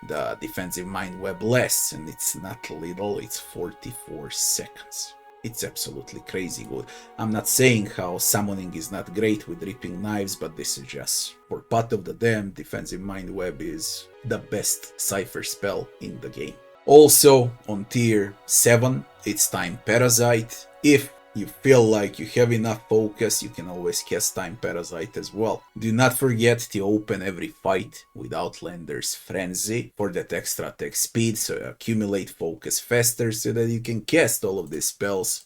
the defensive mind web lasts, and it's not little, it's 44 seconds. It's absolutely crazy good. I'm not saying how summoning is not great with Ripping Knives, but this is just for Pot of the Damned. Defensive Mind Web is the best Cipher spell in the game. Also on tier 7, it's Time Parasite. If you feel like you have enough focus, you can always cast Time Parasite as well. Do not forget to open every fight with Outlander's Frenzy for that extra attack speed, so you accumulate focus faster so that you can cast all of these spells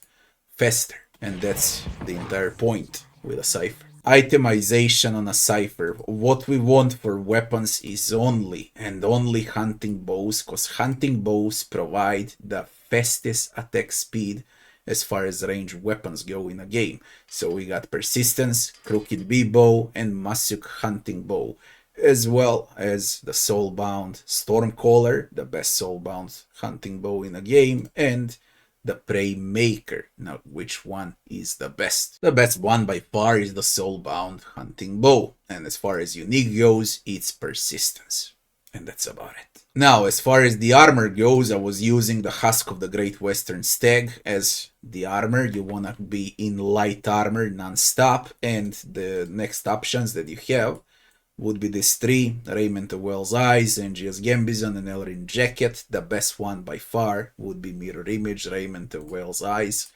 faster. And that's the entire point with a Cipher. Itemization on a Cipher. What we want for weapons is only and only hunting bows, because hunting bows provide the fastest attack speed as far as ranged weapons go in a game. So we got Persistence, Crooked Bee Bow, and Masuk Hunting Bow, as well as the Soulbound Stormcaller, the best Soulbound hunting bow in a game, and the Prey Maker. Now, which one is the best? The best one by far is the Soulbound hunting bow, and as far as unique goes, it's Persistence. And that's about it. Now, as far as the armor goes, I was using the Husk of the Great Western Stag as the armor. You wanna be in light armor non-stop, and the next options that you have would be these three: Raiment of Whale's Eyes, Angia's Gambizon, and Elrin Jacket. The best one by far would be Mirror Image, Raiment of Whale's Eyes,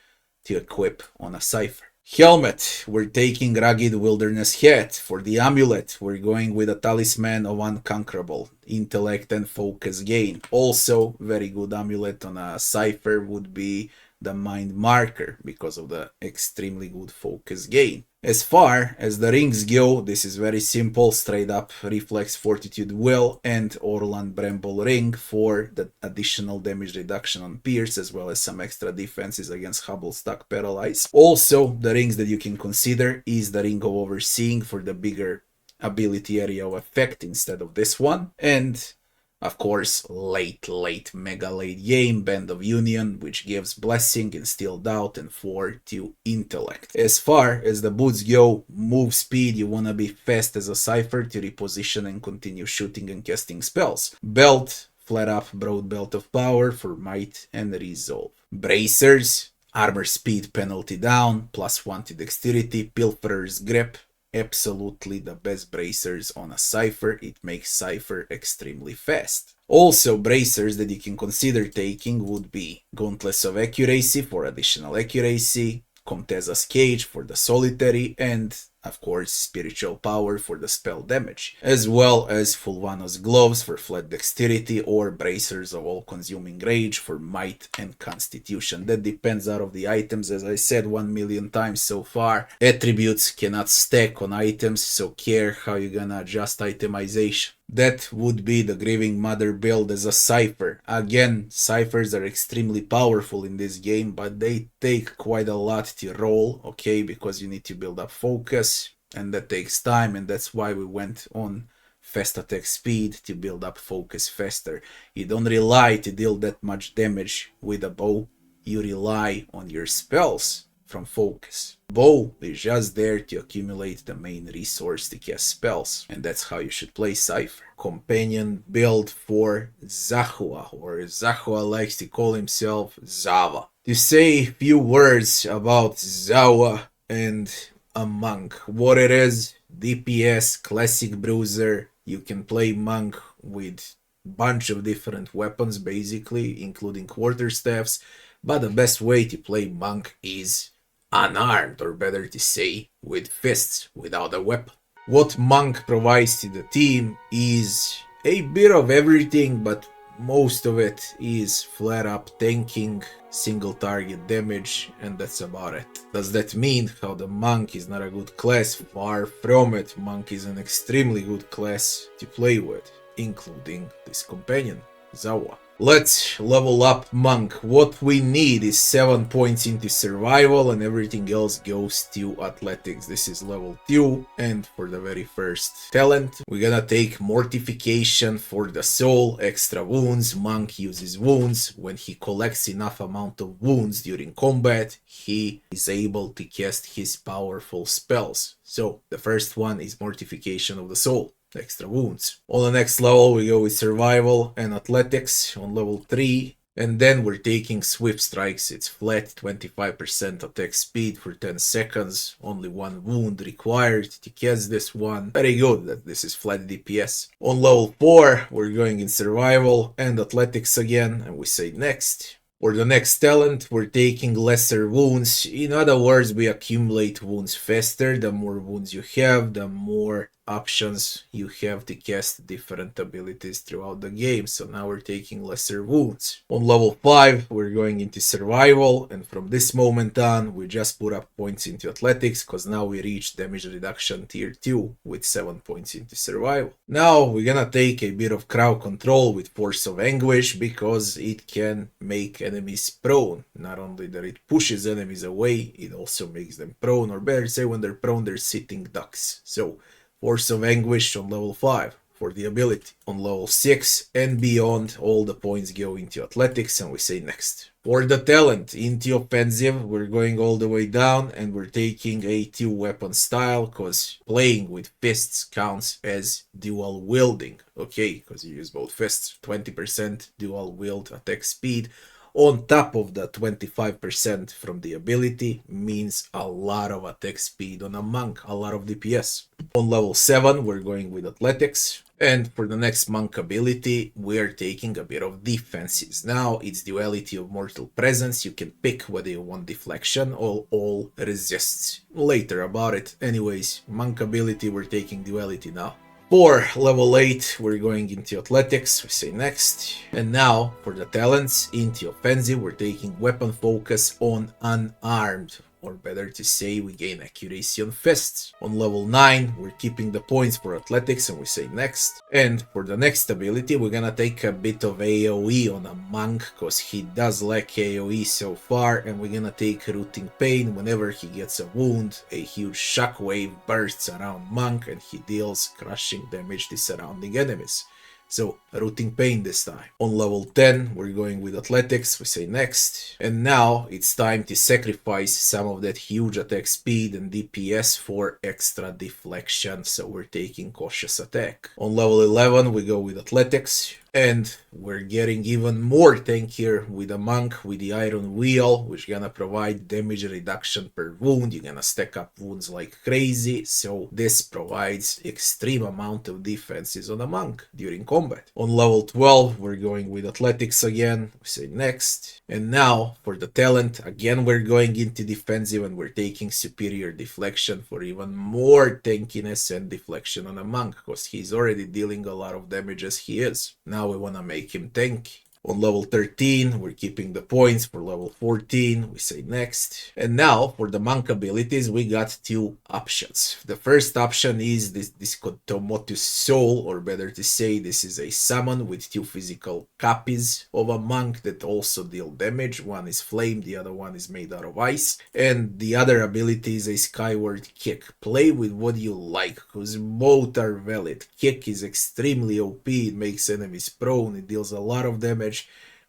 to equip on a Cipher. Helmet, we're taking Rugged Wilderness Hat. For the amulet, we're going with a Talisman of Unconquerable, Intellect and Focus Gain. Also, very good amulet on a Cipher would be the Mind Marker, because of the extremely good focus gain. As far as the rings go, this is very simple, straight up Reflex, Fortitude, Will, and Orland Bramble Ring for the additional damage reduction on Pierce, as well as some extra defenses against Hubble Stuck Paralyze. Also, the rings that you can consider is the Ring of Overseeing for the bigger ability area of effect instead of this one, and of course, late mega late game, Band of Union, which gives Blessing, Instilled Doubt, and 4 to Intellect. As far as the boots go, move speed, you wanna be fast as a Cipher to reposition and continue shooting and casting spells. Belt, Flat Up Broad Belt of Power for Might and Resolve. Bracers, Armor Speed Penalty Down, +1 to Dexterity, Pilferer's Grip, absolutely the best bracers on a Cipher. It makes Cipher extremely fast. Also, bracers that you can consider taking would be Gauntlets of Accuracy for additional accuracy, Comteza's Cage for the solitary, and of course Spiritual Power for the spell damage, as well as Fulvano's Gloves for flat dexterity, or Bracers of All-Consuming Rage for might and constitution. That depends out of the items, as I said 1,000,000 times so far. Attributes cannot stack on items, so care how you're gonna adjust itemization. That would be the Grieving Mother build as a Cipher. Again, Ciphers are extremely powerful in this game, but they take quite a lot to roll, okay, because you need to build up focus, and that takes time, and that's why we went on fast attack speed to build up focus faster. You don't rely to deal that much damage with a bow. you rely on your spells from focus. Bow is just there to accumulate the main resource to cast spells, and that's how you should play Cipher. Companion build for Zahua, or Zahua likes to call himself Zava. To say a few words about Zahua and a monk, what it is: DPS, classic bruiser. You can play monk with bunch of different weapons basically, including quarterstaffs, but the best way to play monk is unarmed, or better to say, with fists, without a weapon. What monk provides to the team is a bit of everything, but most of it is flat up tanking, single target damage, and that's about it. Does that mean how the monk is not a good class? Far from it. Monk is an extremely good class to play with, including this companion, Zahua. Let's level up monk. What we need is 7 points into survival, and everything else goes to athletics. This is level 2, and for the very first talent, we're gonna take mortification for the soul, extra wounds. Monk uses wounds. When he collects enough amount of wounds during combat, he is able to cast his powerful spells. So the first one is mortification of the soul, extra wounds. On the next level we go with survival and athletics on level 3, and then we're taking swift strikes. It's flat 25% attack speed for 10 seconds, only 1 wound required to cast this one. Very good that this is flat DPS. On level 4 we're going in survival and athletics again, and we say next. For the next talent, we're taking lesser wounds. In other words, we accumulate wounds faster. The more wounds you have, the more options you have to cast different abilities throughout the game. So now we're taking lesser wounds. On level 5, we're going into survival, and from this moment on, we just put up points into athletics, because now we reach damage reduction tier 2 with 7 points into survival. Now we're gonna take a bit of crowd control with Force of Anguish, because it can make enemies prone. Not only that it pushes enemies away, it also makes them prone, or better say, when they're prone, they're sitting ducks. So Force of Anguish on level 5 for the ability. On level 6 and beyond, all the points go into athletics, and we say next. For the talent, into offensive, we're going all the way down, and we're taking a 2-weapon style, because playing with fists counts as dual wielding. Okay, because you use both fists. 20% dual wield attack speed on top of the 25% from the ability means a lot of attack speed on a monk, a lot of DPS. On level 7 we're going with athletics, and for the next monk ability we're taking a bit of defenses. Now it's duality of mortal presence. You can pick whether you want deflection or all resists. Later about it. Anyways, monk ability, we're taking duality now. For level 8, we're going into athletics, we say next. And now, for the talents, into offensive, we're taking weapon focus on unarmed. Or better to say, we gain accuracy on fists. On level 9, we're keeping the points for athletics, and we say next. And for the next ability, we're gonna take a bit of AoE on a monk, because he does lack AoE so far, and we're gonna take Rooting Pain. Whenever he gets a wound, a huge shockwave bursts around monk, and he deals crushing damage to surrounding enemies. So, Rooting Pain this time. On level 10, we're going with athletics, we say next. And now, it's time to sacrifice some of that huge attack speed and DPS for extra deflection, so we're taking cautious attack. On level 11, we go with athletics. And we're getting even more tankier with a monk with the Iron Wheel, which gonna provide damage reduction per wound. You're gonna stack up wounds like crazy, so this provides extreme amount of defenses on a monk during combat. On level 12, we're going with athletics again, we say next. And now, for the talent, again we're going into defensive, and we're taking superior deflection for even more tankiness and deflection on a monk, because he's already dealing a lot of damage as he is. Now we want to make him tanky. On level 13, we're keeping the points. For level 14, we say next. And now, for the monk abilities, we got 2 options. The first option is this Cotomotus Soul, or better to say, this is a summon with 2 physical copies of a monk that also deal damage. One is flame, the other one is made out of ice. And the other ability is a Skyward Kick. Play with what you like, because both are valid. Kick is extremely OP, it makes enemies prone, it deals a lot of damage,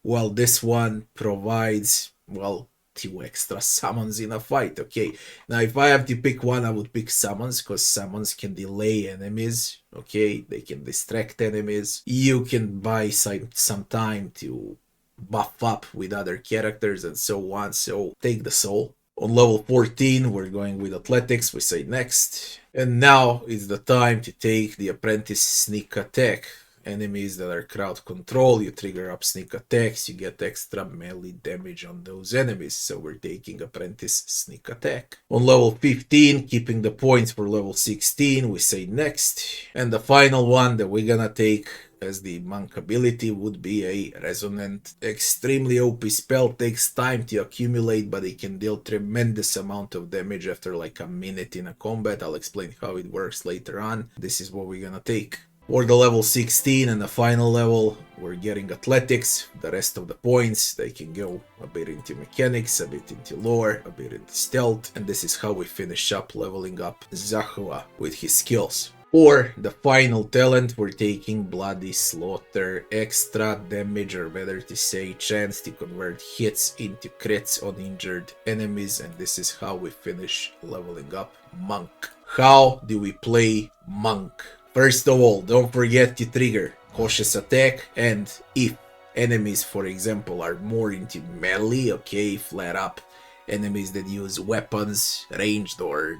while this one provides well, 2 extra summons in a fight, okay? Now, if I have to pick one, I would pick summons, because summons can delay enemies, okay? They can distract enemies. You can buy some time to buff up with other characters and so on, so take the soul. On level 14, we're going with athletics, we say next. And now is the time to take the apprentice sneak attack. Enemies that are crowd control, you trigger up sneak attacks, you get extra melee damage on those enemies, so we're taking apprentice sneak attack. On level 15, keeping the points for level 16, we say next. And the final one that we're gonna take as the monk ability would be a resonant. Extremely OP spell, takes time to accumulate, but it can deal tremendous amount of damage after like a minute in a combat. I'll explain how it works later on. This is what we're gonna take. For the level 16 and the final level, we're getting athletics. The rest of the points, they can go a bit into mechanics, a bit into lore, a bit into stealth, and this is how we finish up leveling up Zahua with his skills. For the final talent, we're taking Bloody Slaughter, extra damage, or better to say chance to convert hits into crits on injured enemies, and this is how we finish leveling up Monk. How do we play Monk? First of all, don't forget to trigger cautious attack, and if enemies, for example, are more into melee, okay, flat up enemies that use weapons, ranged or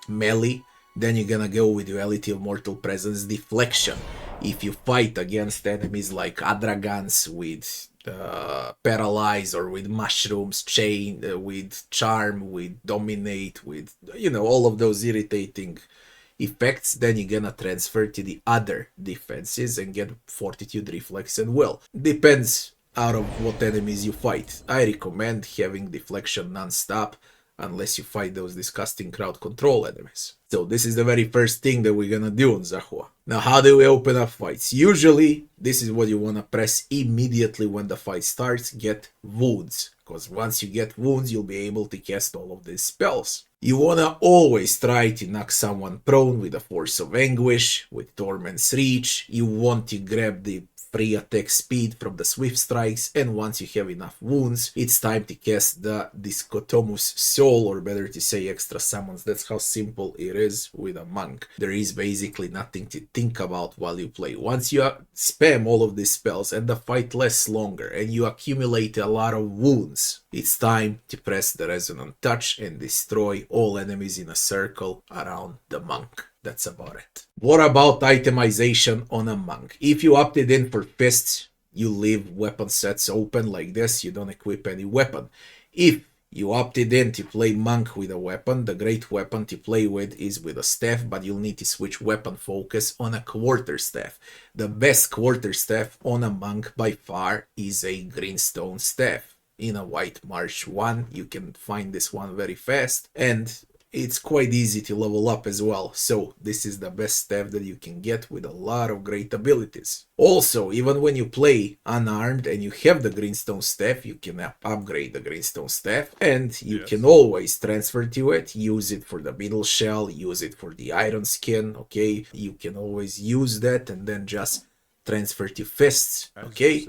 melee, then you're gonna go with Duality of Mortal Presence Deflection. If you fight against enemies like Adragans with Paralyze, or with Mushrooms, Chain, with Charm, with Dominate, with, you know, all of those irritating effects, then you're gonna transfer to the other defenses and get Fortitude, Reflex, and Will. Depends out of what enemies you fight. I recommend having Deflection non-stop, unless you fight those disgusting crowd control enemies. So this is the very first thing that we're gonna do on Zahua. Now, how do we open up fights? Usually, this is what you wanna press immediately when the fight starts, get wounds. Because once you get wounds, you'll be able to cast all of these spells. You wanna always try to knock someone prone with a Force of Anguish, with Torment's Reach. You want to grab the free attack speed from the Swift Strikes, and once you have enough wounds, it's time to cast the Dichotomous Soul, or better to say extra summons. That's how simple it is with a monk. There is basically nothing to think about while you play. Once you spam all of these spells and the fight lasts longer and you accumulate a lot of wounds, it's time to press the Resonant Touch and destroy all enemies in a circle around the monk. That's about it. What about itemization on a monk? If you opted in for fists, you leave weapon sets open like this. You don't equip any weapon. If you opted in to play monk with a weapon, the great weapon to play with is with a staff, but you'll need to switch weapon focus on a quarterstaff. The best quarterstaff on a monk by far is a greenstone staff. In a White Marsh 1, you can find this one very fast, and it's quite easy to level up as well, so this is the best staff that you can get with a lot of great abilities. Also, even when you play unarmed and you have the greenstone staff, you can upgrade the greenstone staff, and you can always transfer to it, use it for the middle shell, use it for the iron skin, okay? You can always use that and then just transfer to fists, okay?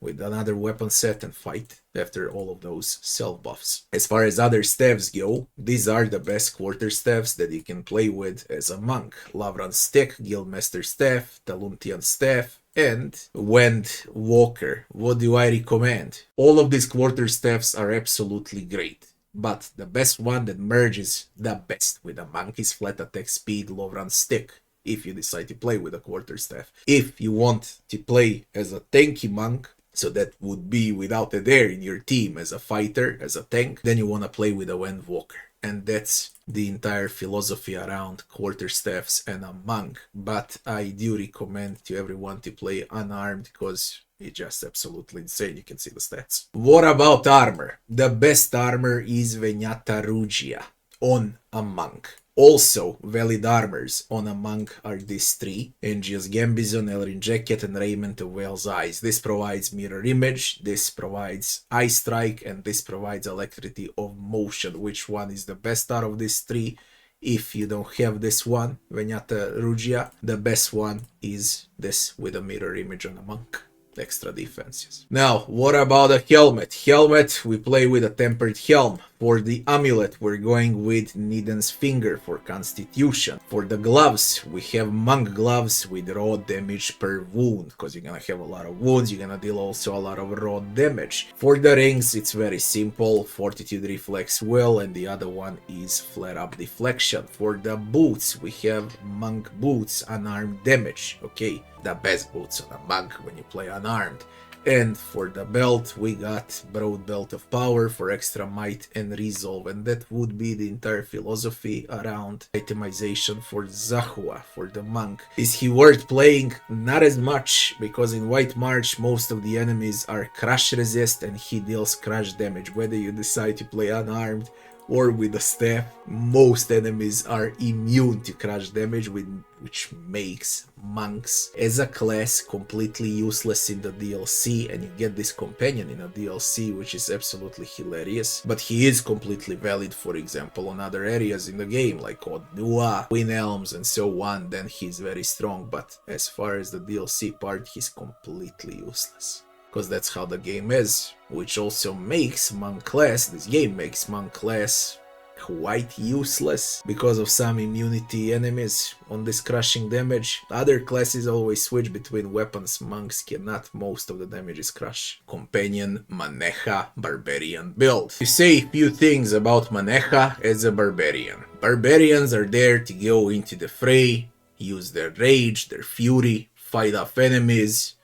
With another weapon set and fight after all of those self buffs. As far as other staffs go, these are the best quarterstaffs that you can play with as a monk. Lavran Stick, Guildmaster Staff, Taluntian Staff, and Wend Walker. What do I recommend? All of these quarterstaffs are absolutely great, but the best one that merges the best with a monk is Flat Attack Speed Lavran Stick, if you decide to play with a quarterstaff. If you want to play as a tanky monk, so that would be without Eder in your team as a fighter, as a tank, then you want to play with a Windwalker. And that's the entire philosophy around quarterstaffs and a monk. But I do recommend to everyone to play unarmed, because it's just absolutely insane. You can see the stats. What about armor? The best armor is Vegnata Rugia on a monk. Also, valid armors on a monk are these three: Engia's Gambizon, Elrin Jacket, and Raiment of Whale's Eyes. This provides mirror image, this provides eye strike, and this provides alacrity of motion. Which one is the best out of these three? If you don't have this one, Vegnata Rugia, the best one is this with a mirror image on a monk. extra defenses. Now, what about a helmet? Helmet, we play with a tempered helm. For the amulet, we're going with Niden's Finger for Constitution. For the gloves, we have monk gloves with raw damage per wound, because you're gonna have a lot of wounds, you're gonna deal also a lot of raw damage. For the rings, it's very simple, Fortitude Reflex Will, and the other one is Flare Up Deflection. For the boots, we have monk boots, unarmed damage, okay? The best boots on a monk when you play unarmed. And for the belt, we got Broad Belt of Power for extra might and resolve, and that would be the entire philosophy around itemization for Zahua, for the monk. Is he worth playing? Not as much, because in White March most of the enemies are crush resist and he deals crush damage. Whether you decide to play unarmed or with a staff, most enemies are immune to crush damage, which makes monks as a class completely useless in the DLC, and you get this companion in a DLC, which is absolutely hilarious, but he is completely valid, for example, on other areas in the game, like Odua, Twin Elms, and so on. Then he's very strong, but as far as the DLC part, he's completely useless. Because that's how the game is, which also makes monk class, this game makes monk class quite useless because of some immunity enemies on this crushing damage. Other classes always switch between weapons, monks cannot, most of the damage is crush. Companion, Maneha, Barbarian build. To say a few things about Maneha as a Barbarian. Barbarians are there to go into the fray, use their rage, their fury, fight off enemies,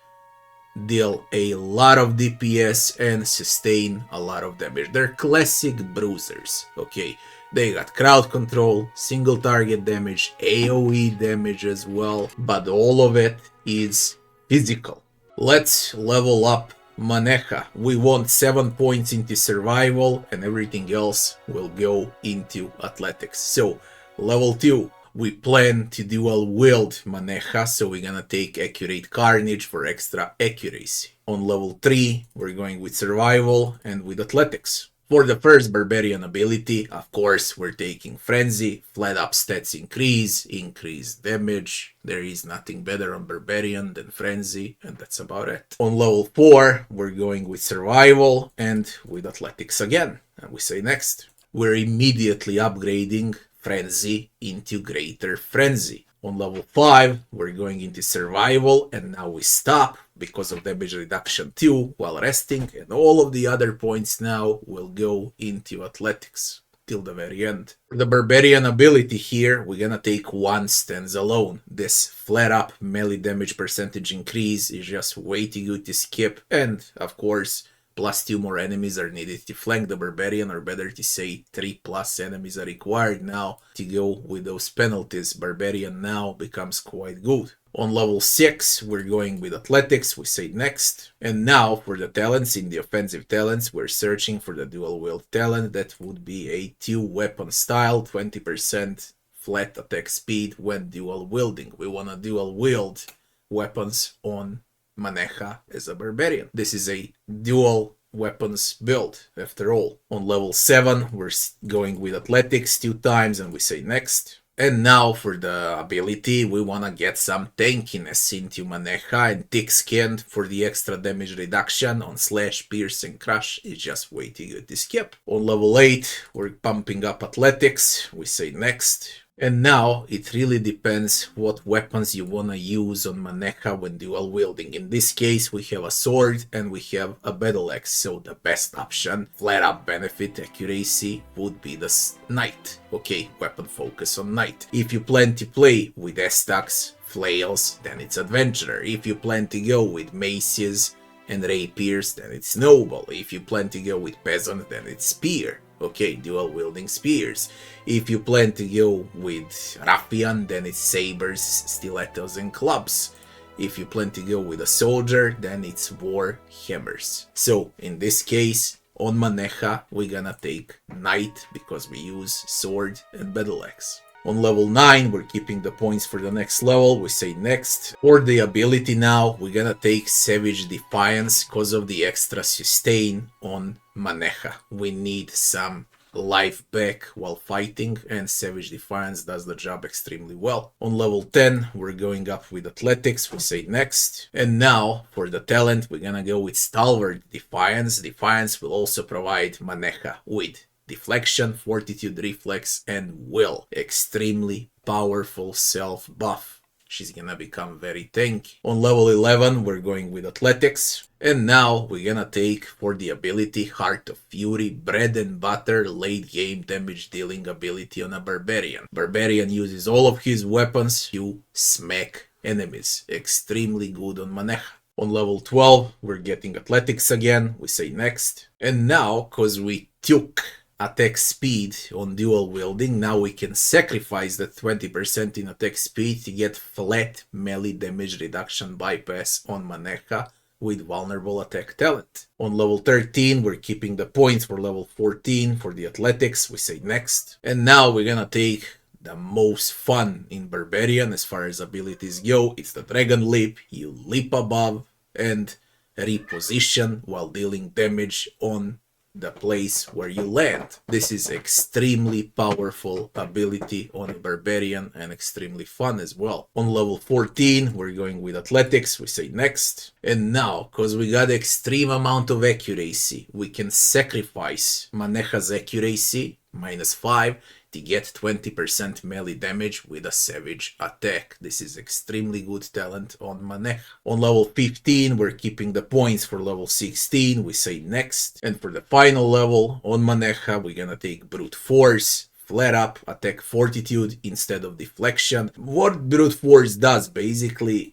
deal a lot of DPS and sustain a lot of damage. They're classic bruisers, okay? They got crowd control, single target damage, AoE damage as well, but all of it is physical. Let's level up Maneha. We want 7 points into survival and everything else will go into athletics. So, level 2. We plan to dual wield Maneha, so we're gonna take Accurate Carnage for extra accuracy. On level 3, we're going with Survival and with Athletics. For the first Barbarian ability, of course, we're taking Frenzy, flat up stats increase damage. There is nothing better on Barbarian than Frenzy, and that's about it. On level 4, we're going with Survival and with Athletics again. And we say next. We're immediately upgrading Frenzy into Greater Frenzy. On level 5, we're going into Survival, and now we stop because of damage reduction 2 while resting, and all of the other points now will go into Athletics till the very end. For the Barbarian ability here, we're gonna take one stands alone. This flare up melee damage percentage increase is just way too good to skip, and of course, plus 2 more enemies are needed to flank the Barbarian, or better to say 3+ enemies are required now to go with those penalties. Barbarian now becomes quite good. On level 6, we're going with Athletics, we say next. And now for the talents, in the offensive talents, we're searching for the dual wield talent. That would be a 2-weapon style, 20% flat attack speed when dual wielding. We want to dual wield weapons on Maneha as a Barbarian. This is a dual weapons build after all. On level 7, we're going with Athletics 2 times and we say next. And now for the ability, we want to get some tankiness into Maneha, and Thick Skinned for the extra damage reduction on Slash, Pierce and Crush is just way too good to skip. On level 8, we're pumping up Athletics, we say next. And now it really depends what weapons you want to use on Maneha when dual wielding. In this case we have a sword and we have a battle axe, so the best option, flat up benefit accuracy, would be the knight. Okay, weapon focus on knight. If you plan to play with Estax, flails, then it's adventurer. If you plan to go with maces and rapiers, then it's noble. If you plan to go with peasant, then it's spear. Okay, dual wielding spears. If you plan to go with ruffian, then it's sabers, stilettos and clubs. If you plan to go with a soldier, then it's war hammers. So in this case, on Maneha, we're gonna take knight because we use sword and battle axe. On level 9, we're keeping the points for the next level, we say next. For the ability now, we're gonna take Savage Defiance because of the extra sustain on Maneha. We need some life back while fighting, and Savage Defiance does the job extremely well. On level 10, we're going up with Athletics, we say next. And now, for the talent, we're gonna go with Stalwart Defiance. Defiance will also provide Maneha with Deflection, Fortitude, Reflex, and Will. Extremely powerful self-buff. She's gonna become very tanky. On level 11, we're going with Athletics. And now we're gonna take for the ability Heart of Fury, bread and butter late game damage dealing ability on a Barbarian. Barbarian uses all of his weapons to smack enemies. Extremely good on Maneha. On level 12, we're getting Athletics again. We say next. And now, cause we took attack speed on dual wielding, now we can sacrifice the 20% in attack speed to get flat melee damage reduction bypass on Maneha with vulnerable attack talent. On level 13, we're keeping the points for level 14 for the Athletics. We say next. And now we're gonna take the most fun in Barbarian as far as abilities go. It's the Dragon Leap. You leap above and reposition while dealing damage on the place where you land. This is extremely powerful ability on a Barbarian and extremely fun as well. On level 14, we're going with Athletics. We say next. And now, because we got extreme amount of accuracy, we can sacrifice Maneha's accuracy, -5, to get 20% melee damage with a Savage attack. This is extremely good talent on Maneha. On level 15, we're keeping the points for level 16. We say next. And for the final level on Maneha, we're gonna take Brute Force, Flare Up, Attack Fortitude instead of Deflection. What Brute Force does, basically,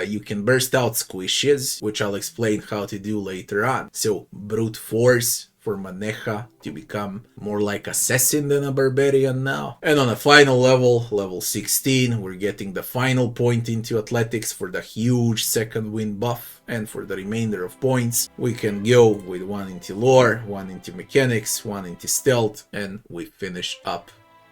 you can burst out squishes, which I'll explain how to do later on. So, Brute Force for Maneha to become more like Assassin than a Barbarian now. And on a final level, level 16, we're getting the final point into Athletics for the huge second wind buff. And for the remainder of points, we can go with 1 into Lore, 1 into Mechanics, 1 into Stealth, and we finish up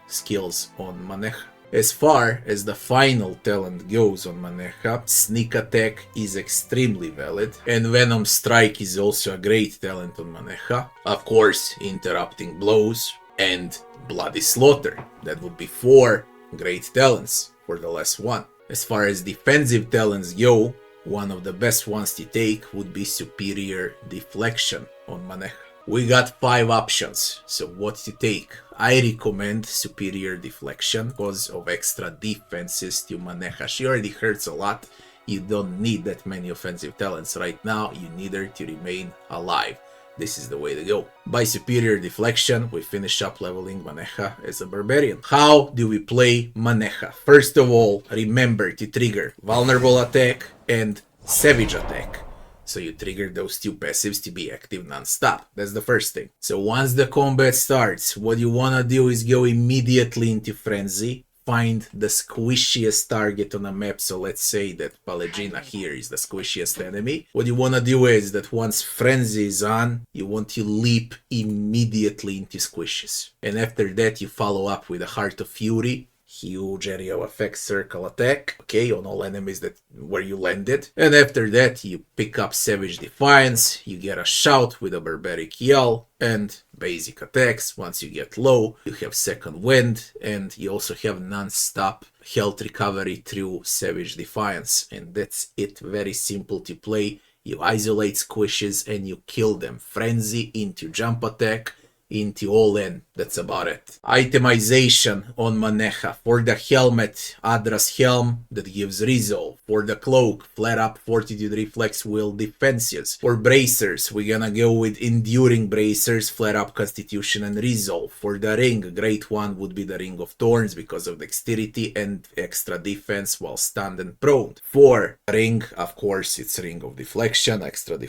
skills on Maneha. As far as the final talent goes on Maneha, Sneak Attack is extremely valid, and Venom Strike is also a great talent on Maneha. Of course, Interrupting Blows and Bloody Slaughter. That would be 4 great talents for the last one. As far as defensive talents go, one of the best ones to take would be Superior Deflection on Maneha. We got 5 options, so what to take? I recommend Superior Deflection because of extra defenses to Maneha. She already hurts a lot. You don't need that many offensive talents right now. You need her to remain alive. This is the way to go. By Superior Deflection, we finish up leveling Maneha as a Barbarian. How do we play Maneha? First of all, remember to trigger Vulnerable Attack and Savage Attack. So you trigger those 2 passives to be active non-stop. That's the first thing. So once the combat starts, what you want to do is go immediately into Frenzy. Find the squishiest target on a map. So let's say that Pallegina here is the squishiest enemy. What you want to do is that once Frenzy is on, you want to leap immediately into squishes. And after that, you follow up with a Heart of Fury. Huge area of effect circle attack, okay, on all enemies that where you landed. And after that, you pick up Savage Defiance, you get a Shout with a Barbaric Yell, and basic attacks. Once you get low, you have Second Wind, and you also have non-stop health recovery through Savage Defiance. And that's it, very simple to play. You isolate squishes and you kill them. Frenzy into jump attack, into all in. That's about it. Itemization on Maneha. For the helmet, Adra's Helm that gives resolve. For the cloak, Flare Up, Fortitude, Reflex, Will, Defenses. For bracers, we're gonna go with Enduring Bracers, Flare Up, Constitution, and Resolve. For the ring, a great one would be the Ring of Thorns because of dexterity and extra defense while stunned and prone. For ring, of course, it's Ring of Deflection, extra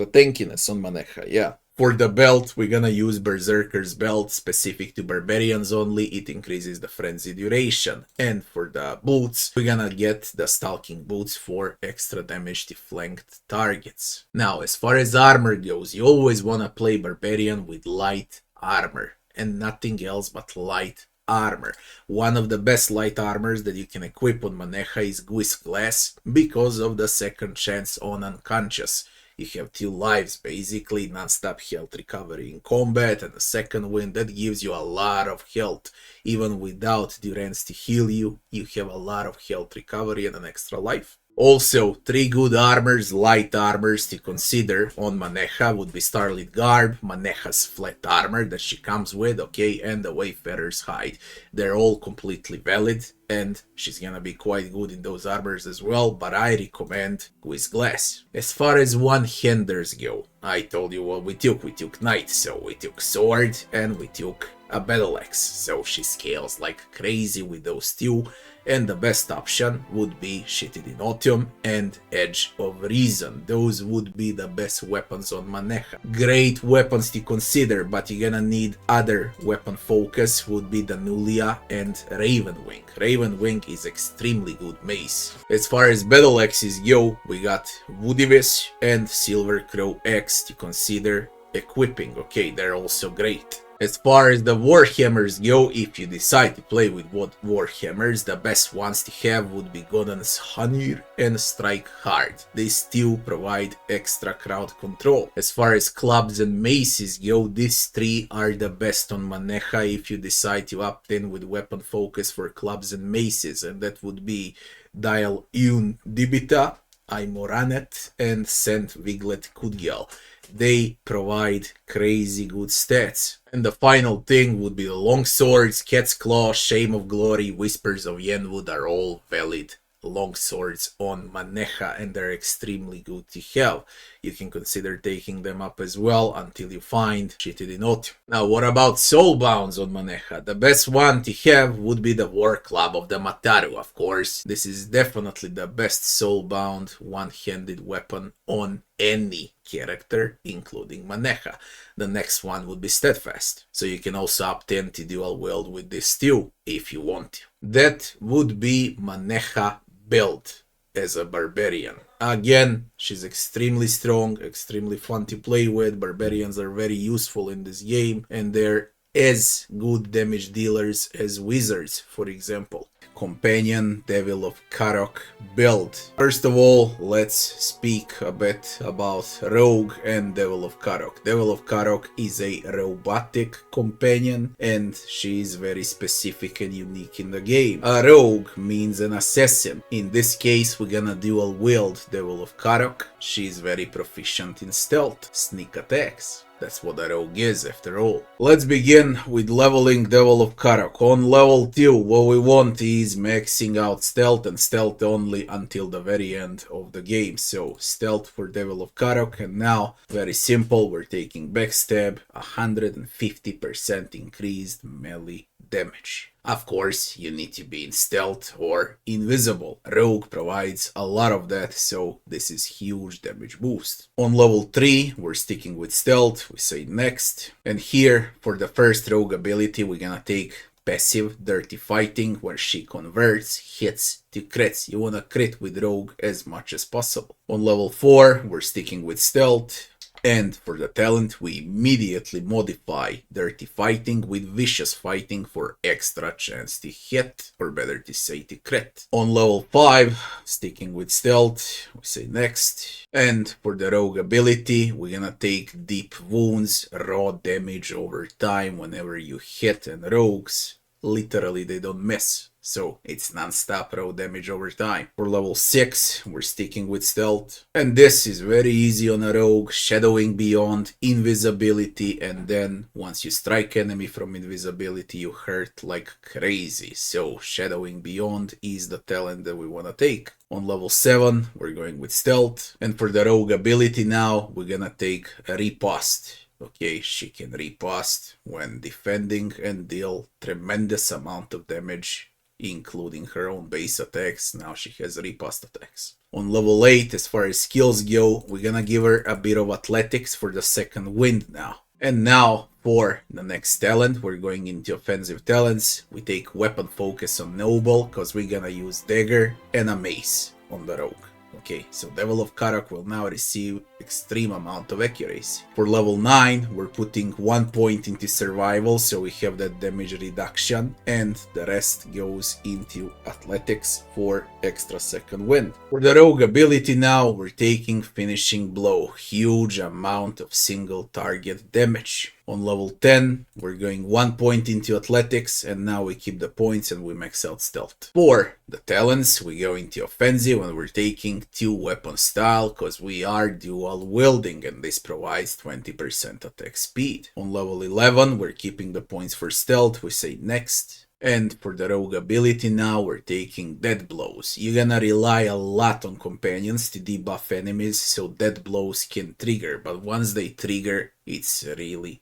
tankiness on Maneha, yeah. For the belt, we're gonna use Berserker's Belt, specific to Barbarians only. It increases the frenzy duration. And for the boots, we're gonna get the Stalking Boots for extra damage to flanked targets. Now, as far as armor goes, you always wanna play Barbarian with light armor. And nothing else but light armor. One of the best light armors that you can equip on Maneha is Guis Glass because of the second chance on unconscious. You have 2 lives, basically, non-stop health recovery in combat, and a second wind that gives you a lot of health. Even without Durance to heal you, you have a lot of health recovery and an extra life. Also, 3 good armors, light armors to consider on Maneha would be Starlit Garb, Maneha's flat armor that she comes with, okay, and the Wayfarer's Hide. They're all completely valid, and she's gonna be quite good in those armors as well, but I recommend Quiz Glass. As far as one-handers go, I told you what we took. We took Knight, so we took Sword, and we took a Battle Axe, so she scales like crazy with those 2. And the best option would be Sheeted in Autumn and Edge of Reason. Those would be the best weapons on Maneha. Great weapons to consider, but you're gonna need other weapon focus, would be the Nulia and Ravenwing. Ravenwing is extremely good mace. As far as battle axes go, we got Woodivis and Silver Crow Axe to consider equipping. Okay, they're also great. As far as the Warhammers go, if you decide to play with Warhammers, the best ones to have would be Godon's Hanir and Strike Hard. They still provide extra crowd control. As far as clubs and maces go, these 3 are the best on Maneha if you decide to opt in with weapon focus for clubs and maces, and that would be Dial Un Dibita, Aimoranet, and Saint Viglet Kudgyal. They provide crazy good stats. And the final thing would be the longswords. Cat's Claw, Shame of Glory, Whispers of Yenwood are all valid longswords on Maneha, and they're extremely good to have. You can consider taking them up as well until you find Sheeted in Autumn. Now, what about soulbounds on Maneha? The best one to have would be the War Club of the Mataru, of course. This is definitely the best soulbound one-handed weapon on any character, including Maneha. The next one would be Steadfast, so you can also opt in to dual wield with this too, if you want to. That would be Maneha build as a Barbarian. Again, she's extremely strong, extremely fun to play with. Barbarians are very useful in this game, and they're as good damage dealers as Wizards, for example. Companion Devil of Caroc build. First of all, let's speak a bit about Rogue and Devil of Caroc. Devil of Caroc is a robotic companion, and she is very specific and unique in the game. A rogue means an assassin. In this case, we're gonna dual wield Devil of Caroc. She's very proficient in stealth, sneak attacks. That's what a rogue is, after all. Let's begin with leveling Devil of Caroc. On level 2, what we want is maxing out stealth, and stealth only until the very end of the game. So stealth for Devil of Caroc, and now, very simple, we're taking backstab, 150% increased melee damage. Of course, you need to be in stealth or invisible. Rogue provides a lot of that, so this is huge damage boost. On level 3, we're sticking with stealth, we say next. And here, for the first rogue ability, we're gonna take passive Dirty Fighting, where she converts hits to crits. You wanna crit with rogue as much as possible. On level 4, we're sticking with stealth. And for the talent, we immediately modify Dirty Fighting with Vicious Fighting for extra chance to hit, or better to say to crit. On level 5, sticking with stealth, we say next. And for the rogue ability, we're gonna take Deep Wounds, raw damage over time whenever you hit, and rogues, literally they don't miss. So it's non-stop raw damage over time. For level 6, we're sticking with stealth. And this is very easy on a rogue. Shadowing Beyond, invisibility, and then once you strike enemy from invisibility, you hurt like crazy. So Shadowing Beyond is the talent that we want to take. On level 7, we're going with stealth. And for the rogue ability now, we're gonna take a Riposte. Okay, she can riposte when defending and deal tremendous amount of damage, including her own base attacks. Now she has riposte attacks. On level 8, as far as skills go, we're gonna give her a bit of athletics for the second wind now. And now, for the next talent, we're going into offensive talents. We take weapon focus on Noble, because we're gonna use dagger and a mace on the rogue. Okay, so Devil of Caroc will now receive extreme amount of accuracy. For level 9, we're putting 1 point into survival, so we have that damage reduction, and the rest goes into athletics for extra second wind. For the rogue ability now, we're taking finishing blow, huge amount of single target damage. On level 10, we're going 1 point into athletics, and now we keep the points and we max out stealth. For the talents, we go into offensive and we're taking 2 weapon style because we are dual wielding, and this provides 20% attack speed. On level 11, we're keeping the points for stealth, we say next. And for the rogue ability now, we're taking dead blows. You're gonna rely a lot on companions to debuff enemies, so dead blows can trigger, but once they trigger, it's really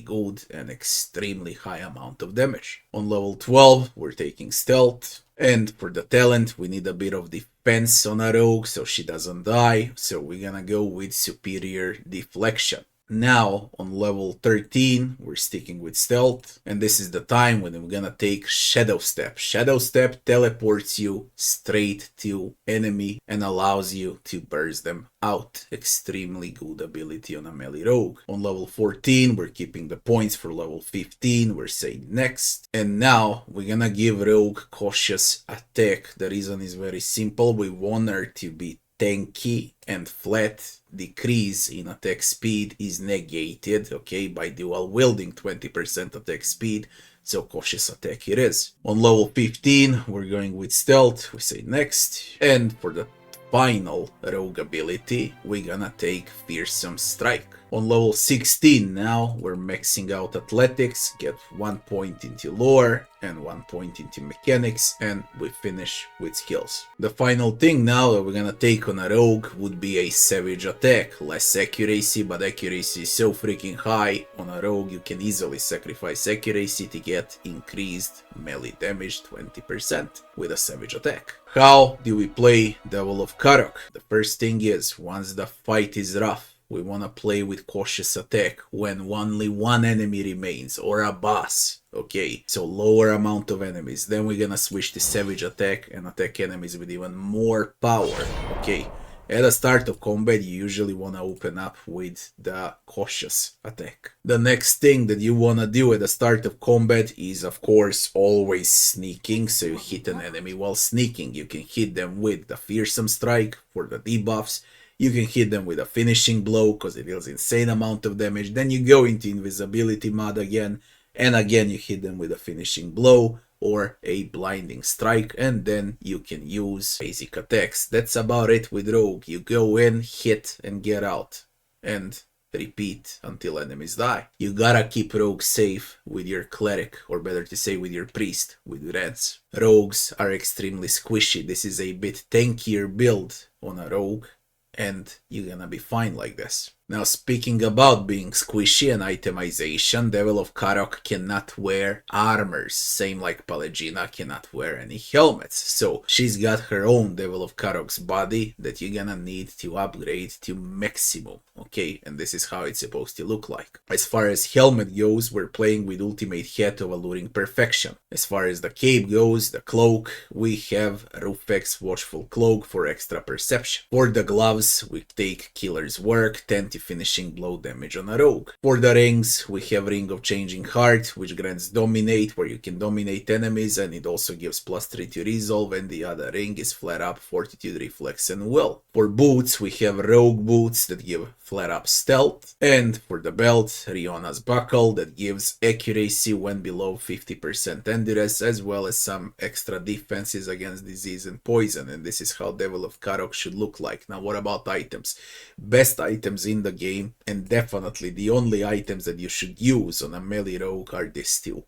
good and extremely high amount of damage. On level 12, we're taking stealth. And for the talent, we need a bit of defense on a rogue so she doesn't die, so we're gonna go with superior deflection. Now, on level 13, we're sticking with stealth, and this is the time when we're gonna take Shadow Step. Shadow Step teleports you straight to enemy and allows you to burst them out. Extremely good ability on a melee rogue. On level 14, we're keeping the points. For level 15, we're saying next. And now, we're gonna give rogue cautious attack. The reason is very simple. We want her to be tanky and flat. Decrease in attack speed is negated, okay, by dual wielding 20% attack speed, so cautious attack it is. On level 15, we're going with stealth, we say next. And for the final rogue ability, we're gonna take fearsome strike. On level 16 now, we're maxing out athletics, get 1 point into lore and 1 point into mechanics, and we finish with skills. The final thing now that we're gonna take on a rogue would be a savage attack. Less accuracy, but accuracy is so freaking high. On a rogue, you can easily sacrifice accuracy to get increased melee damage 20% with a savage attack. How do we play Devil of Caroc? The first thing is, once the fight is rough, we want to play with cautious attack when only one enemy remains, or a boss. Okay, so lower amount of enemies. Then we're gonna switch to savage attack and attack enemies with even more power. Okay, at the start of combat, you usually want to open up with the cautious attack. The next thing that you want to do at the start of combat is, of course, always sneaking. So you hit an enemy while sneaking. You can hit them with the fearsome strike for the debuffs. You can hit them with a finishing blow because it deals insane amount of damage. Then you go into invisibility mode again, and again you hit them with a finishing blow or a blinding strike, and then you can use basic attacks. That's about it with rogue. You go in, hit, and get out, and repeat until enemies die. You gotta keep rogue safe with your cleric, or better to say with your priest, with Durance. Rogues are extremely squishy. This is a bit tankier build on a rogue, and you're gonna be fine like this. Now, speaking about being squishy and itemization, Devil of Caroc cannot wear armors, same like Pallegina cannot wear any helmets. So she's got her own Devil of Caroc's body that you're gonna need to upgrade to maximum, okay? And this is how it's supposed to look like. As far as helmet goes, we're playing with ultimate hat of Alluring Perfection. As far as the cape goes, the cloak, we have Rufex Watchful Cloak for extra perception. For the gloves, we take Killer's Work, 10 to finishing blow damage on a rogue. For the rings, we have Ring of Changing Heart, which grants Dominate, where you can dominate enemies, and it also gives +3 to resolve, and the other ring is Flare Up, Fortitude, Reflex, and Will. For boots, we have Rogue Boots that give Flare Up Stealth, and for the belt, Riona's Buckle that gives accuracy when below 50% endurance, as well as some extra defenses against disease and poison, and this is how Devil of Caroc should look like. Now, what about items? Best items in the game, and definitely the only items that you should use on a melee rogue, are these two: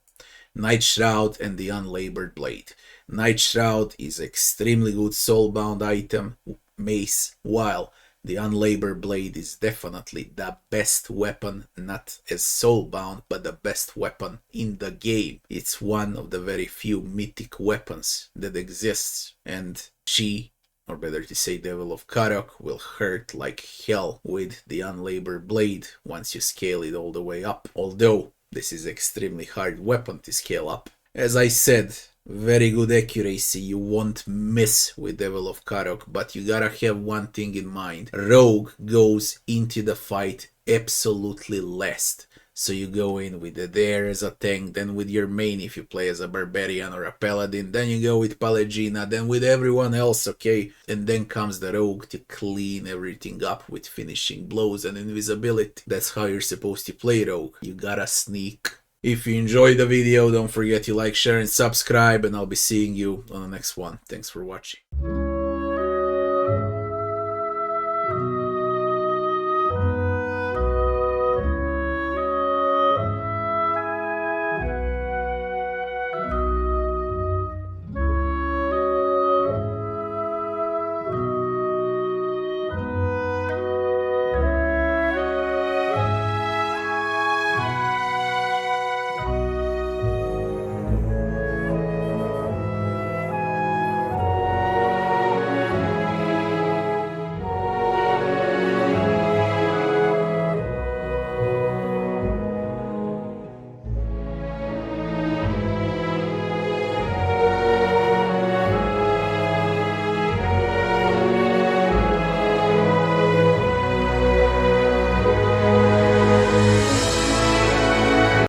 Night Shroud and the Unlabored Blade. Night Shroud is extremely good soulbound item, mace, while the Unlabored Blade is definitely the best weapon, not as soulbound, but the best weapon in the game. It's one of the very few mythic weapons that exists, and she, or better to say Devil of Caroc, will hurt like hell with the Unlabored Blade once you scale it all the way up. Although this is extremely hard weapon to scale up. As I said, very good accuracy, you won't miss with Devil of Caroc, but you gotta have one thing in mind. Rogue goes into the fight absolutely last. So you go in with Eder as a tank, then with your main if you play as a Barbarian or a Paladin, then you go with Pallegina, then with everyone else, okay? And then comes the Rogue to clean everything up with finishing blows and invisibility. That's how you're supposed to play Rogue. You gotta sneak. If you enjoyed the video, don't forget to like, share and subscribe, and I'll be seeing you on the next one. Thanks for watching.